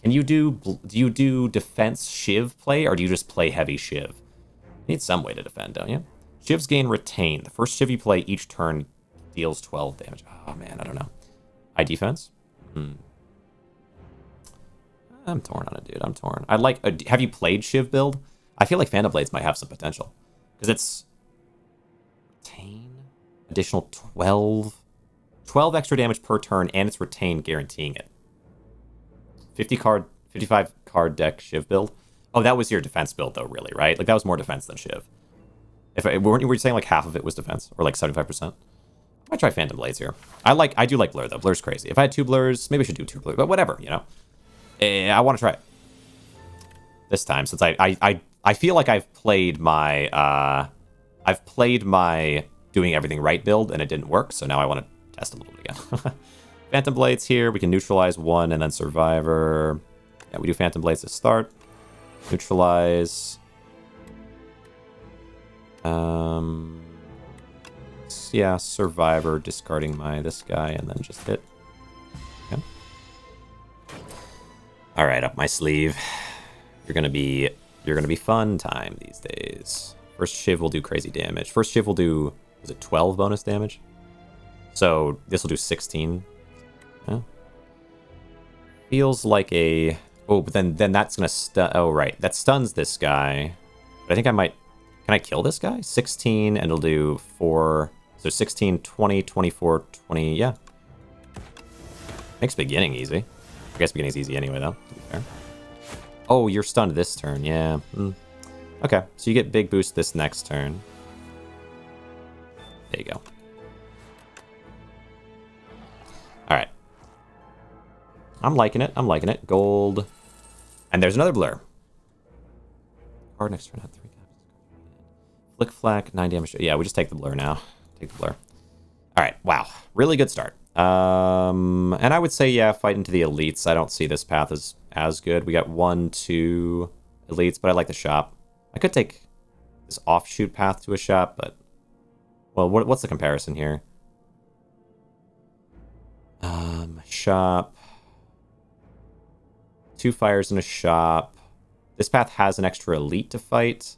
Do you do defense shiv play, or do you just play heavy shiv? You need some way to defend, don't you? Shivs gain retain. The first shiv you play each turn deals 12 damage. Oh, man, I don't know. High defense? I'm torn on it, dude. I'm torn. Have you played shiv build? I feel like Phantom Blades might have some potential. Because it's retain, additional 12 extra damage per turn, and it's retain guaranteeing it. 55 card deck shiv build. Oh, that was your defense build though, really, right? Like that was more defense than shiv. Were you saying like half of it was defense, or like 75%? I might try Phantom Blades here. I do like Blur though. Blur's crazy. If I had 2 Blurs, maybe I should do 2 Blurs, but whatever, you know. I want to try it this time since I feel like I've played my doing everything right build and it didn't work, so now I want to test a little bit again. Phantom Blades here. We can neutralize 1 and then Survivor. Yeah, we do Phantom Blades to start. Neutralize. Yeah, Survivor, discarding this guy, and then just hit. Okay. All right, up my sleeve. You're gonna be fun time these days. First shiv will do crazy damage. First shiv will do, was it 12 bonus damage? So this will do 16. Yeah. Feels like a... Oh, but then that's gonna stun... Oh, right. That stuns this guy. But I think I might... Can I kill this guy? 16, and it'll do 4... So 16, 20, 24, 20... Yeah. Makes beginning easy. I guess beginning's easy anyway, though, to be fair. Oh, you're stunned this turn. Yeah. Okay, so you get big boost this next turn. There you go. Alright. I'm liking it. Gold. And there's another Blur. Card next turn had 3 copies. Flick Flack, 9 damage. Yeah, we just take the Blur now. Take the Blur. Alright, wow. Really good start. And I would say, yeah, fight into the elites. I don't see this path as good. We got 1, 2 elites, but I like the shop. I could take this offshoot path to a shop, but... Well, what's the comparison here? Shop. 2 fires in a shop. This path has an extra elite to fight.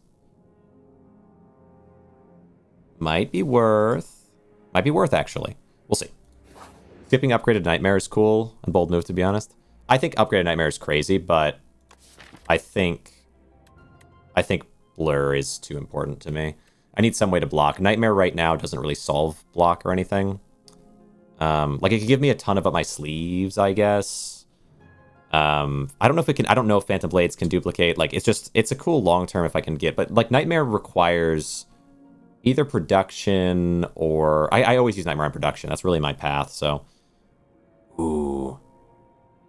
Might be worth. Might be worth, actually. We'll see. Skipping Upgraded Nightmare is cool. A bold move, to be honest. I think Upgraded Nightmare is crazy, but I think Blur is too important to me. I need some way to block. Nightmare right now doesn't really solve block or anything. Like, it could give me a ton of up my sleeves, I guess. I don't know if it can. I don't know if Phantom Blades can duplicate. Like, it's a cool long term if I can get. But like, Nightmare requires either production or I always use Nightmare on production. That's really my path. So, ooh,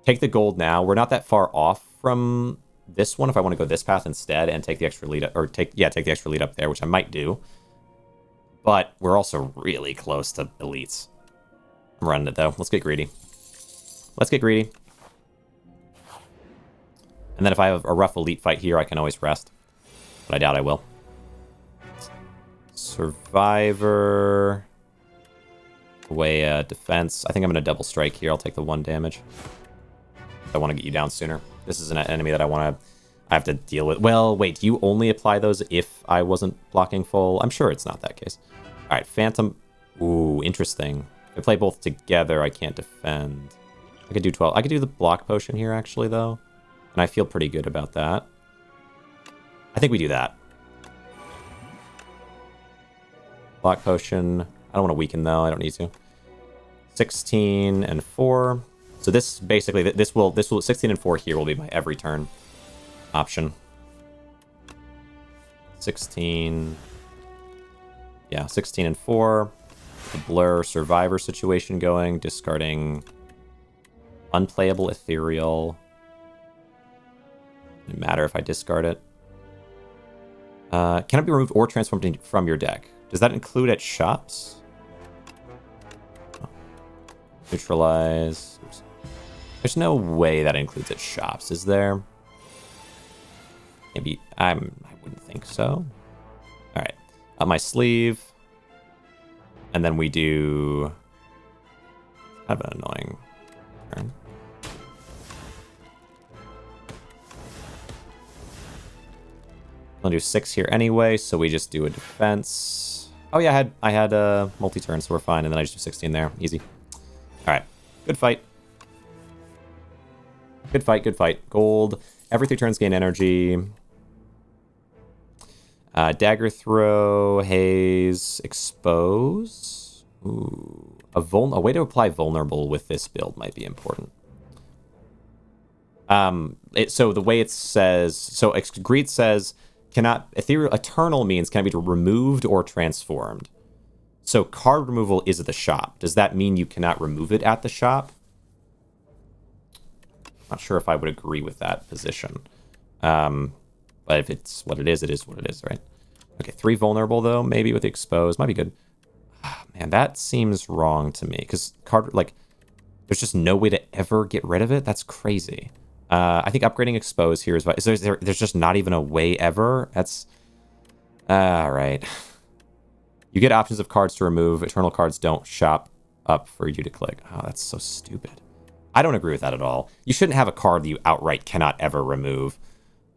take the gold now. We're not that far off from this one if I want to go this path instead and take the extra lead up, or take the extra lead up there, which I might do. But we're also really close to elites. I'm running it though. Let's get greedy. Let's get greedy. And then if I have a rough elite fight here, I can always rest. But I doubt I will. Survivor. Away defense. I think I'm going to double strike here. I'll take the 1 damage. I want to get you down sooner. This is an enemy that I have to deal with. Well, wait, do you only apply those if I wasn't blocking full? I'm sure it's not that case. All right, Phantom. Ooh, interesting. If I play both together, I can't defend. I could do 12. I could do the block potion here, actually, though. And I feel pretty good about that. I think we do that. Block potion. I don't want to weaken, though. I don't need to. 16 and 4. So this basically, this will 16 and 4 here will be my every turn option. 16. Yeah, 16 and 4. The Blur Survivor situation going. Discarding Unplayable Ethereal. Doesn't matter if I discard it. Can it be removed or transformed from your deck? Does that include at shops? Oh. Neutralize. Oops. There's no way that includes at shops, is there? Maybe I wouldn't think so. All right, up my sleeve, and then we do kind of an annoying turn. I'll do 6 here anyway, so we just do a defense. Oh yeah, I had a multi-turn, so we're fine, and then I just do 16 there. Easy. All right, good fight. Good fight, good fight. Gold. Every 3 turns gain energy. Dagger throw, haze, expose. Ooh, a way to apply vulnerable with this build might be important. So the way it says, so Greed says cannot eternal means can be removed or transformed. So card removal is at the shop. Does that mean you cannot remove it at the shop? Not sure if I would agree with that position. But if it's what it is, right? Okay, 3 vulnerable, though. Maybe with the expose. Might be good. Man, that seems wrong to me. Because card, like, there's just no way to ever get rid of it? That's crazy. I think upgrading expose here is... There's just not even a way ever? That's... Alright. You get options of cards to remove. Eternal cards don't shop up for you to click. Oh, that's so stupid. I don't agree with that at all. You shouldn't have a card that you outright cannot ever remove.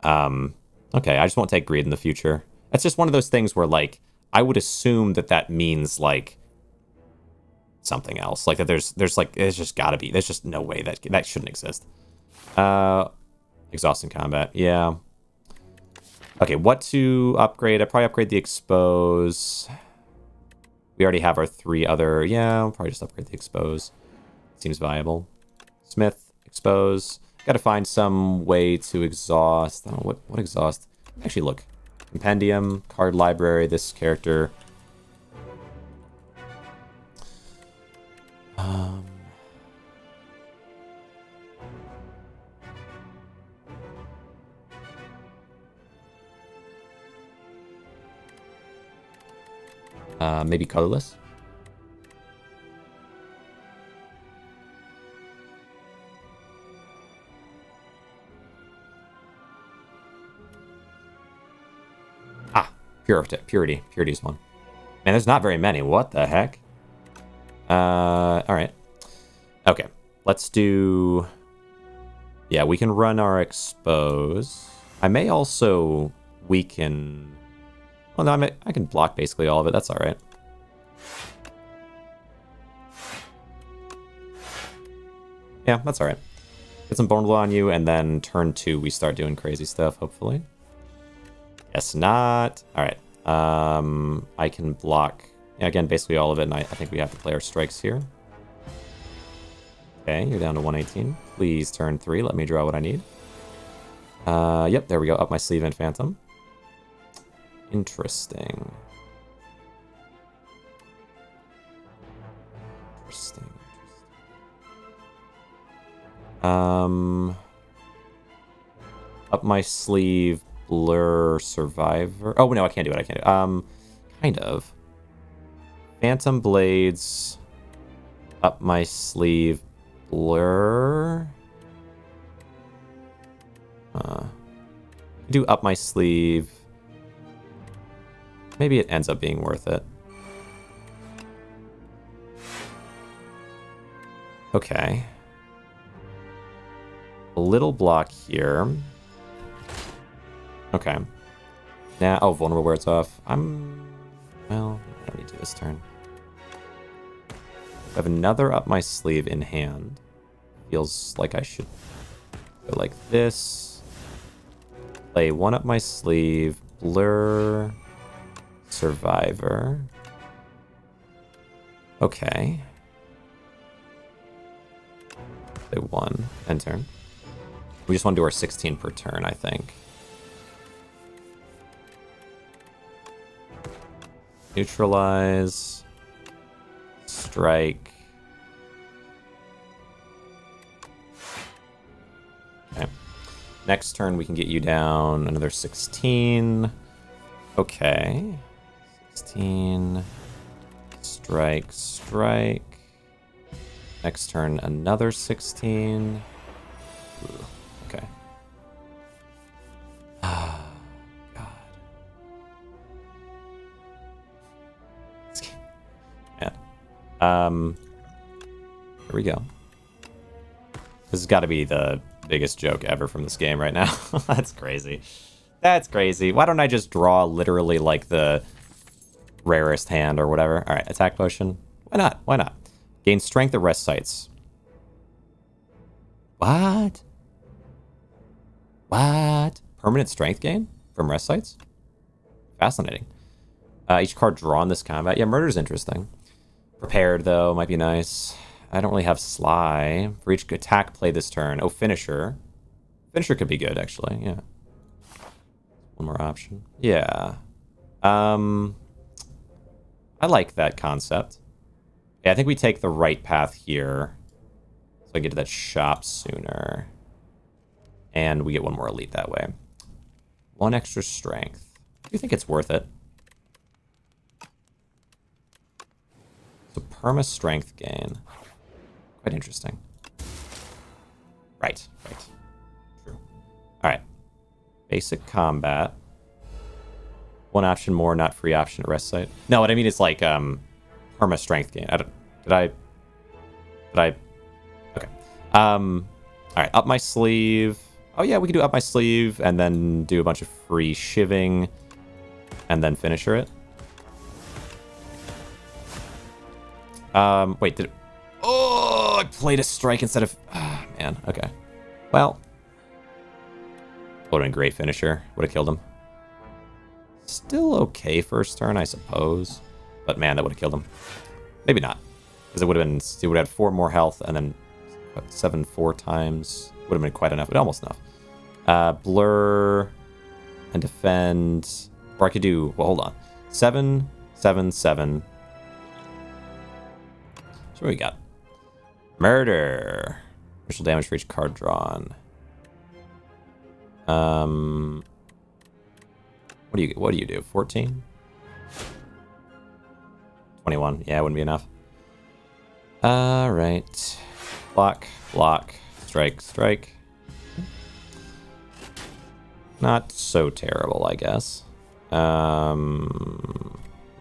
Okay, I just won't take greed in the future. That's just one of those things where, like, I would assume that means, like, something else. Like, that there's just gotta be. There's just no way that shouldn't exist. Exhausting combat. Yeah. Okay, what to upgrade? I'd probably upgrade the expose. We already have our 3 other... Yeah, I'll probably just upgrade the expose. Seems viable. Smith, expose. Gotta find some way to exhaust. I don't know, what exhaust? Actually, look. Compendium, card library, this character. Maybe colorless? Purity. Purity is one. Man, there's not very many. What the heck? Alright. Okay. Let's do... Yeah, we can run our expose. I may also weaken Well, no, I can block basically all of it. That's all right. Yeah, that's all right. Get some Bone Blow on you, and then turn 2, we start doing crazy stuff, hopefully. Guess not. All right. I can block, yeah, again, basically all of it, and I think we have to play our strikes here. Okay, you're down to 118. Please turn 3. Let me draw what I need. Yep, there we go. Up my sleeve and Phantom. Interesting. Interesting. Up my sleeve, Blur, Survivor. Oh, no, I can't do it. I can't do it. Kind of. Phantom Blades. Up my sleeve, Blur. Do up my sleeve. Maybe it ends up being worth it. Okay. A little block here. Okay. Now, oh, vulnerable where it's off. Well, I don't need to this turn. I have another up my sleeve in hand. Feels like I should go like this. Play one up my sleeve. Blur. Survivor. Okay. Play 1. End turn. We just want to do our 16 per turn, I think. Neutralize. Strike. Okay. Next turn, we can get you down another 16. Okay. 16. Strike, strike. Next turn, another 16. Ooh, okay. Ah, God. Yeah. Here we go. This has got to be the biggest joke ever from this game right now. That's crazy. That's crazy. Why don't I just draw literally like the rarest hand or whatever? All right, attack potion. Why not? Why not? Gain strength at rest sites. What? What? Permanent strength gain from rest sites? Fascinating. Each card drawn this combat. Yeah, murder's interesting. Prepared, though, might be nice. I don't really have Sly. For each attack play this turn. Oh, Finisher. Finisher could be good, actually. Yeah. One more option. Yeah. I like that concept. Yeah, I think we take the right path here. So I get to that shop sooner. And we get one more elite that way. 1 extra strength. Do you think it's worth it? So perma strength gain. Quite interesting. Right, right. True. Alright. Basic combat. 1 option more, not free option at rest site. No, what I mean is like perma strength gain. Did I? Okay. Alright, up my sleeve. Oh yeah, we can do up my sleeve and then do a bunch of free shiving and then finisher it. Wait, did it... Oh, I played a strike instead of... Ah, man, okay. Well, would have been a great finisher. Would have killed him. Still okay first turn, I suppose. But man, that would have killed him. Maybe not. Because it would have been... He would have had 4 more health and then 7 4 times. Would have been quite enough, but almost enough. Blur and defend. Or I could do... Well, hold on. 7, 7, 7. So what we got? Murder. Initial damage for each card drawn. What do you do? 14? 21. Yeah, it wouldn't be enough. Alright. Block, block, strike, strike. Not so terrible, I guess. You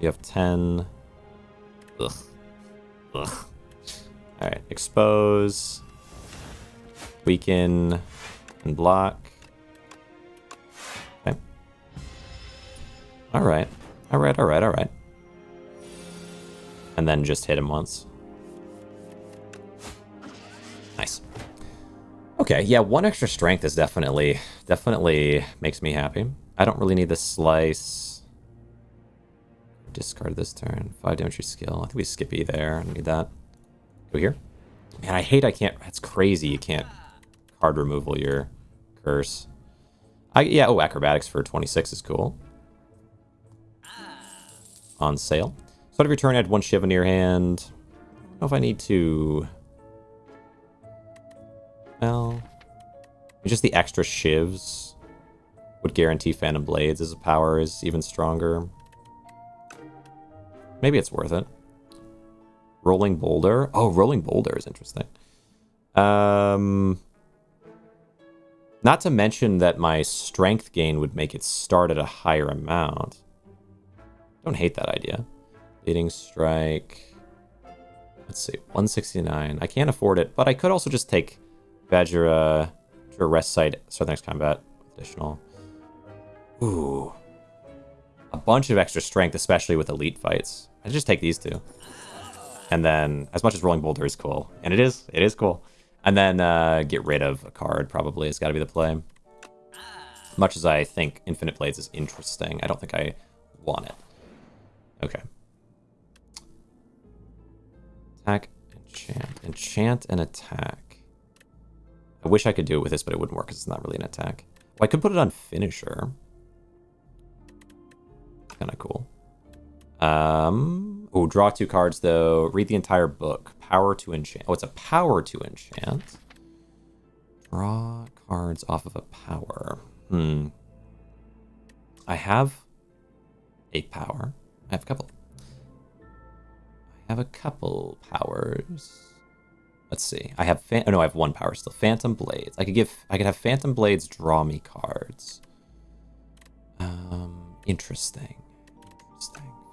have 10. Ugh. Ugh. Alright, expose. Weaken. And block. Okay. Alright. Alright, alright, alright. And then just hit him once. Nice. Okay, yeah, 1 extra strength is definitely makes me happy. I don't really need the slice. Discard this turn. 5 damage your skill. I think we skip E there. I don't need that. Go here. Man, I can't. That's crazy. You can't card removal your curse. Yeah, oh, acrobatics for 26 is cool. On sale. Start of your turn, add 1 Shiv into your hand. I don't know if I need to... Well... Just the extra Shivs would guarantee Phantom Blades as a power is even stronger. Maybe it's worth it. Rolling Boulder. Oh, Rolling Boulder is interesting. Not to mention that my strength gain would make it start at a higher amount. Don't hate that idea. Leading Strike. Let's see, 169. I can't afford it, but I could also just take Vajra to a rest site, start the next combat. Additional. Ooh. A bunch of extra strength, especially with elite fights. I just take these two. And then, as much as Rolling Boulder is cool, and it is cool. And then get rid of a card, probably, has got to be the play. Much as I think Infinite Blades is interesting, I don't think I want it. Okay. Attack, enchant. Enchant and attack. I wish I could do it with this, but it wouldn't work because it's not really an attack. Well, I could put it on Finisher. Kind of cool. Oh, draw 2 cards, though. Read the entire book. Power to enchant. Oh, it's a power to enchant. Draw cards off of a power. I have a power. I have a couple. I have a couple powers. Let's see. I have I have 1 power still. Phantom Blades. I could have Phantom Blades draw me cards. Interesting.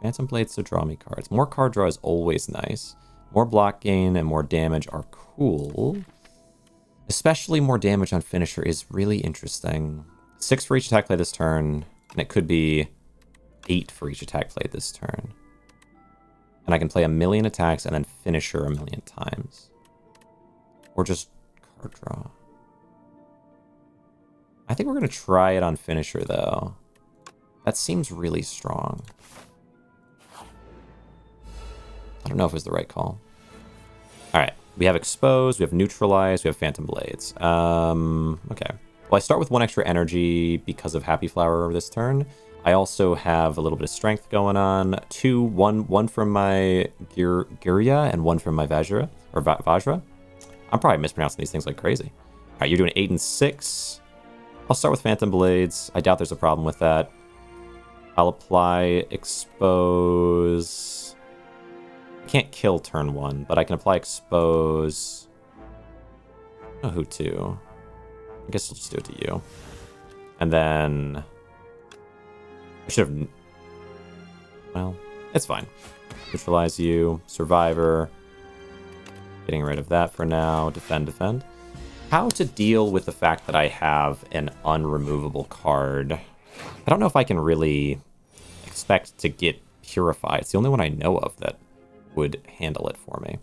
Phantom Blades to draw me cards. More card draw is always nice. More block gain and more damage are cool. Especially more damage on Finisher is really interesting. 6 for each attack play this turn, and it could be 8 for each attack played this turn. And I can play 1,000,000 attacks and then Finisher 1,000,000 times. Or just card draw. I think we're going to try it on Finisher, though. That seems really strong. I don't know if it was the right call. Alright, we have Expose, we have Neutralize, we have Phantom Blades. Okay. Well, I start with 1 extra energy because of Happy Flower this turn. I also have a little bit of strength going on. 1 from my Gurya and 1 from my Vajra. Or Vajra. I'm probably mispronouncing these things like crazy. Alright, you're doing 8 and 6. I'll start with Phantom Blades. I doubt there's a problem with that. I'll apply Expose. I can't kill turn 1, but I can apply Expose. I don't know who to. I guess I'll just do it to you. And then... I should have... Well, it's fine. Neutralize you. Survivor. Getting rid of that for now. Defend, defend. How to deal with the fact that I have an unremovable card. I don't know if I can really expect to get Purify. It's the only one I know of that would handle it for me.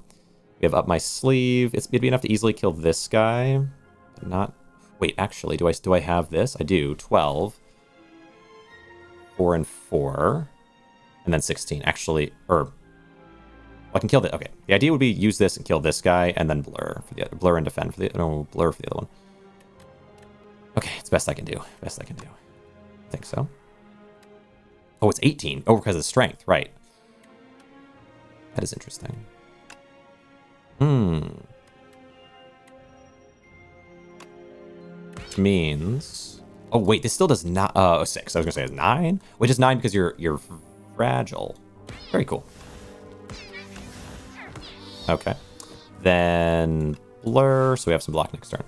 We have Up My Sleeve. It'd be enough to easily kill this guy. But not... Wait, actually, do I have this? I do. 12. 4 and 4. And then 16. Actually, I can kill the... Okay, the idea would be use this and kill this guy, and then blur for the other... Blur and defend for the... No, blur for the other one. Okay, it's best I can do. Best I can do. I think so. Oh, it's 18. Oh, because of strength. Right. That is interesting. Which means... Oh, wait, this still does not... 6. I was going to say it's 9? Which is 9 because you're fragile. Very cool. Okay. Then blur, so we have some block next turn.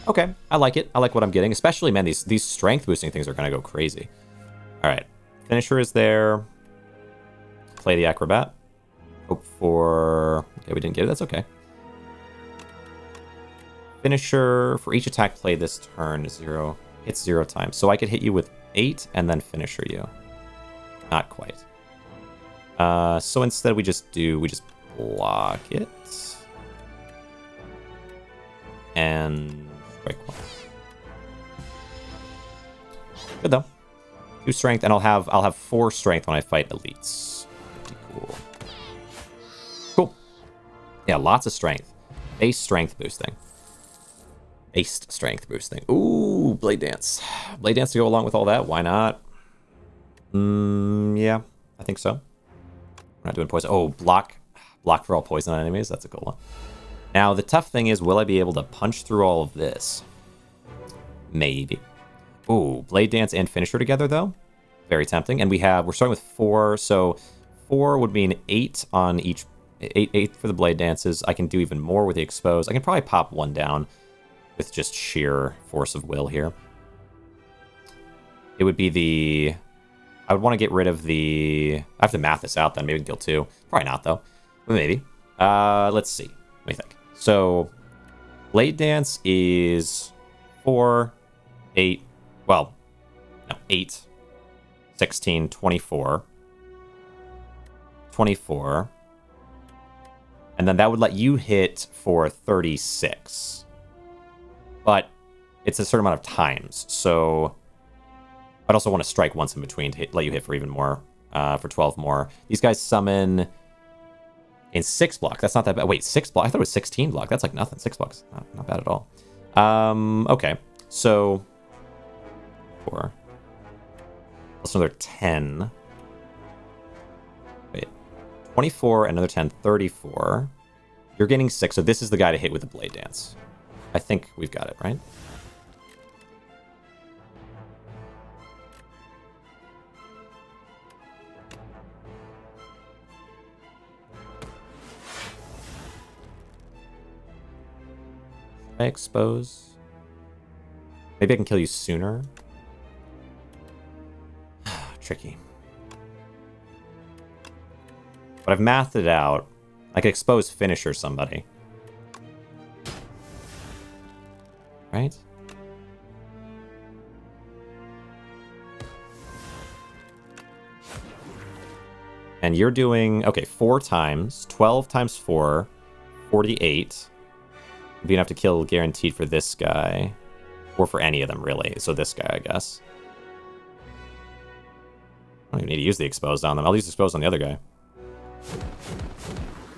Okay, I like it. I like what I'm getting. Especially, man, these strength boosting things are going to go crazy. All right. Finisher is there. Play the Acrobat. Hope for... Okay, we didn't get it. That's okay. Finisher, for each attack play this turn, 0. Hits 0 times. So I could hit you with 8 and then Finisher you. Not quite. So instead we just block it. And strike once. Good though. 2 strength, and I'll have 4 strength when I fight elites. Pretty cool. Cool. Yeah, lots of strength. Base strength boosting. Based strength boosting. Ooh, Blade Dance. Blade Dance to go along with all that. Why not? Yeah, I think so. We're not doing poison. Oh, block for all poison on enemies. That's a cool one. Now, the tough thing is, will I be able to punch through all of this? Maybe. Ooh, Blade Dance and Finisher together, though. Very tempting. And we're starting with 4, so 4 would mean 8 on each. 8 for the Blade Dances. I can do even more with the Expose. I can probably pop 1 down with just sheer force of will here. It would be the... I would want to get rid of the... I have to math this out then. Maybe we can deal 2. Probably not, though. But maybe. Let's see. What do you think? So, Blade Dance is 4, 8... Well, no, 8, 16, 24. 24. And then that would let you hit for 36. But it's a certain amount of times. So I'd also want to strike once in between to let you hit for even more, for 12 more. These guys summon in 6 block. That's not that bad. Wait, 6 block? I thought it was 16 block. That's like nothing. 6 blocks. Not bad at all. Okay. So 4. Plus another 10. Wait. 24, another 10, 34. You're getting 6, so this is the guy to hit with the Blade Dance. I think we've got it, right? Should I expose? Maybe I can kill you sooner. Tricky. But I've mathed it out. I could expose Finisher somebody. Right? And you're doing, okay, 4 times. 12 times 4. 48. Would be enough to kill guaranteed for this guy. Or for any of them, really. So this guy, I guess. I don't even need to use the exposed on them. I'll use exposed on the other guy.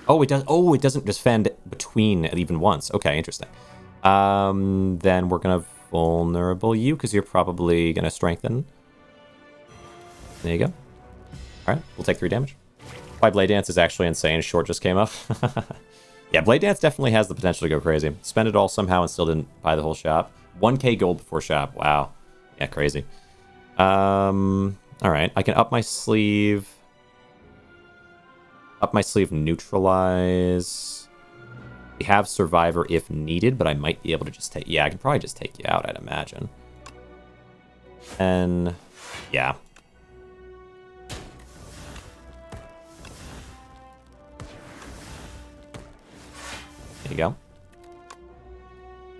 Oh, it does. Oh, it doesn't defend between even once. Okay, interesting. Then we're gonna vulnerable you because you're probably gonna strengthen. There you go. All right, we'll take 3 damage. Why Blade Dance is actually insane. Short just came up. Yeah, Blade Dance definitely has the potential to go crazy. Spend it all somehow and still didn't buy the whole shop. 1k gold before shop. Wow. Yeah, crazy. All right, I can up my sleeve. Up my sleeve, neutralize. We have Survivor if needed, but I might be able to just take... Yeah, I can probably just take you out, I'd imagine. And... yeah. There you go.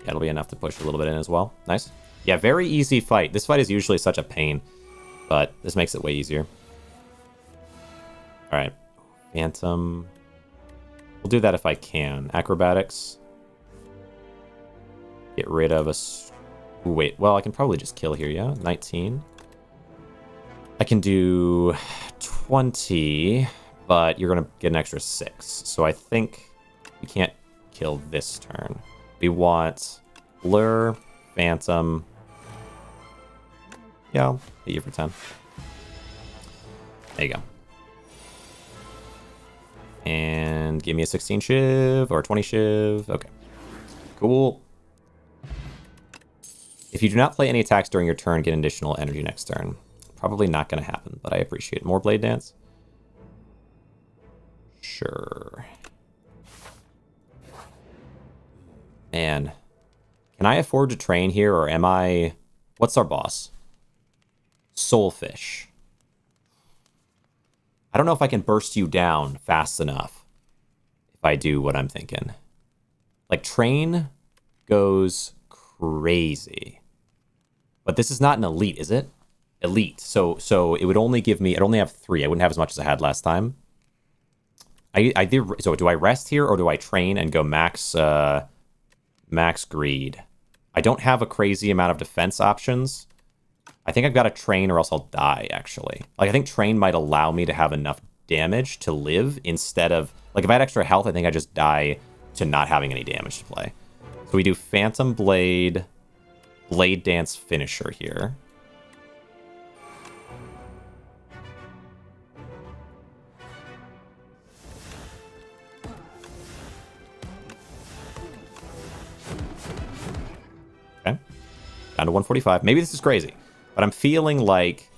Yeah, it'll be enough to push a little bit in as well. Nice. Yeah, very easy fight. This fight is usually such a pain, but this makes it way easier. All right. Phantom. We'll do that if I can. Acrobatics. Get rid of us. Wait, well, I can probably just kill here, yeah? 19. I can do 20, but you're going to get an extra 6. So I think we can't kill this turn. We want Blur, Phantom. Yeah, I'll hit you for 10. There you go. And give me a 16 shiv or 20 shiv. Okay. Cool. If you do not play any attacks during your turn, get additional energy next turn. Probably not going to happen, but I appreciate it. More Blade Dance? Sure. Man. Can I afford to train here, or am I... What's our boss? Soulfish. I don't know if I can burst you down fast enough if I do what I'm thinking. Like, train goes crazy. But this is not an elite, is it? elite. So it would only give me, I'd only have 3. I wouldn't have as much as I had last time. I did, so do I rest here or do I train and go max greed? I don't have a crazy amount of defense options. I think I've got to train or else I'll die, actually. Like, I think train might allow me to have enough damage to live instead of, like, if I had extra health, I think I just die to not having any damage to play. So we do Phantom Blade, Blade Dance Finisher here. Okay. Down to 145. Maybe this is crazy, but I'm feeling like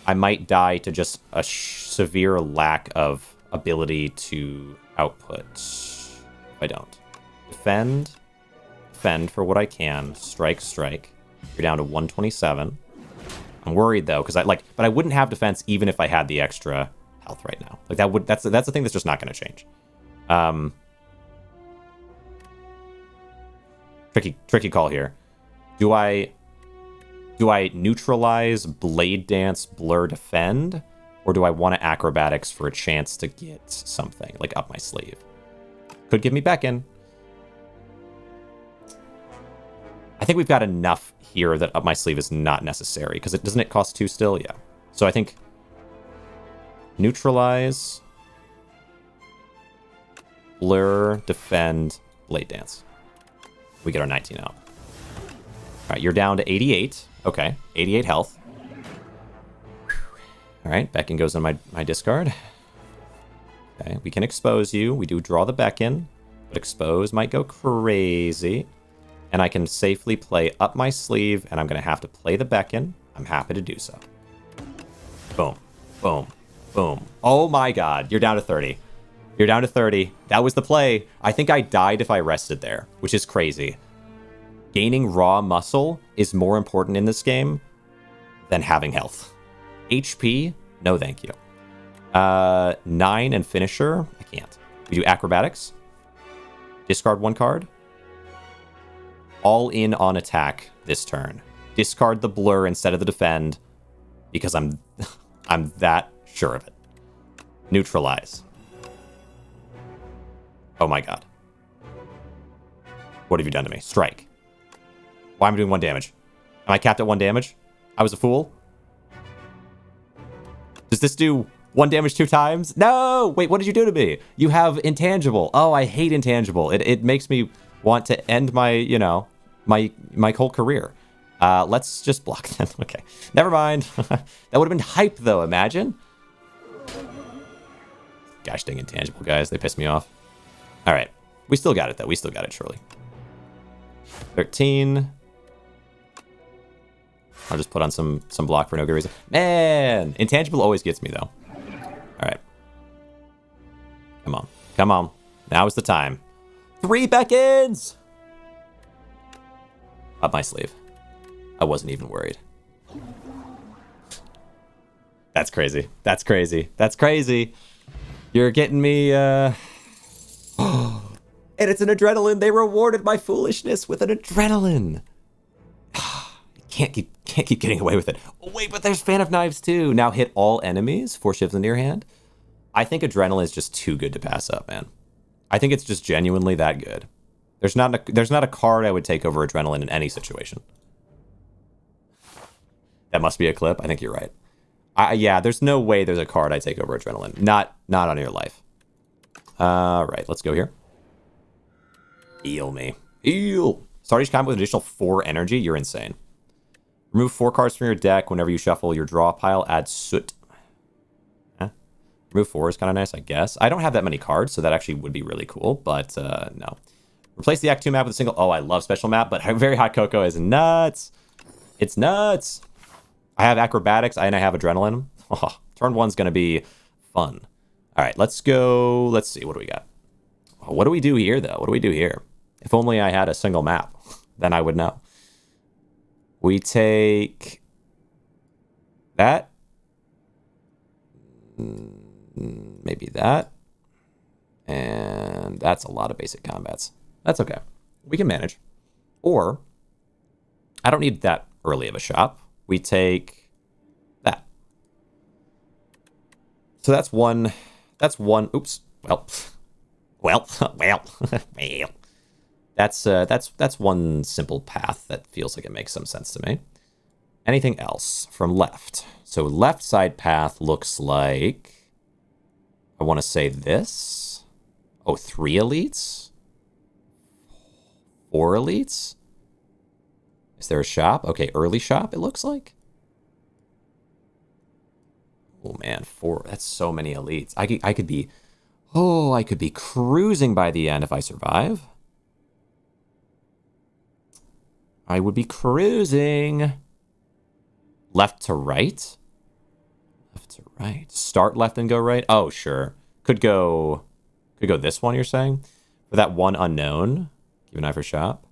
I might die to just a severe lack of ability to output. If I don't. Defend for what I can. Strike. You're down to 127. I'm worried though, because but I wouldn't have defense even if I had the extra health right now. Like that's the thing that's just not going to change. Tricky call here. Do I neutralize Blade Dance, Blur, Defend, or do I want to Acrobatics for a chance to get something like up my sleeve? Could give me Beckon. I think we've got enough here that up my sleeve is not necessary, because doesn't it cost 2 still? Yeah. So I think neutralize, Blur, Defend, Blade Dance. We get our 19 out. All right, you're down to 88. Okay, 88 health. All right, Beckon goes on my discard. Okay, we can expose you. We do draw the Beckon, but expose might go crazy. And I can safely play up my sleeve, and I'm going to have to play the Beckon. I'm happy to do so. Boom, boom, boom. Oh my god, you're down to 30. You're down to 30. That was the play. I think I died if I rested there, which is crazy. Gaining raw muscle is more important in this game than having health. HP? No thank you. 9 and finisher? I can't. We do acrobatics. Discard 1 card. All in on attack this turn. Discard the blur instead of the defend because I'm that sure of it. Neutralize. Oh my god. What have you done to me? Strike. Why am I doing 1 damage? Am I capped at 1 damage? I was a fool? Does this do 1 damage 2 times? No! Wait, what did you do to me? You have intangible. Oh, I hate intangible. It makes me want to end my, my whole career. Let's just block then. Okay. Never mind. That would have been hype, though. Imagine. Gosh dang intangible, guys. They pissed me off. All right. We still got it, though. We still got it, surely. 13. I'll just put on some block for no good reason. Man! Intangible always gets me, though. All right. Come on. Come on. Now is the time. 3 Beckons! Up my sleeve. I wasn't even worried. That's crazy. That's crazy. That's crazy. You're getting me, And it's an adrenaline. They rewarded my foolishness with an adrenaline. Can't keep getting away with it. Oh, wait, but there's Fan of Knives, too. Now hit all enemies. 4 shivs in your hand. I think adrenaline is just too good to pass up, man. I think it's just genuinely that good. There's not a card I would take over adrenaline in any situation. That must be a clip. I think you're right. Yeah, there's no way there's a card I take over adrenaline. Not on your life. All right, let's go here. Heal me. Heal. Start each combat with an additional 4 energy. You're insane. Remove 4 cards from your deck. Whenever you shuffle your draw pile, add soot. Remove 4 is kind of nice, I guess. I don't have that many cards, so that actually would be really cool, but no. Replace the Act 2 map with a single... Oh, I love special map, but Very Hot Cocoa is nuts. It's nuts. I have acrobatics, and I have adrenaline. Oh, turn 1's going to be fun. All right, let's go. Let's see. What do we got? Oh, what do we do here, though? What do we do here? If only I had a single map, then I would know. We take that. Maybe that. And that's a lot of basic combats. That's okay. We can manage. Or, I don't need that early of a shop. We take So that's one. That's one. Oops. Well. Well. Well. Well. That's one simple path that feels like it makes some sense to me. Anything else from left? So left side path looks like, I want to say this. Oh, 3 elites? 4 elites? Is there a shop? Okay, early shop, it looks like. Oh man, 4. That's so many elites. I could be, I could be cruising by the end if I survive. I would be cruising. Left to right? Left to right. Start left and go right? Oh, sure. Could go this one, you're saying? For that one unknown? Keep an eye for shop.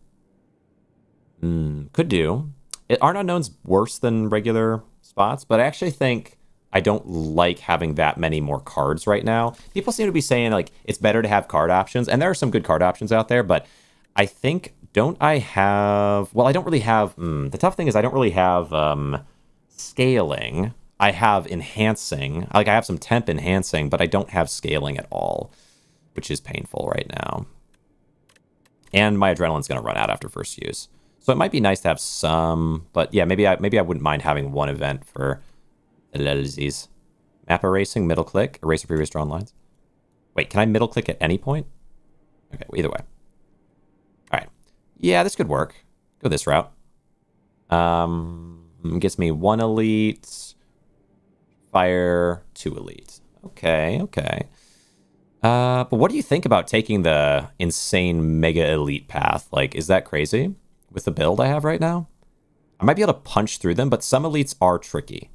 Could do. Aren't unknowns worse than regular spots? But I actually think I don't like having that many more cards right now. People seem to be saying, like, it's better to have card options. And there are some good card options out there, but I think, don't I have... Well, I don't really have... the tough thing is I don't really have... scaling. I have enhancing. Like, I have some temp enhancing, but I don't have scaling at all, which is painful right now. And my adrenaline's going to run out after first use. So it might be nice to have some, but yeah, maybe I wouldn't mind having one event for the little disease. Map erasing, middle click, erase previous drawn lines. Wait, can I middle click at any point? Okay, well, either way. All right. Yeah, this could work. Go this route. Gets me 1 elite, fire, 2 elite. Okay. But what do you think about taking the insane mega elite path? Like, is that crazy with the build I have right now? I might be able to punch through them, but some elites are tricky.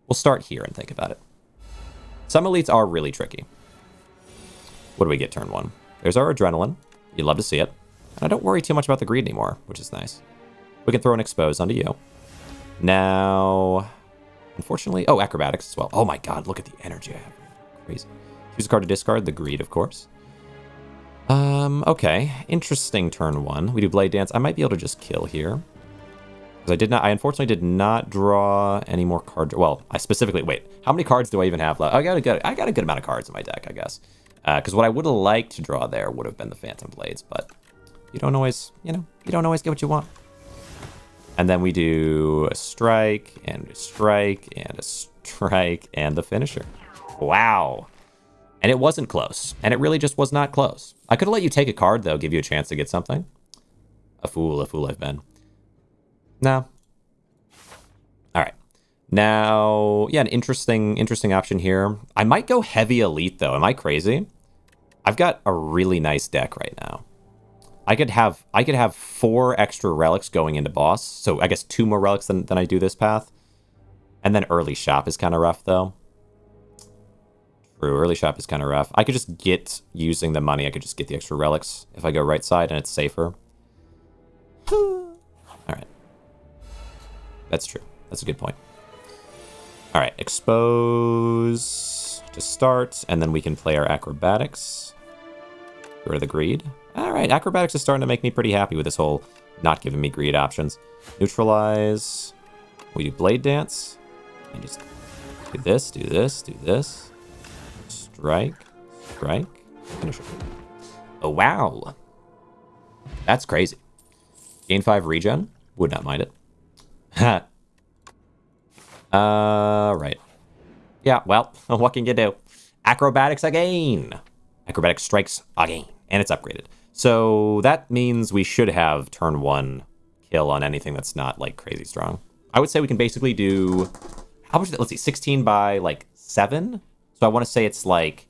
We'll start here and think about it. Some elites are really tricky. What do we get turn 1? There's our adrenaline. You'd love to see it. And I don't worry too much about the greed anymore, which is nice. We can throw an expose onto you. Now, unfortunately... Oh, acrobatics as well. Oh my god, look at the energy I have. Crazy. Choose a card to discard. The greed, of course. Okay. Interesting turn 1. We do Blade Dance. I might be able to just kill here. Because I unfortunately did not draw any more cards. Well, I specifically... Wait, how many cards do I even have left? I got a good amount of cards in my deck, I guess. Because what I would have liked to draw there would have been the Phantom Blades, but you don't always, you don't always get what you want. And then we do a strike, and a strike, and a strike, and the finisher. Wow. And it wasn't close. And it really just was not close. I could have let you take a card, though, give you a chance to get something. A fool I've been. No. All right. Now, yeah, an interesting option here. I might go heavy elite, though. Am I crazy? I've got a really nice deck right now. I could have 4 extra relics going into boss. So I guess 2 more relics than I do this path. And then early shop is kind of rough, though. True, early shop is kind of rough. I could just get, using the money, I could just get the extra relics if I go right side and it's safer. Alright. That's true. That's a good point. Alright, expose to start, and then we can play our acrobatics. Get rid of the greed. Alright, acrobatics is starting to make me pretty happy with this whole not giving me greed options. Neutralize. We do blade dance. And just do this, do this, do this. Strike. Strike. Finish it. Oh, wow. That's crazy. Gain 5 regen. Would not mind it. Right. Yeah, well, what can you do? Acrobatics again. Acrobatic strikes again. And it's upgraded. So that means we should have turn 1 kill on anything that's not, like, crazy strong. I would say we can basically do... How much? Let's see, 16 by, like, 7? So I want to say it's, like...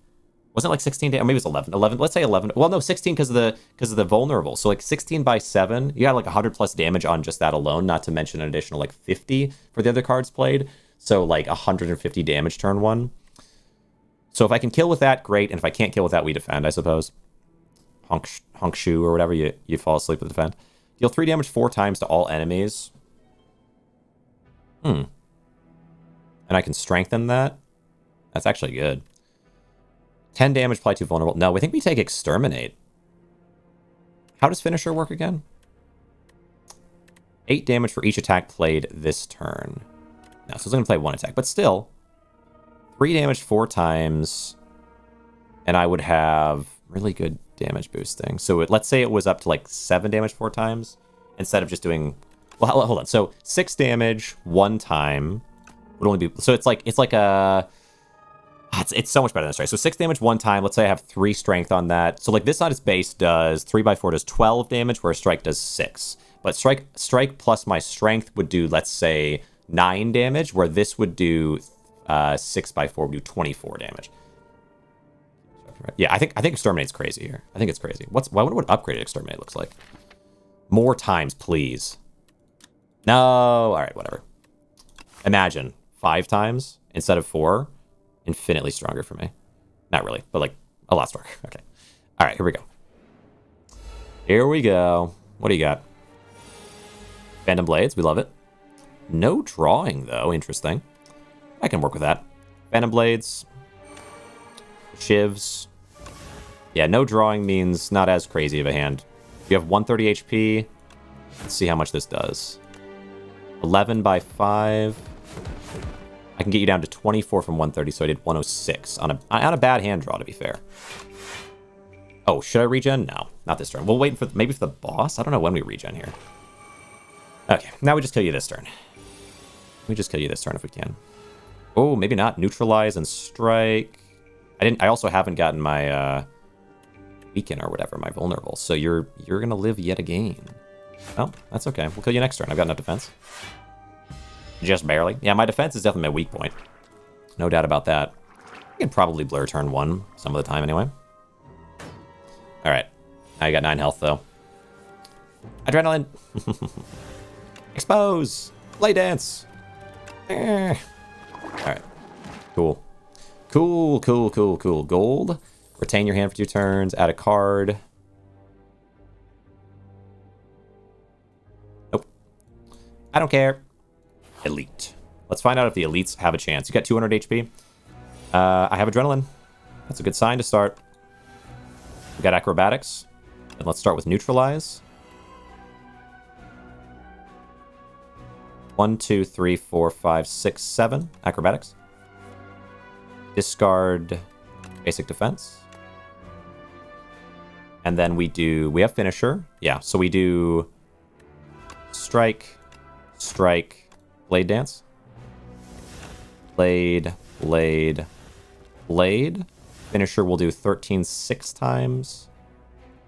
Wasn't it, like, 16? Or maybe it was 11. 11. Let's say 11. Well, no, 16 because of the vulnerable. So, like, 16 by 7. You got, like, 100 plus damage on just that alone, not to mention an additional, like, 50 for the other cards played. So, like, 150 damage turn 1. So if I can kill with that, great. And if I can't kill with that, we defend, I suppose. Honk shoe or whatever, you fall asleep with defend. Deal 3 damage 4 times to all enemies. And I can strengthen that. That's actually good. 10 damage apply to vulnerable. No, we think we take exterminate. How does finisher work again? 8 damage for each attack played this turn. No, so it's going to play 1 attack, but still. 3 damage 4 times, and I would have really good damage boosting. So let's say it was up to like 7 damage 4 times instead of just doing... Well, hold on. So 6 damage 1 time would only be... So it's like a... It's so much better than strike. So 6 damage 1 time. Let's say I have 3 strength on that. So like this on its base does 3x4 does 12 damage, where strike does 6. But strike plus my strength would do, let's say, 9 damage, where this would do 6x4 would do 24 damage. Yeah, I think Exterminate's crazy here. I think it's crazy. I wonder what upgraded Exterminate looks like. More times, please. No, all right, whatever. Imagine 5 times instead of 4. Infinitely stronger for me. Not really, but like a lot stronger. Okay. All right, here we go. Here we go. What do you got? Phantom Blades, we love it. No drawing, though. Interesting. I can work with that. Phantom Blades. Shivs. Yeah, no drawing means not as crazy of a hand. You have 130 HP. Let's see how much this does. 11 by 5. I can get you down to 24 from 130, so I did 106 on a bad hand draw, to be fair. Oh, should I regen? No, not this turn. We'll wait for maybe for the boss. I don't know when we regen here. Okay, now we just kill you this turn. We just kill you this turn if we can. Oh, maybe not. Neutralize and strike. I also haven't gotten my weaken or whatever, my vulnerable. So you're gonna live yet again. Oh, that's okay. We'll kill you next turn. I've got enough defense. Just barely. Yeah, my defense is definitely my weak point. No doubt about that. I can probably blur turn 1 some of the time anyway. All right. Now you got 9 health, though. Adrenaline. Expose. Play dance. All right. Cool. Cool. Gold. Retain your hand for 2 turns. Add a card. Nope. I don't care. Elite. Let's find out if the elites have a chance. You got 200 HP. I have adrenaline. That's a good sign to start. We got acrobatics. And let's start with neutralize. 1, 2, 3, 4, 5, 6, 7. Acrobatics. Discard basic defense. And then we have finisher. Yeah, so we do strike, blade dance. Blade. Finisher will do 13 6 times.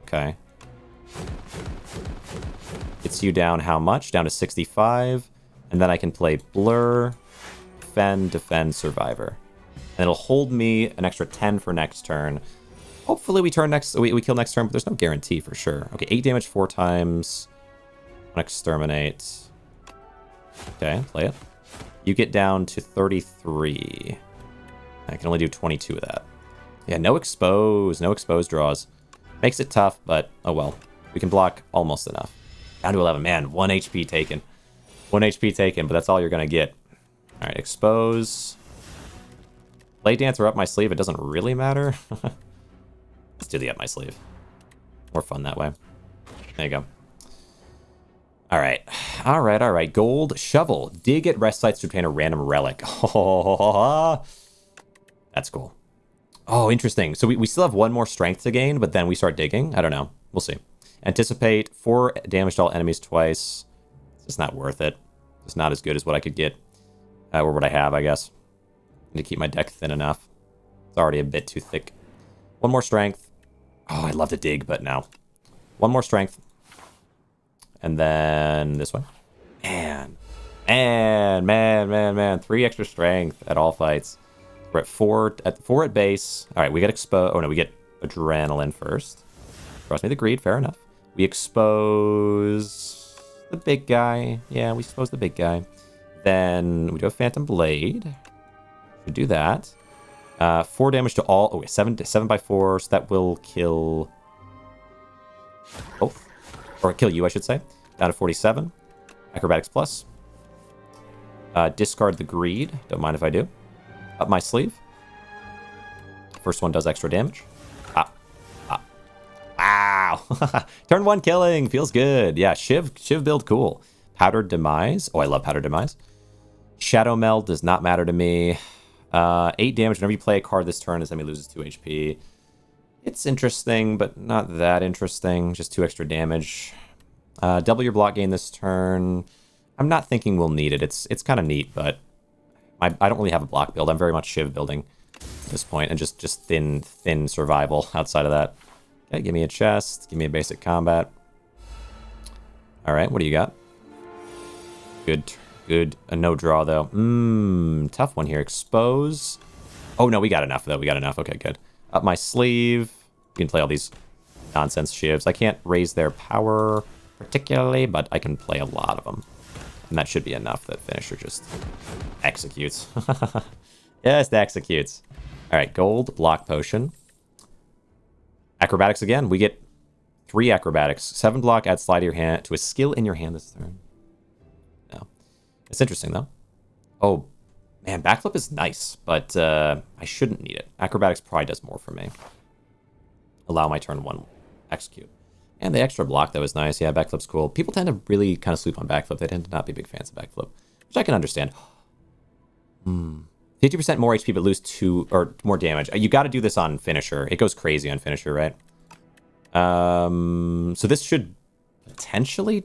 Okay. Gets you down how much? Down to 65. And then I can play blur, defend, survivor. And it'll hold me an extra 10 for next turn. Hopefully we kill next turn, but there's no guarantee for sure. Okay, 8 damage 4 times. Exterminate. Okay, play it. You get down to 33. I can only do 22 of that. Yeah, no expose draws. Makes it tough, but oh well. We can block almost enough. Down to 11. Man, 1 HP taken. 1 HP taken, but that's all you're going to get. All right, expose. Blade dance or up my sleeve, it doesn't really matter. Let's do the up my sleeve. More fun that way. There you go. All right. Gold shovel. Dig at rest sites to obtain a random relic. Oh, that's cool. Oh, interesting. So we still have 1 more strength to gain, but then we start digging. I don't know. We'll see. Anticipate 4 damage to all enemies twice. It's just not worth it. It's not as good as what I could get, or what I have, I guess. I need to keep my deck thin enough. It's already a bit too thick. 1 more strength. Oh, I'd love to dig, but no. 1 more strength. And then this way. Man. 3 extra strength at all fights. We're at 4 at base. All right, we get expose. Oh no, we get adrenaline first. Trust me, the greed. Fair enough. We expose the big guy. Yeah, we expose the big guy. Then we do a phantom blade. We do that. 4 damage to all. Oh, 7 by 4. So that will kill both. Or kill you, I should say. Down to 47. Acrobatics plus. Discard the greed. Don't mind if I do. Up my sleeve. First one does extra damage. Wow. Turn 1 killing. Feels good. Yeah, Shiv build cool. Powdered Demise. Oh, I love Powdered Demise. Shadow Meld does not matter to me. 8 damage whenever you play a card this turn, this enemy loses 2 HP. It's interesting, but not that interesting. Just 2 extra damage. Double your block gain this turn. I'm not thinking we'll need it. It's kind of neat, but I don't really have a block build. I'm very much Shiv building at this point, and just thin survival outside of that. Okay, give me a chest. Give me a basic combat. All right, what do you got? Good. A no draw, though. Tough one here. Expose. Oh, no, we got enough, though. We got enough. Okay, good. Up my sleeve. You can play all these nonsense shivs. I can't raise their power particularly, but I can play a lot of them. And that should be enough that Finisher just executes. Yes, executes. All right, gold, block potion. Acrobatics again. We get 3 acrobatics. 7 block, add slide to your hand to a skill in your hand this turn. No. It's interesting, though. Oh, man, backflip is nice, but I shouldn't need it. Acrobatics probably does more for me. Allow my turn 1 execute. And the extra block, that was nice. Yeah, backflip's cool. People tend to really kind of sleep on backflip. They tend to not be big fans of backflip, which I can understand. 50% more HP, but lose 2 or more damage. You got to do this on Finisher. It goes crazy on Finisher, right? So this should potentially...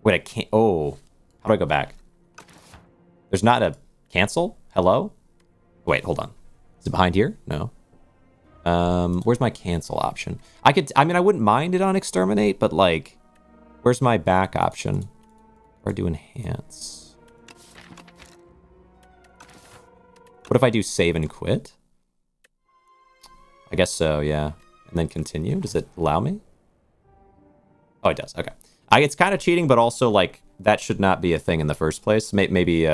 Wait, I can't... Oh, how do I go back? There's not a cancel? Hello? Wait, hold on. Is it behind here? No. Where's my cancel option? I mean, I wouldn't mind it on Exterminate, but like, where's my back option? Or do Enhance? What if I do save and quit? I guess so, yeah. And then continue? Does it allow me? Oh, it does. Okay. It's kind of cheating, but also like that should not be a thing in the first place. Maybe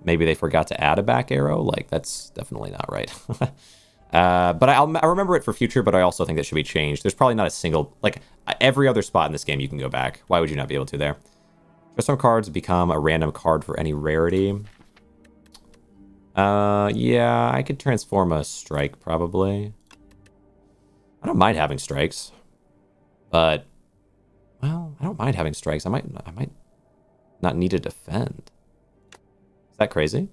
they forgot to add a back arrow. Like that's definitely not right. But I remember it for future, but I also think that should be changed. There's probably not a single, like every other spot in this game you can go back. Why would you not be able to there? Draw some cards, become a random card for any rarity. Yeah, I could transform a strike probably. I don't mind having strikes, but well, I don't mind having strikes. I might not need to defend. Is that crazy?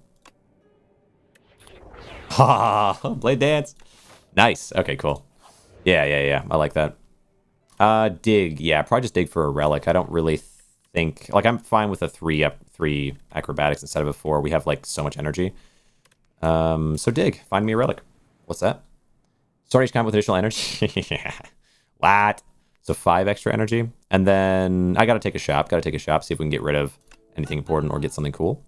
Ha! Blade dance. Nice. Okay, cool. Yeah. I like that. Dig. Yeah, probably just dig for a relic. I don't really think like I'm fine with a 3 acrobatics instead of a 4. We have like so much energy. So dig. Find me a relic. What's that? Start each combat with additional energy. What? So 5 extra energy. And then I gotta take a shop. See if we can get rid of anything important or get something cool.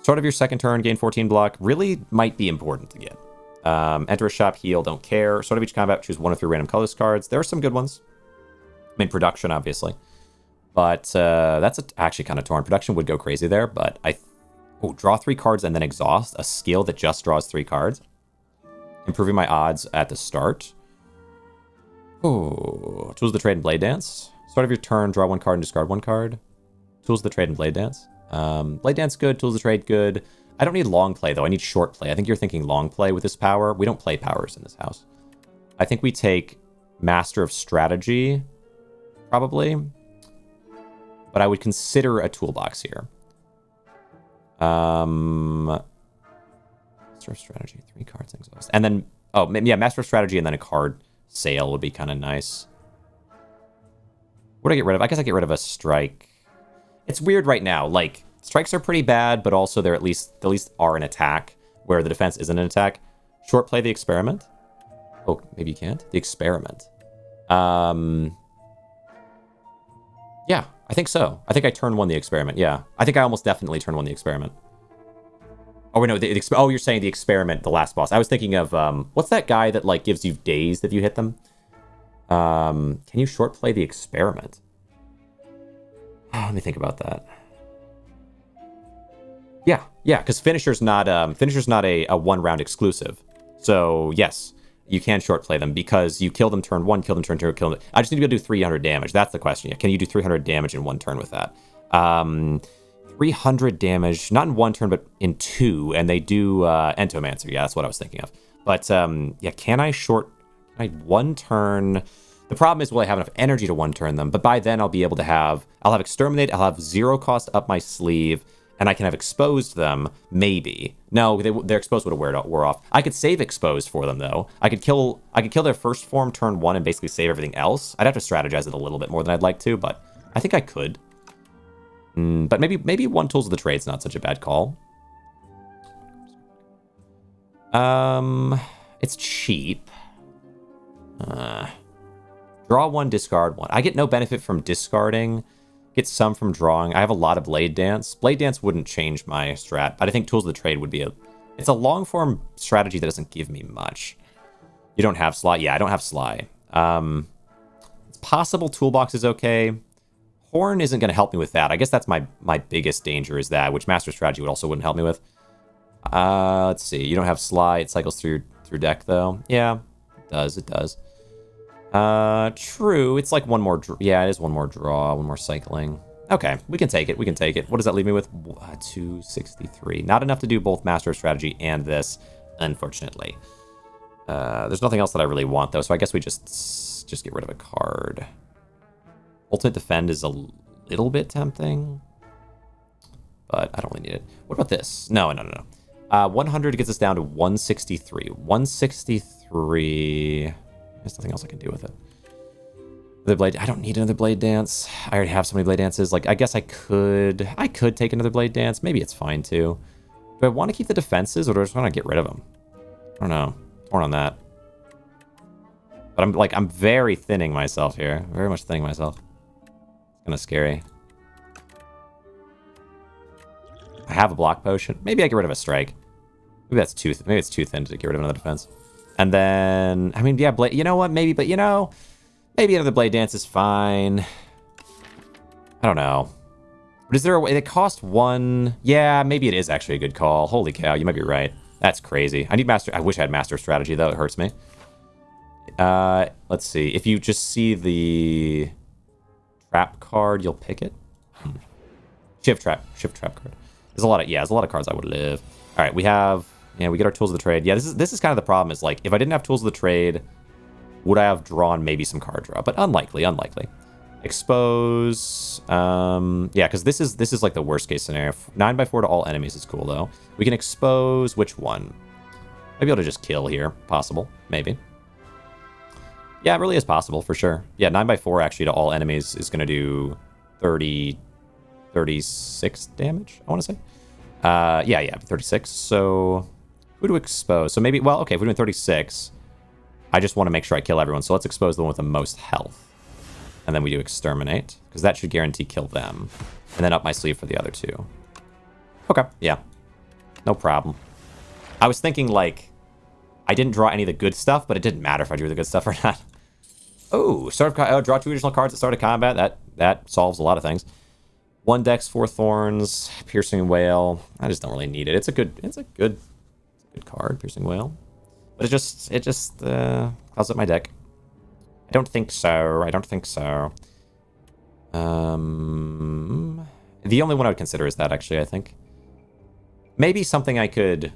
Start of your second turn, gain 14 block. Really might be important to get. Enter a shop, heal, don't care. Start of each combat, choose 1 of 3 random colorless cards. There are some good ones. I mean, production, obviously. But that's actually kind of torn. Production would go crazy there, but draw 3 cards and then exhaust. A skill that just draws 3 cards. Improving my odds at the start. Oh, tools of the trade and blade dance. Start of your turn, draw 1 card and discard 1 card. Tools of the trade and blade dance. Blade dance good, tools of the trade good. I don't need long play though. I need short play. I think you're thinking long play with this power. We don't play powers in this house. I think we take Master of Strategy, probably. But I would consider a toolbox here. Master of Strategy, 3 cards and exhaust. And then, Master of Strategy and then a card sale would be kind of nice. What do I get rid of? I guess I get rid of a strike. It's weird right now. Like, strikes are pretty bad, but also they're at least are an attack, where the defense isn't an attack. Short play the experiment. Oh, maybe you can't. The experiment. Yeah, I think so. I think I turn 1 the experiment. Yeah, I think I almost definitely turn 1 the experiment. Oh, wait, no. You're saying the experiment, the last boss. I was thinking of, what's that guy that, like, gives you dazed if you hit them? Can you short play the experiment? Oh, let me think about that. Yeah, because Finisher's not a 1-round exclusive. So, yes, you can short play them because you kill them turn 1, kill them turn 2, kill them. I just need to go do 300 damage. That's the question. Yeah, can you do 300 damage in 1 turn with that? 300 damage, not in 1 turn, but in 2, and they do Entomancer. Yeah, that's what I was thinking of. But, can I 1 turn... The problem is, will I have enough energy to 1 turn them? But by then, I'll be able to have... I'll have Exterminate, I'll have 0 cost up my sleeve, and I can have exposed them, maybe. No, their exposed would have wore off. I could save exposed for them, though. I could kill their first form turn 1 and basically save everything else. I'd have to strategize it a little bit more than I'd like to, but I think I could. But maybe one Tools of the Trade's not such a bad call. It's cheap. Draw 1, discard 1. I get no benefit from discarding. Get some from drawing. I have a lot of Blade Dance. Blade Dance wouldn't change my strat, but I think Tools of the Trade would be it's a long form strategy that doesn't give me much. You don't have Sly? Yeah, I don't have Sly. It's possible Toolbox is okay. Horn isn't going to help me with that. I guess that's my biggest danger is that, which Master Strategy wouldn't help me with. Let's see. You don't have Sly. It cycles through deck, though. Yeah, it does. True. It's like one more... Yeah, it is one more draw, one more cycling. Okay, we can take it. What does that leave me with? 263. Not enough to do both Master of Strategy and this, unfortunately. There's nothing else that I really want, though, so I guess we just get rid of a card. Ultimate Defend is a little bit tempting, but I don't really need it. What about this? No. 100 gets us down to 163. 163... There's nothing else I can do with it. The blade... I don't need another Blade Dance. I already have so many Blade Dances. Like, I guess I could take another Blade Dance. Maybe it's fine, too. Do I want to keep the defenses, or do I just want to get rid of them? I don't know. Torn on that. But I'm very thinning myself here. Very much thinning myself. It's kind of scary. I have a block potion. Maybe I get rid of a strike. Maybe it's too thin to get rid of another defense. And then, I mean, yeah, Blade... You know what? Maybe, but you know... Maybe another Blade Dance is fine. I don't know. But is there a way... They cost 1... Yeah, maybe it is actually a good call. Holy cow, you might be right. That's crazy. I need Master... I wish I had Master Strategy, though. It hurts me. Let's see. If you just see the... Trap card, you'll pick it. Shift trap card. There's a lot of cards I would live. All right, we have... Yeah, we get our Tools of the Trade. Yeah, this is kind of the problem, is like, if I didn't have Tools of the Trade, would I have drawn maybe some card draw? But unlikely. Expose. Yeah, because this is like the worst case scenario. 9x4 to all enemies is cool, though. We can expose which one? Maybe able to just kill here. Possible. Maybe. Yeah, it really is possible, for sure. Yeah, 9x4 actually to all enemies is going to do 36 damage, I want to say. Yeah, 36. So... Who to expose? So maybe, well, okay, if we're doing 36, I just want to make sure I kill everyone. So let's expose the one with the most health. And then we do exterminate, because that should guarantee kill them. And then up my sleeve for the other two. Okay, yeah. No problem. I was thinking, like, I didn't draw any of the good stuff, but it didn't matter if I drew the good stuff or not. Oh, draw 2 additional cards at start of combat. That solves a lot of things. 1 Dex, 4 Thorns, Piercing Wail. I just don't really need it. It's a good card, Piercing Wail. But it just clouds up my deck. I don't think so. The only one I would consider is that, actually, I think. Maybe something I could...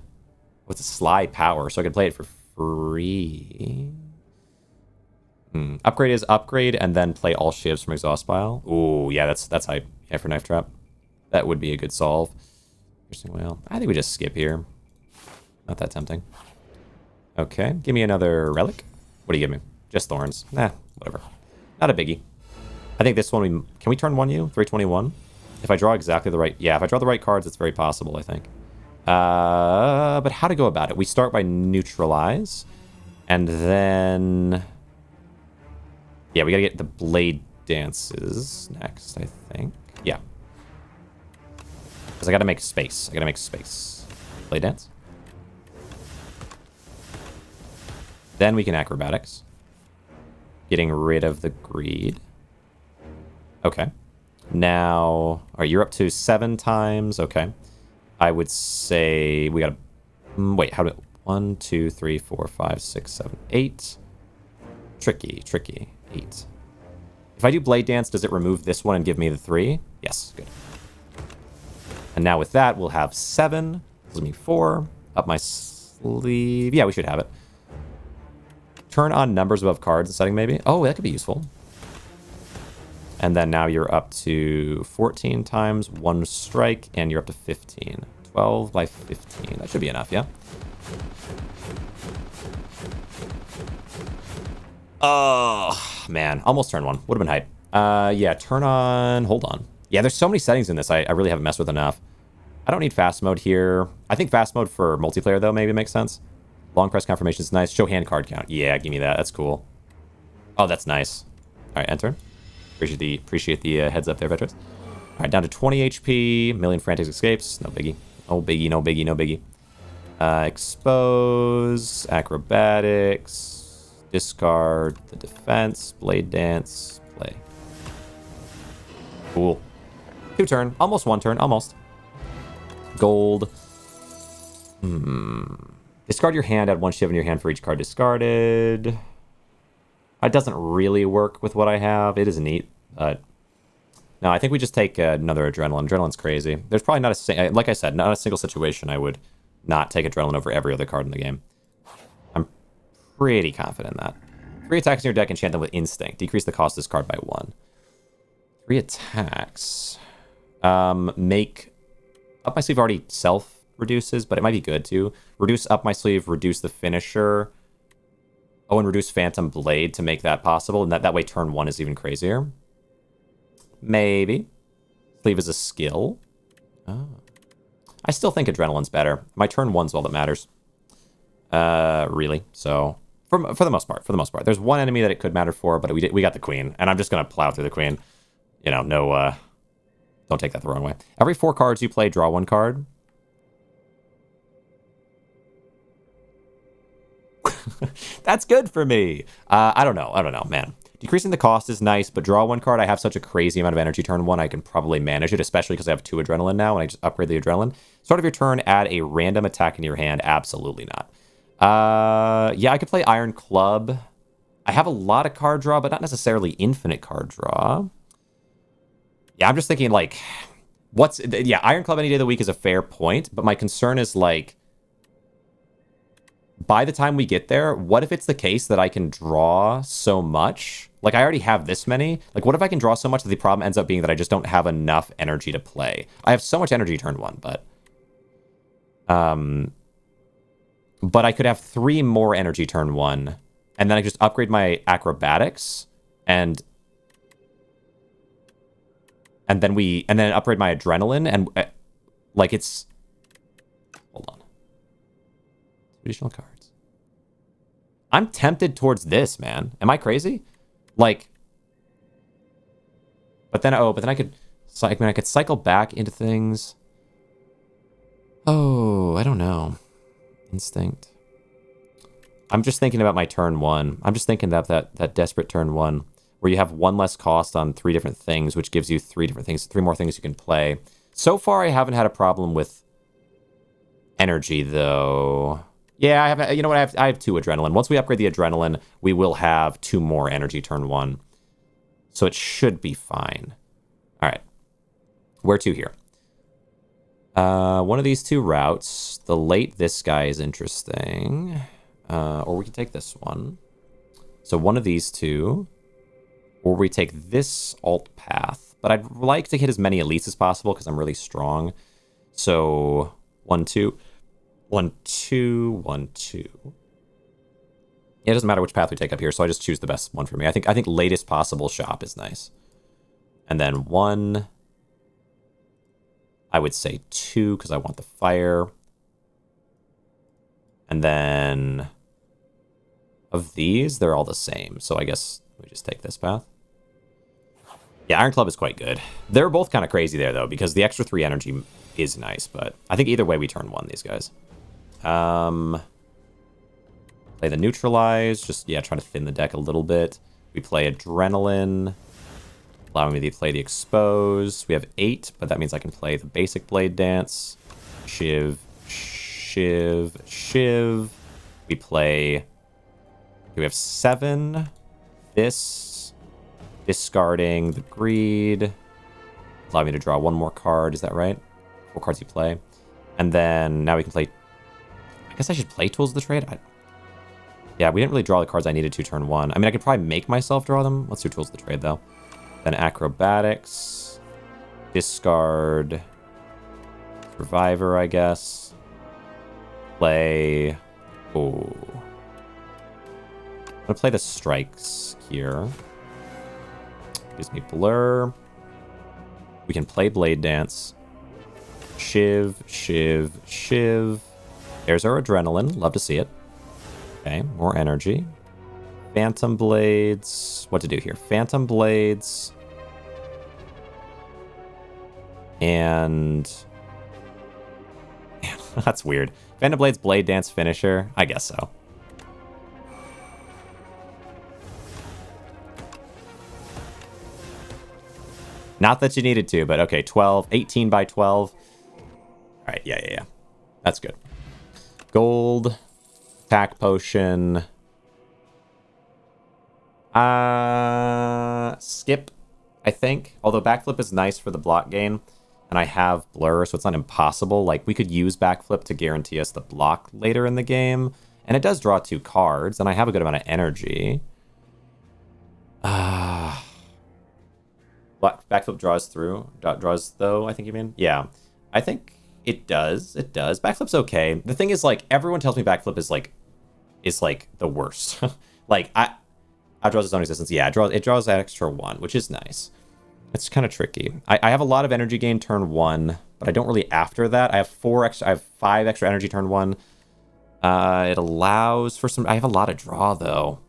What's a Sly Power, so I could play it for free. Upgrade is upgrade, and then play all shivs from Exhaust Pile. Ooh, yeah, that's hype. Yeah, for Knife Trap. That would be a good solve. Piercing Wail. I think we just skip here. Not that tempting. Okay, give me another relic. What do you give me? Just thorns. Nah, whatever. Not a biggie. I think this one can we turn 1U? 321? If I draw exactly the right... Yeah, if I draw the right cards, it's very possible, I think. But how to go about it? We start by neutralize. And then... Yeah, we gotta get the Blade Dances next, I think. Yeah. Because I gotta make space. Blade Dance. Then we can Acrobatics. Getting rid of the Greed. Okay. Now... Alright, you're up to 7 times. Okay. I would say we gotta... Wait, how do... 1, 2, 3, 4, 5, 6, 7, 8. Tricky. 8. If I do Blade Dance, does it remove this one and give me the 3? Yes, good. And now with that, we'll have 7. This gives me 4. Up my sleeve. Yeah, we should have it. Turn on numbers above cards in setting, maybe. Oh, that could be useful. And then now you're up to 14 times, 1 strike, and you're up to 15. 12 by 15. That should be enough, yeah? Oh, man. Almost turn 1. Would have been hype. Yeah, turn on... Hold on. Yeah, there's so many settings in this I really haven't messed with enough. I don't need fast mode here. I think fast mode for multiplayer, though, maybe makes sense. Long press confirmation is nice. Show hand card count. Yeah, give me that. That's cool. Oh, that's nice. All right, enter. Appreciate the heads up there, veterans. All right, down to 20 HP. Million frantic escapes. No biggie. No biggie, no biggie, no biggie. Expose. Acrobatics. Discard the defense. Blade dance. Play. Cool. 2 turn. Almost 1 turn. Almost. Gold. Discard your hand. Add 1 shiv in your hand for each card discarded. That doesn't really work with what I have. It is neat, but... No, I think we just take another Adrenaline. Adrenaline's crazy. There's probably not a... Like I said, not a single situation I would not take Adrenaline over every other card in the game. I'm pretty confident in that. 3 attacks in your deck, enchant them with Instinct. Decrease the cost of this card by 1. 3 attacks. Make... Up My Sleeve already self-reduces, but it might be good, too. Reduce Up My Sleeve, reduce the finisher. Oh, and reduce Phantom Blade to make that possible. And that way turn 1 is even crazier. Maybe. Sleeve is a skill. Oh. I still think Adrenaline's better. My turn 1's all that matters. Really. So, for the most part. There's one enemy that it could matter for, but we got the Queen. And I'm just going to plow through the Queen. You know, no... Don't take that the wrong way. Every 4 cards you play, draw 1 card. That's good for me. I don't know, man. Decreasing the cost is nice, but draw 1 card. I have such a crazy amount of energy turn 1. I can probably manage it, especially because I have 2 Adrenaline now, and I just upgrade the Adrenaline. Start of your turn, add a random attack in your hand. Absolutely not. Yeah, I could play Iron Club. I have a lot of card draw, but not necessarily infinite card draw. Yeah, I'm just thinking, like, yeah, Iron Club any day of the week is a fair point, but my concern is, like, by the time we get there, what if it's the case that I can draw so much? Like, I already have this many. Like, what if I can draw so much that the problem ends up being that I just don't have enough energy to play? I have so much energy turn 1, but I could have 3 more energy turn 1, and then I just upgrade my acrobatics, and then upgrade my Adrenaline, and like it's... Hold on. Additional cards. I'm tempted towards this, man. Am I crazy? Like... But then I could... I mean, I could cycle back into things. Oh, I don't know. Instinct. I'm just thinking about my turn 1. I'm just thinking that desperate turn 1, where you have 1 less cost on 3 different things, which gives you 3 different things, 3 more things you can play. So far, I haven't had a problem with energy, though. Yeah, I have. You know what? I have 2 Adrenaline. Once we upgrade the Adrenaline, we will have 2 more energy turn 1. So it should be fine. All right. Where to here? One of these 2 routes. The late this guy is interesting. Or we can take this one. So one of these 2. Or we take this alt path. But I'd like to hit as many elites as possible because I'm really strong. So 1, 2. 1, 2, 1, 2. It doesn't matter which path we take up here, so I just choose the best one for me. I think latest possible shop is nice. And then 1. I would say 2 because I want the fire. And then of these, they're all the same. So I guess we just take this path. Yeah, Iron Club is quite good. They're both kind of crazy there, though, because the extra 3 energy is nice. But I think either way, we turn 1, these guys. Play the Neutralize. Just, yeah, trying to thin the deck a little bit. We play Adrenaline, allowing me to play the Expose. We have 8, but that means I can play the basic Blade Dance. Shiv, Shiv, Shiv. We play... We have 7. This... Discarding the Greed. Allow me to draw 1 more card. Is that right? 4 cards you play. And then now we can play... I guess I should play Tools of the Trade? Yeah, we didn't really draw the cards I needed to turn 1. I mean, I could probably make myself draw them. Let's do Tools of the Trade, though. Then acrobatics. Discard. Survivor, I guess. Play. Oh. I'm gonna play the strikes here. Gives me blur. We can play Blade Dance. Shiv, Shiv, Shiv. There's our adrenaline. Love to see it. Okay, more energy. Phantom Blades. What to do here? Phantom Blades. And... Man, that's weird. Phantom Blades, Blade Dance, Finisher. I guess so. Not that you needed to, but okay, 12, 18 by 12. All right, yeah. That's good. Gold, attack potion. Skip, I think. Although backflip is nice for the block gain, and I have blur, so it's not impossible. Like, we could use backflip to guarantee us the block later in the game, and it does draw 2 cards, and I have a good amount of energy. Backflip draws though, I think you mean? Yeah. I think it does. It does. Backflip's okay. The thing is, like, everyone tells me backflip is like the worst. Like, outdraws its own existence. Yeah, it draws that extra 1, which is nice. It's kind of tricky. I have a lot of energy gain turn 1, but I don't really after that. I have 5 extra energy turn 1. It allows for some... I have a lot of draw, though.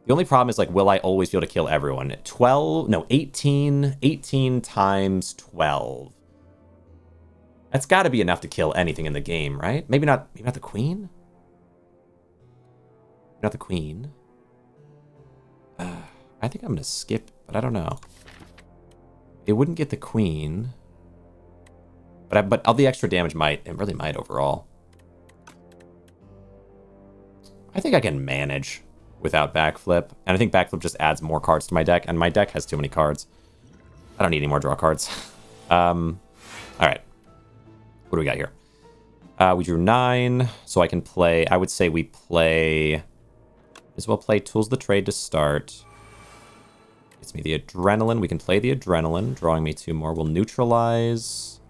The only problem is, like, will I always be able to kill everyone? 18 times 12. That's got to be enough to kill anything in the game, right? Maybe not the queen? Not the queen. I think I'm going to skip, but I don't know. It wouldn't get the queen. But all the extra damage it really might overall. I think I can manage without backflip. And I think backflip just adds more cards to my deck, and my deck has too many cards. I don't need any more draw cards. Alright. What do we got here? We drew 9, so I can play... I would say we play... As well play Tools of the Trade to start. Gets me the adrenaline. We can play the adrenaline, drawing me 2 more. We'll neutralize...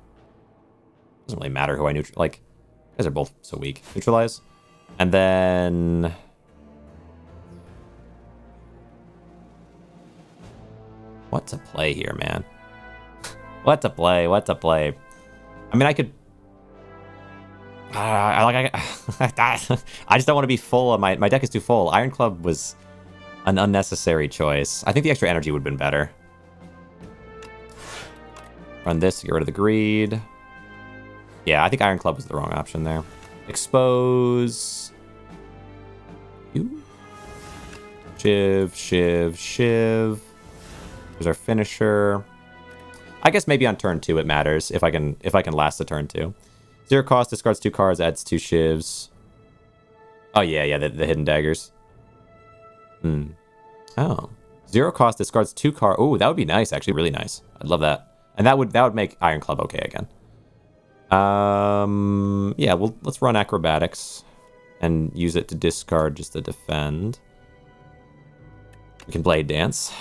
Doesn't really matter who I neutralize. Like, you guys are both so weak. Neutralize. And then... What to play here, man? What to play? I mean, I could... I just don't want to be full. My deck is too full. Iron Club was an unnecessary choice. I think the extra energy would have been better. Run this to get rid of the greed. Yeah, I think Iron Club was the wrong option there. Expose. You. Shiv, Shiv, Shiv. There's our finisher. I guess maybe on turn 2 it matters if I can last the turn 2. 0 cost, discards 2 cards, adds 2 shivs. Oh yeah, the hidden daggers. Oh. 0 cost, discards 2 cards. Oh, that would be nice, actually, really nice. I'd love that. And that would make Iron Club okay again. Yeah, well, let's run acrobatics and use it to discard just to defend. We can Blade Dance.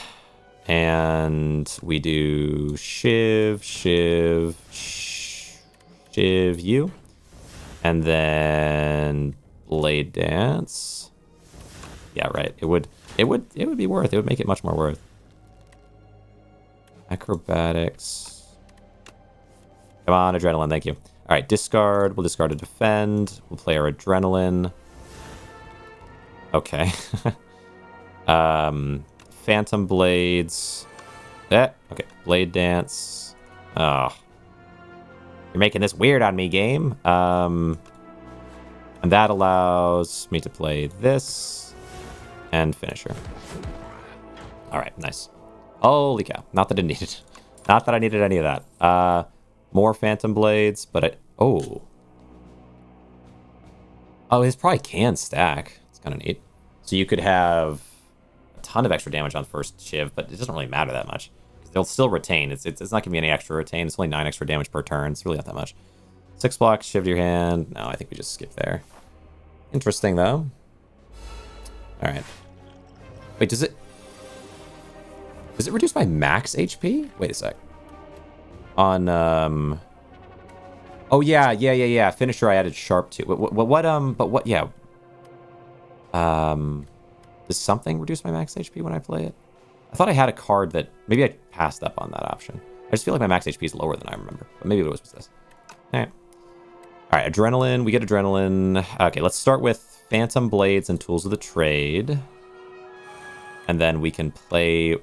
And we do Shiv, Shiv, Shiv you. And then Blade Dance. Yeah, right. It would be worth. It would make it much more worth. Acrobatics. Come on, adrenaline, thank you. Alright, discard. We'll discard to defend. We'll play our adrenaline. Okay. Phantom Blades. Okay. Blade Dance. Oh. You're making this weird on me, game. And that allows me to play this and Finisher. Alright, nice. Holy cow. Not that I needed. Not that I needed any of that. More Phantom Blades, but oh, this probably can stack. It's kind of neat. So you could have a ton of extra damage on first Shiv, but it doesn't really matter that much. They'll still retain. It's not giving me any extra retain. It's only 9 extra damage per turn. It's really not that much. 6 blocks, Shiv to your hand. No, I think we just skip there. Interesting, though. Alright. Wait, does it... Does it reduce my max HP? Wait a sec. On, oh, yeah. Finisher, I added sharp to. Yeah. Does something reduce my max HP when I play it? I thought I had a card that... Maybe I passed up on that option. I just feel like my max HP is lower than I remember. But maybe it was this. Alright. Alright, Adrenaline. We get Adrenaline. Okay, let's start with Phantom Blades and Tools of the Trade. And then we can play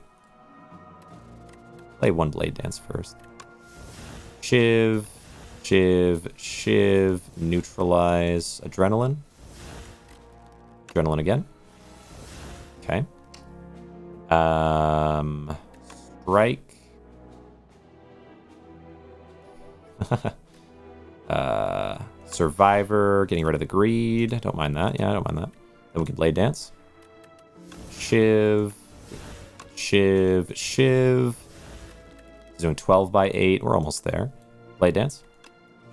one Blade Dance first. Shiv. Neutralize. Adrenaline. Adrenaline again. Okay. Strike. Survivor, getting rid of the greed. Don't mind that. Yeah, I don't mind that. Then we can Blade Dance. Shiv. Doing 12 by 8. We're almost there. Blade Dance.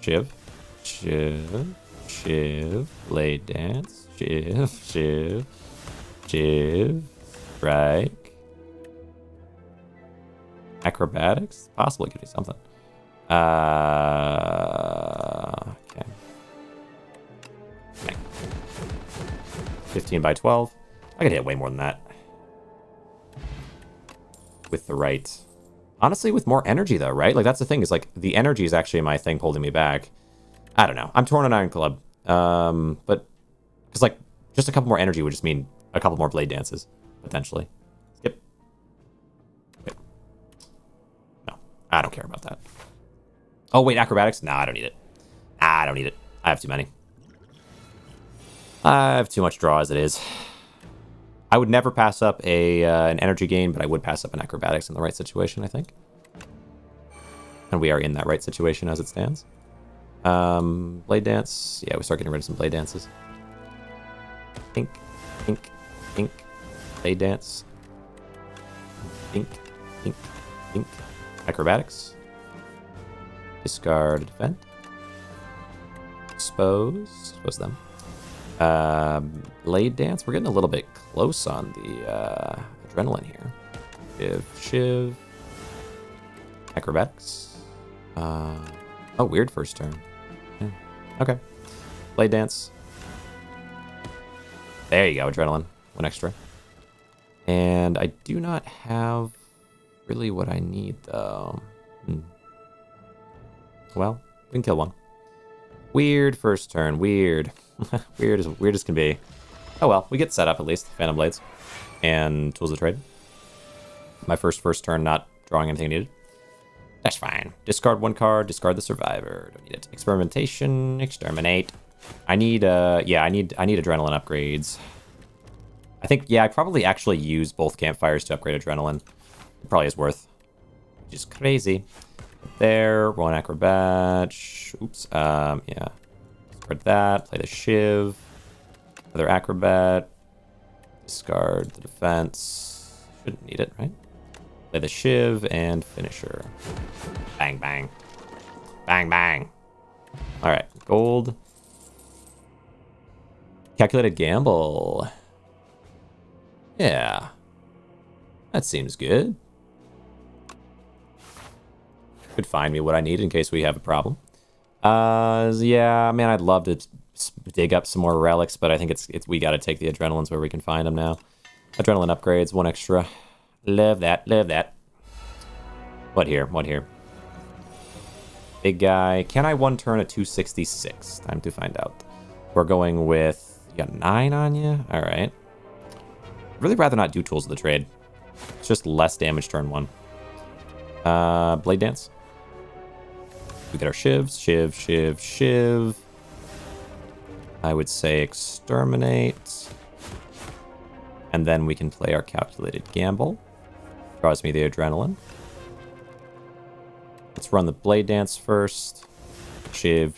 Shiv. Blade Dance. Shiv. Strike. Acrobatics? Possibly could be something. Okay. 15 by 12. I could hit way more than that. With the right... Honestly, with more energy, though, right? Like, that's the thing, is, like, the energy is actually my thing holding me back. I don't know. I'm torn on Iron Club. But... Because, like, just a couple more energy would just mean a couple more Blade Dances, potentially. Skip. Wait. No. I don't care about that. Oh, wait, Acrobatics? Nah, I don't need it. I don't need it. I have too many. I have too much draw as it is. I would never pass up an energy gain, but I would pass up an Acrobatics in the right situation, I think. And we are in that right situation as it stands. Blade Dance. Yeah, we start getting rid of some Blade Dances. Ink. Blade Dance. Ink. Acrobatics. Discard, defend. Expose them. Blade Dance. We're getting a little bit close on the Adrenaline here. Shiv. Acrobatics. Oh, weird first turn. Yeah. Okay. Blade Dance. There you go, Adrenaline. One extra. And I do not have really what I need, though. Well, we can kill one. Weird first turn. Weird. weird as can be. Oh well, we get set up at least. Phantom Blades. And Tools of Trade. My first turn not drawing anything needed. That's fine. Discard one card, discard the Survivor. Don't need it. Experimentation, exterminate. I need Adrenaline upgrades. I think, yeah, I probably actually use both campfires to upgrade Adrenaline. It probably is worth. Which is crazy. There, one Acrobat. Oops, yeah. Discard that, play the Shiv. Another Acrobat. Discard the Defense. Shouldn't need it, right? Play the Shiv and Finisher. Bang, bang. Bang, bang. Alright, gold. Calculated Gamble. Yeah. That seems good. Could find me what I need in case we have a problem. Yeah, man, I'd love to dig up some more relics, but I think we got to take the Adrenalines where we can find them now. Adrenaline upgrades, one extra. Love that, love that. What here? Big guy. Can I one turn a 266? Time to find out. We're going with... You got 9 on you? Alright. I'd really rather not do Tools of the Trade. It's just less damage turn 1. Blade Dance. We get our Shivs. Shiv. I would say Exterminate. And then we can play our Calculated Gamble. Draws me the Adrenaline. Let's run the Blade Dance first. Shiv.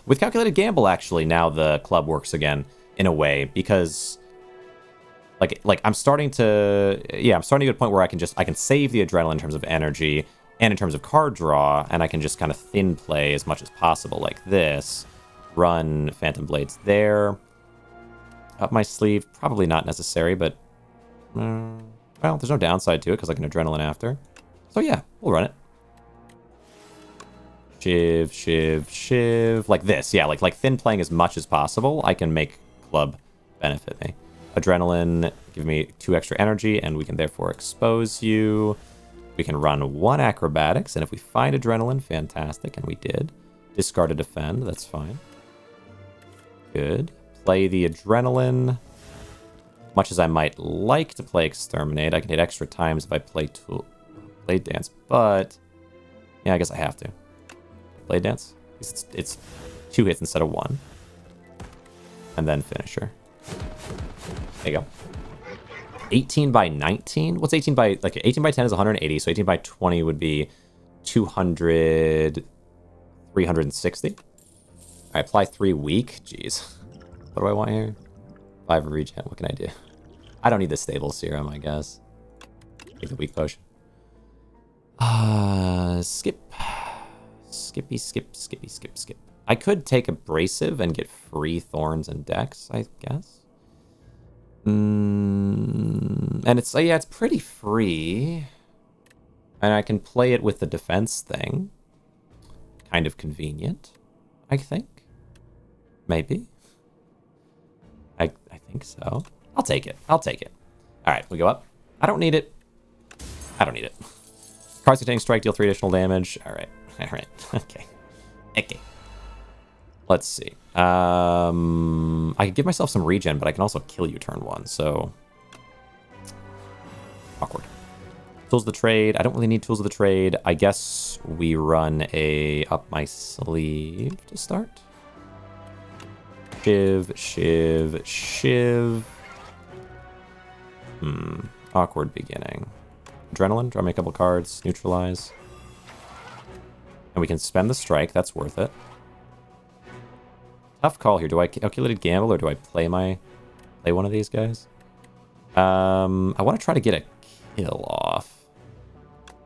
With Calculated Gamble, actually, now the club works again, in a way, because... Like I'm starting to get to a point where I can save the Adrenaline in terms of energy and in terms of card draw, and I can just kind of thin play as much as possible like this. Run Phantom Blades there. Up my sleeve, probably not necessary, but Well, there's no downside to it because I can adrenaline after. So yeah, we'll run it. Shiv, shiv, shiv. Like this, yeah, like thin playing as much as possible. I can make club benefit me. Adrenaline, give me 2 extra energy, and we can therefore expose you. We can run 1 acrobatics, and if we find adrenaline, fantastic, and we did. Discard a defend, that's fine. Good. Play the adrenaline. Much as I might like to play exterminate, I can hit extra times if I play blade dance, but yeah, I guess I have to. Blade dance? It's 2 hits instead of 1. And then finisher. There you go. 18 by 19? What's 18 by... Like, 18 by 10 is 180, so 18 by 20 would be 200... 360. I apply 3 weak. Jeez. What do I want here? 5 regen. What can I do? I don't need the stable serum, I guess. Take the weak potion. Skip. Skippy, skip, skippy, skip, skip. I could take abrasive and get free thorns and dex, I guess. And it's, yeah, it's pretty free. And I can play it with the defense thing. Kind of convenient, I think. Maybe. I think so. I'll take it. I'll take it. All right, we go up. I don't need it. I don't need it. Cards containing strike deal 3 additional damage. All right. All right. Okay. Okay. Let's see. I could give myself some regen, but I can also kill you turn 1, so... Awkward. Tools of the trade. I don't really need tools of the trade. I guess we run a up my sleeve to start. Shiv, shiv, shiv. Awkward beginning. Adrenaline. Draw me a couple cards. Neutralize. And we can spend the strike. That's worth it. Tough call here. Do I calculated gamble or do I play one of these guys? I want to try to get a kill off.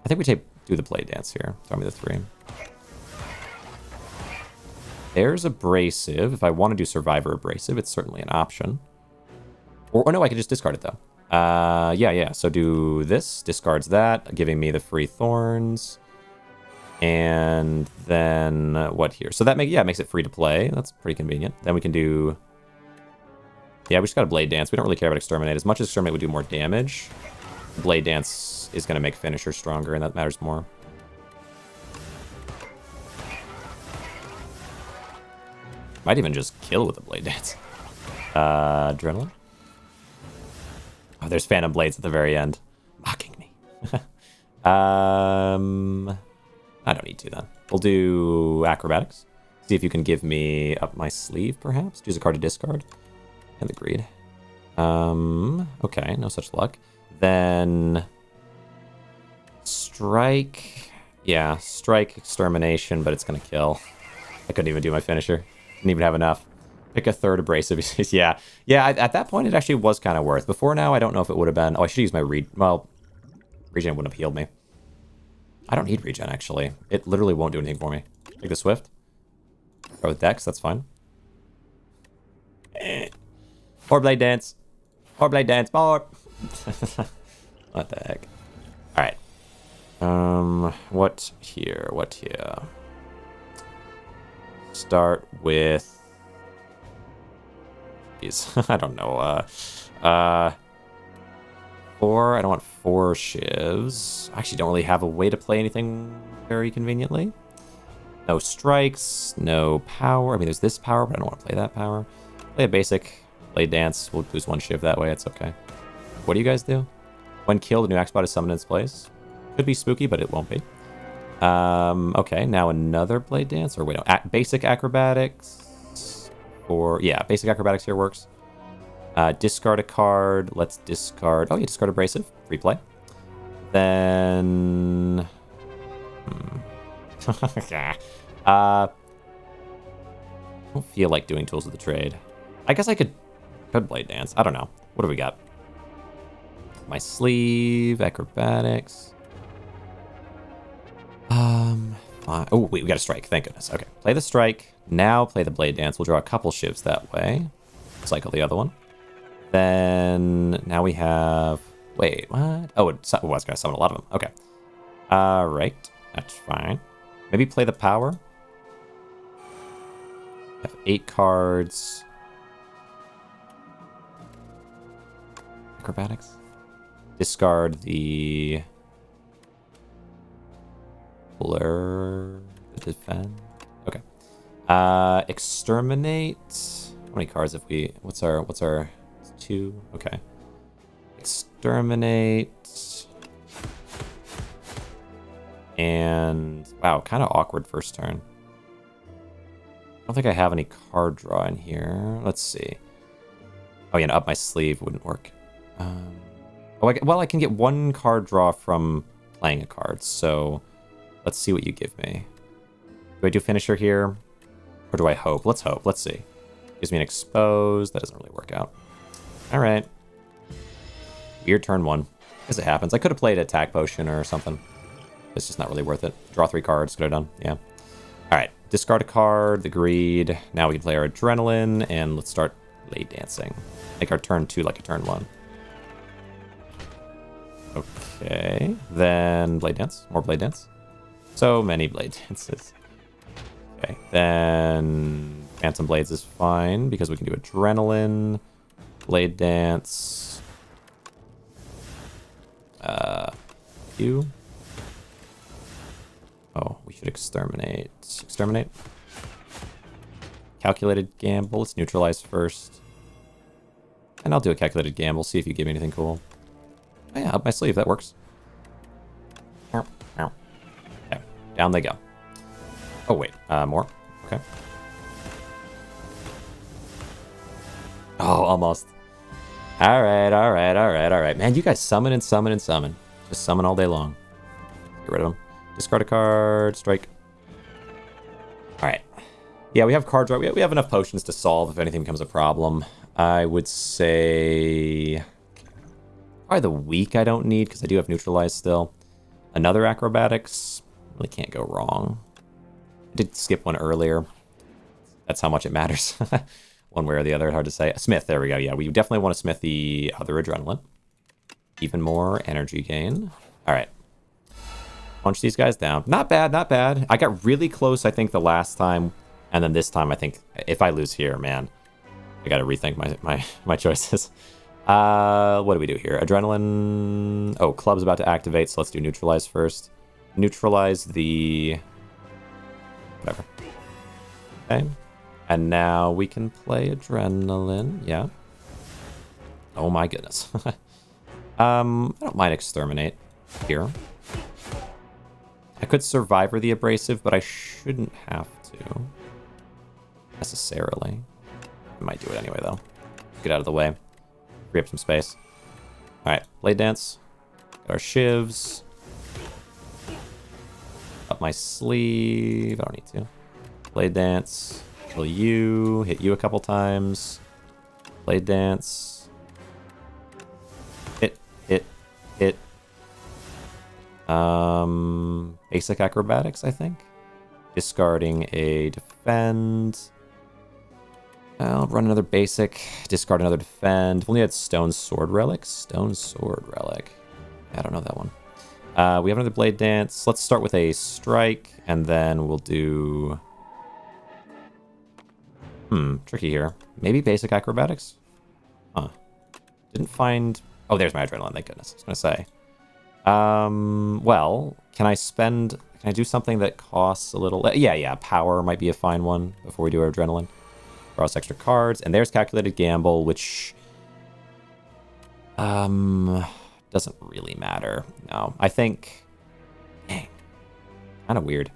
I think we do the blade dance here. Throw me the 3. There's abrasive. If I want to do survivor abrasive, it's certainly an option. Or no, I could just discard it though. Yeah. So do this. Discards that, giving me the free thorns. And then what here? So that makes it free to play. That's pretty convenient. Then we can do... Yeah, we just got a blade dance. We don't really care about exterminate. As much as exterminate would do more damage, blade dance is going to make finisher stronger, and that matters more. Might even just kill with a blade dance. Adrenaline. Oh, there's phantom blades at the very end. Mocking me. I don't need to then. We'll do acrobatics. See if you can give me up my sleeve, perhaps. Choose a card to discard. And agreed. Okay, no such luck. Then strike. Yeah, strike extermination, but it's gonna kill. I couldn't even do my finisher. Didn't even have enough. Pick a third abrasive. yeah. At that point, it actually was kind of worth. Before now, I don't know if it would have been. Oh, I should use my well, regen wouldn't have healed me. I don't need regen, actually. It literally won't do anything for me. Take the Swift. Go with Dex, that's fine. Or Blade Dance. Or Blade Dance. More. What the heck? Alright. What here? What here? Start with... Jeez, I don't know. 4. I don't want 4 shivs. I actually don't really have a way to play anything very conveniently. No strikes, no power. I mean, there's this power, but I don't want to play that power. Play a basic blade dance. We'll lose 1 shiv that way. It's okay. What do you guys do? When killed, a new axe spot is summoned in its place. Could be spooky, but it won't be. Okay, now another blade dance. Or wait, no, basic acrobatics. Or yeah, basic acrobatics here works. Discard a card. Let's discard... Oh, yeah, discard abrasive. Free play. Then... I don't feel like doing tools of the trade. I guess I could blade dance. I don't know. What do we got? My sleeve, acrobatics. Fine. Oh, wait, we got a strike. Thank goodness. Okay, play the strike. Now play the blade dance. We'll draw a couple shivs that way. Cycle the other one. Then now we have Wait, what? Oh, I was going to summon a lot of them. Okay. Right. That's fine. Maybe play the power. Have 8 cards. Acrobatics. Discard the blur. The defend. Okay. Exterminate. How many cards have we? What's our? It's 2. Okay. Exterminate. And wow, kind of awkward first turn. I don't think I have any card draw in here. Let's see. Oh yeah, and up my sleeve wouldn't work. I can get 1 card draw from playing a card. So let's see what you give me. Do I do finisher here? Or do I hope? Let's hope. Let's see. Gives me an expose. That doesn't really work out. All right. Weird turn 1. As it happens. I could have played attack potion or something. It's just not really worth it. Draw 3 cards. Could have done. Yeah. All right. Discard a card. The greed. Now we can play our adrenaline. And let's start blade dancing. Make our turn 2 like a turn 1. Okay. Then blade dance. More blade dance. So many blade dances. Okay. Then Phantom Blades is fine because we can do adrenaline. Blade dance. You. Oh, we should exterminate. Exterminate. Calculated gamble. Let's neutralize first. And I'll do a calculated gamble. See if you give me anything cool. Oh yeah, up my sleeve. That works. Okay, down they go. Oh wait, more. Okay. Oh, almost. All right. Man, you guys summon and summon and summon. Just summon all day long. Get rid of them. Discard a card. Strike. All right. Yeah, we have card draw. We have enough potions to solve if anything becomes a problem. I would say probably the weak I don't need because I do have neutralize still. Another acrobatics. Really can't go wrong. I did skip one earlier. That's how much it matters. One way or the other, hard to say. Smith, there we go. Yeah, we definitely want to smith the other adrenaline. Even more energy gain. All right. Punch these guys down. Not bad, not bad. I got really close, I think, the last time. And then this time, I think, if I lose here, man, I got to rethink my choices. What do we do here? Adrenaline. Oh, club's about to activate, so let's do neutralize first. Neutralize the... whatever. Okay. And now we can play adrenaline. Yeah. Oh my goodness. I don't mind exterminate here. I could survivor the abrasive, but I shouldn't have to. Necessarily. I might do it anyway, though. Get out of the way. Free up some space. Alright, blade dance. Got our shivs. Up my sleeve. I don't need to. Blade dance. Kill you. Hit you a couple times. Blade dance. Hit. Basic acrobatics, I think. Discarding a defend. I'll run another basic. Discard another defend. If only had stone sword relics. Stone sword relic. I don't know that one. We have another blade dance. Let's start with a strike, and then we'll do... tricky here. Maybe basic acrobatics? Huh. Didn't find... Oh, there's my adrenaline, thank goodness. I was going to say. Well, can I do something that costs a little... Yeah, power might be a fine one before we do our adrenaline. Draw us extra cards, and there's calculated gamble, which... doesn't really matter. No, I think... Dang. Kind of weird.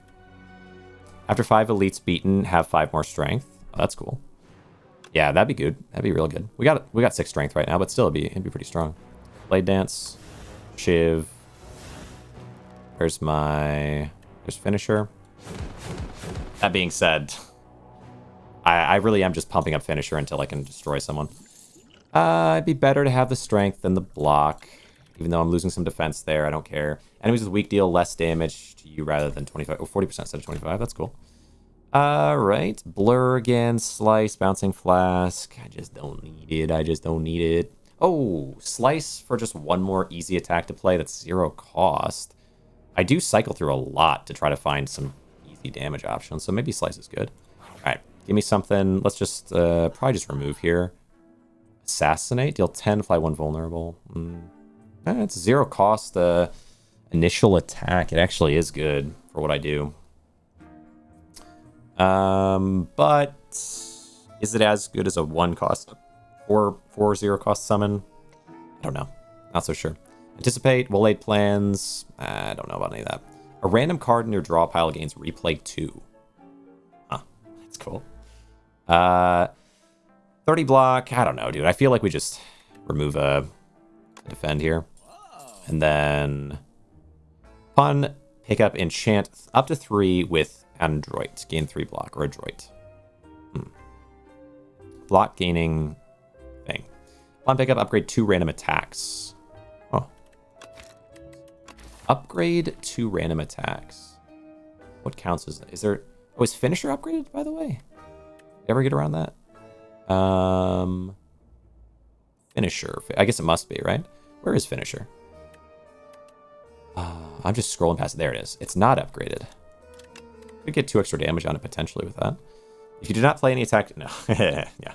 After 5 elites beaten, have 5 more strength. Oh, that's cool. Yeah, that'd be good. That'd be real good. We got 6 strength right now, but still it'd be pretty strong. Blade dance. Shiv. There's finisher. That being said, I really am just pumping up finisher until I can destroy someone. It'd be better to have the strength than the block. Even though I'm losing some defense there, I don't care. Enemies with weak deal less damage to you rather than 25. Oh, 40% instead of 25. That's cool. Right. Blur again. Slice. Bouncing flask. I just don't need it. Oh, Slice for just one more easy attack to play that's 0 cost. I do cycle through a lot to try to find some easy damage options, so maybe Slice is good. Alright, give me something. Let's just probably just remove here. Assassinate, deal 10, fly 1 vulnerable. It's 0 cost initial attack. It actually is good for what I do. But is it as good as a 1 cost or 0 cost summon? I don't know. Not so sure. Anticipate, well-laid plans. I don't know about any of that. A random card in your draw pile gains replay 2. Huh. That's cool. 30 block. I don't know, dude. I feel like we just remove a defend here. And then fun, pick up enchant up to 3 with Android. Gain 3 block or Adroit. Block gaining thing. Fun, pick up, upgrade 2 random attacks. Oh. Upgrade 2 random attacks. What counts as that? Is there... Oh, is Finisher upgraded, by the way? Did you ever get around that? Finisher. I guess it must be, right? Where is Finisher? I'm just scrolling past it. There it is. It's not upgraded. Could get 2 extra damage on it potentially with that. If you do not play any attack... No. Yeah.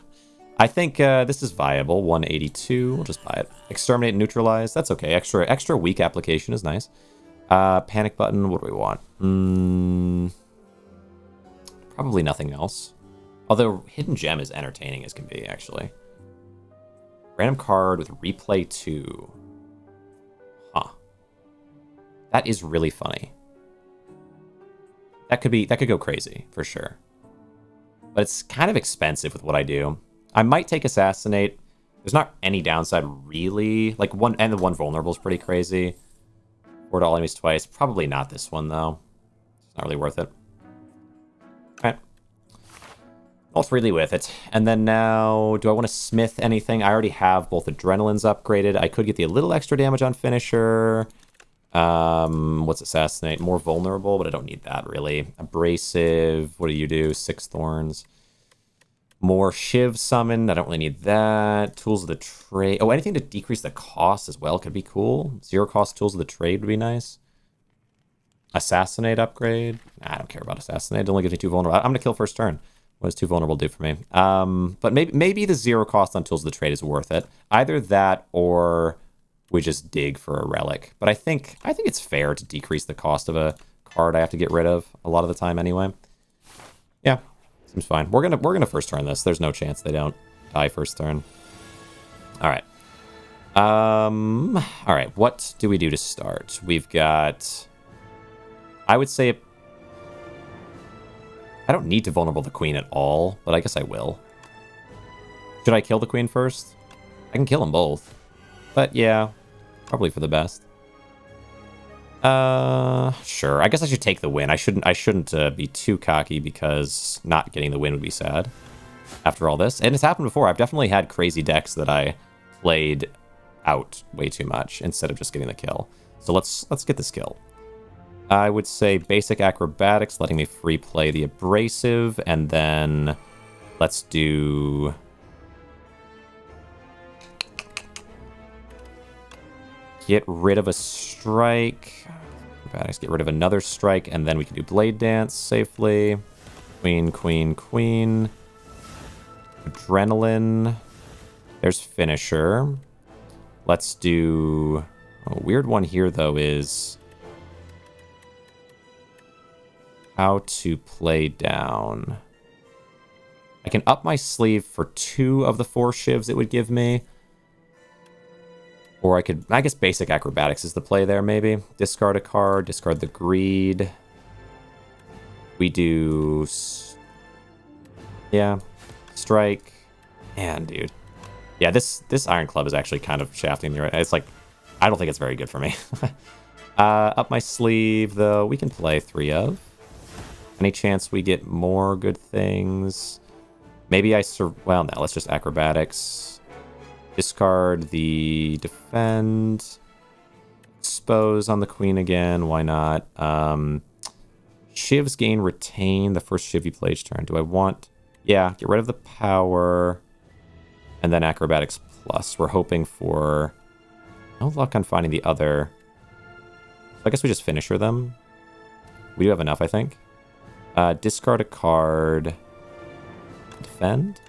I think this is viable. 182. We'll just buy it. Exterminate and neutralize. That's okay. Extra weak application is nice. Panic button. What do we want? Probably nothing else. Although Hidden Gem is entertaining as can be, actually. Random card with replay 2. Huh. That is really funny. That could go crazy, for sure. But it's kind of expensive with what I do. I might take Assassinate. There's not any downside, really. Like, the 1 vulnerable is pretty crazy. Forward all enemies twice. Probably not this one, though. It's not really worth it. Alright. All freely with it. And then now, do I want to smith anything? I already have both Adrenaline's upgraded. I could get a little extra damage on Finisher. What's Assassinate? More vulnerable, but I don't need that, really. Abrasive. What do you do? 6 thorns. More Shiv summon. I don't really need that. Tools of the trade. Oh, anything to decrease the cost as well could be cool. 0 cost tools of the trade would be nice. Assassinate upgrade. I don't care about Assassinate. It only gives me 2 vulnerable. I'm going to kill first turn. What does 2 vulnerable do for me? But maybe the 0 cost on tools of the trade is worth it. Either that or we just dig for a relic. But I think it's fair to decrease the cost of a card I have to get rid of a lot of the time anyway. Yeah, seems fine. We're gonna first turn this. There's no chance they don't die first turn. All right. All right. What do we do to start? We've got. I would say. I don't need to vulnerable the queen at all, but I guess I will. Should I kill the queen first? I can kill them both. But yeah, probably for the best. Sure. I guess I should take the win. I shouldn't be too cocky because not getting the win would be sad after all this. And it's happened before. I've definitely had crazy decks that I played out way too much instead of just getting the kill. So let's get this kill. I would say basic acrobatics, letting me free play the abrasive, and then let's do get rid of a strike. Acrobatics, get rid of another strike, and then we can do blade dance safely. Queen, queen, queen. Adrenaline. There's finisher. Let's do a weird one here though is how to play down. I can up my sleeve for 2 of the 4 shivs it would give me. Or I guess basic acrobatics is the play there, maybe. Discard a card, discard the greed. We do... Yeah. Strike. Man, dude. Yeah, this Iron Club is actually kind of shafting me right now. It's like, I don't think it's very good for me. Up my sleeve, though, we can play 3 of. Any chance we get more good things? Maybe well, no, let's just acrobatics. Discard the defend. Expose on the queen again. Why not? Shivs gain retain the first shiv you play each turn. Do I want... Yeah, get rid of the power. And then Acrobatics Plus. We're hoping for... No luck on finding the other... So I guess we just finisher them. We do have enough, I think. Discard a card. Defend.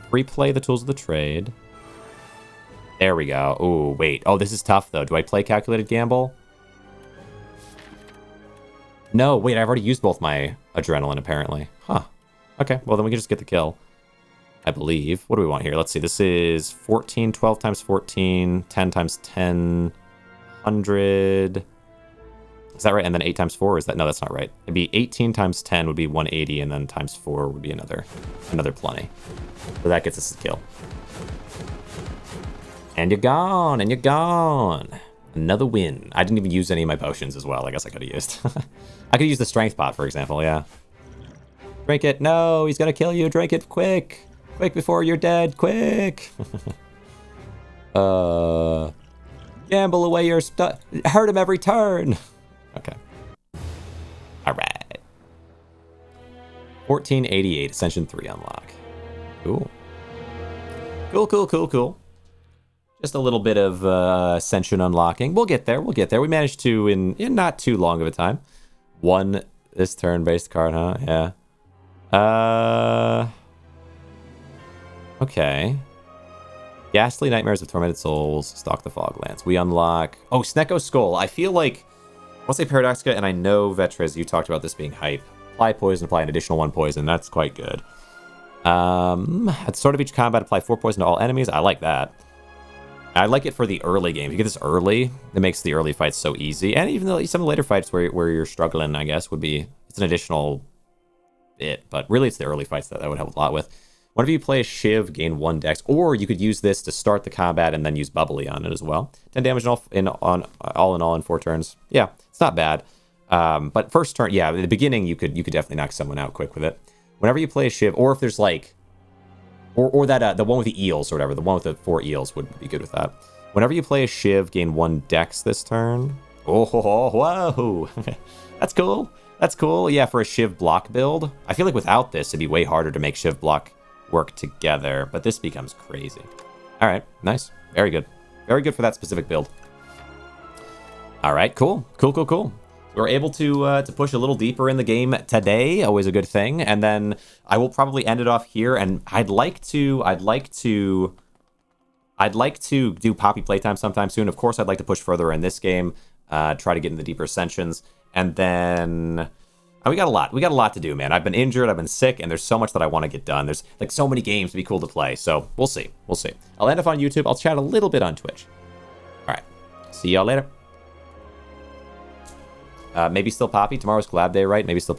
Replay the Tools of the Trade. There we go. Oh, wait. Oh, this is tough, though. Do I play Calculated Gamble? No, wait. I've already used both my Adrenaline, apparently. Huh. Okay, well, then we can just get the kill. I believe. What do we want here? Let's see. This is 14, 12 times 14, 10 times 10, 100. Is that right? And then 8 times 4? Is that... No, that's not right. It'd be 18 times 10 would be 180, and then times 4 would be another plenty. So that gets us the kill. And you're gone, and you're gone. Another win. I didn't even use any of my potions as well. I guess I could have used. I could use the strength pot, for example, yeah. Drink it. No, he's gonna kill you. Drink it quick. Quick before you're dead. Quick. Gamble away your stuff. Hurt him every turn. Okay. All right. 1488, Ascension 3 unlock. Cool. Cool. Just a little bit of Ascension unlocking. We'll get there. We managed to in not too long of a time. One this turn-based card, huh? Yeah. Okay. Ghastly Nightmares of Tormented Souls. Stalk the Foglands. We unlock... Oh, Snecko Skull. I feel like... I'll say Paradoxica, and I know, Vetrez, you talked about this being hype. Apply poison, apply an additional 1 poison. That's quite good. At the start of each combat, apply 4 poison to all enemies. I like that. I like it for the early game. If you get this early, it makes the early fights so easy. And even though some of the later fights where you're struggling, I guess, would be... It's an additional bit. But really, it's the early fights that would help a lot with. Whenever you play a Shiv, gain 1 dex. Or you could use this to start the combat and then use Bubbly on it as well. 10 damage all in all in 4 turns. Yeah, it's not bad. But first turn, yeah, in the beginning, you could definitely knock someone out quick with it. Whenever you play a Shiv, or if there's like... Or that the one with the eels or whatever. The one with the 4 eels would be good with that. Whenever you play a Shiv, gain 1 dex this turn. Oh, whoa. That's cool. That's cool. Yeah, for a Shiv block build. I feel like without this, it'd be way harder to make Shiv block work together. But this becomes crazy. All right. Nice. Very good. Very good for that specific build. All right. Cool. We're able to push a little deeper in the game today, always a good thing. And then I will probably end it off here. And I'd like to do Poppy playtime sometime soon. Of course, I'd like to push further in this game, try to get into deeper ascensions, and then we got a lot to do, man. I've been injured, I've been sick, and there's so much that I want to get done. There's like so many games to be cool to play. So we'll see. I'll end up on YouTube. I'll chat a little bit on Twitch. All right, see y'all later. Maybe still Poppy. Tomorrow's collab day, right? Maybe still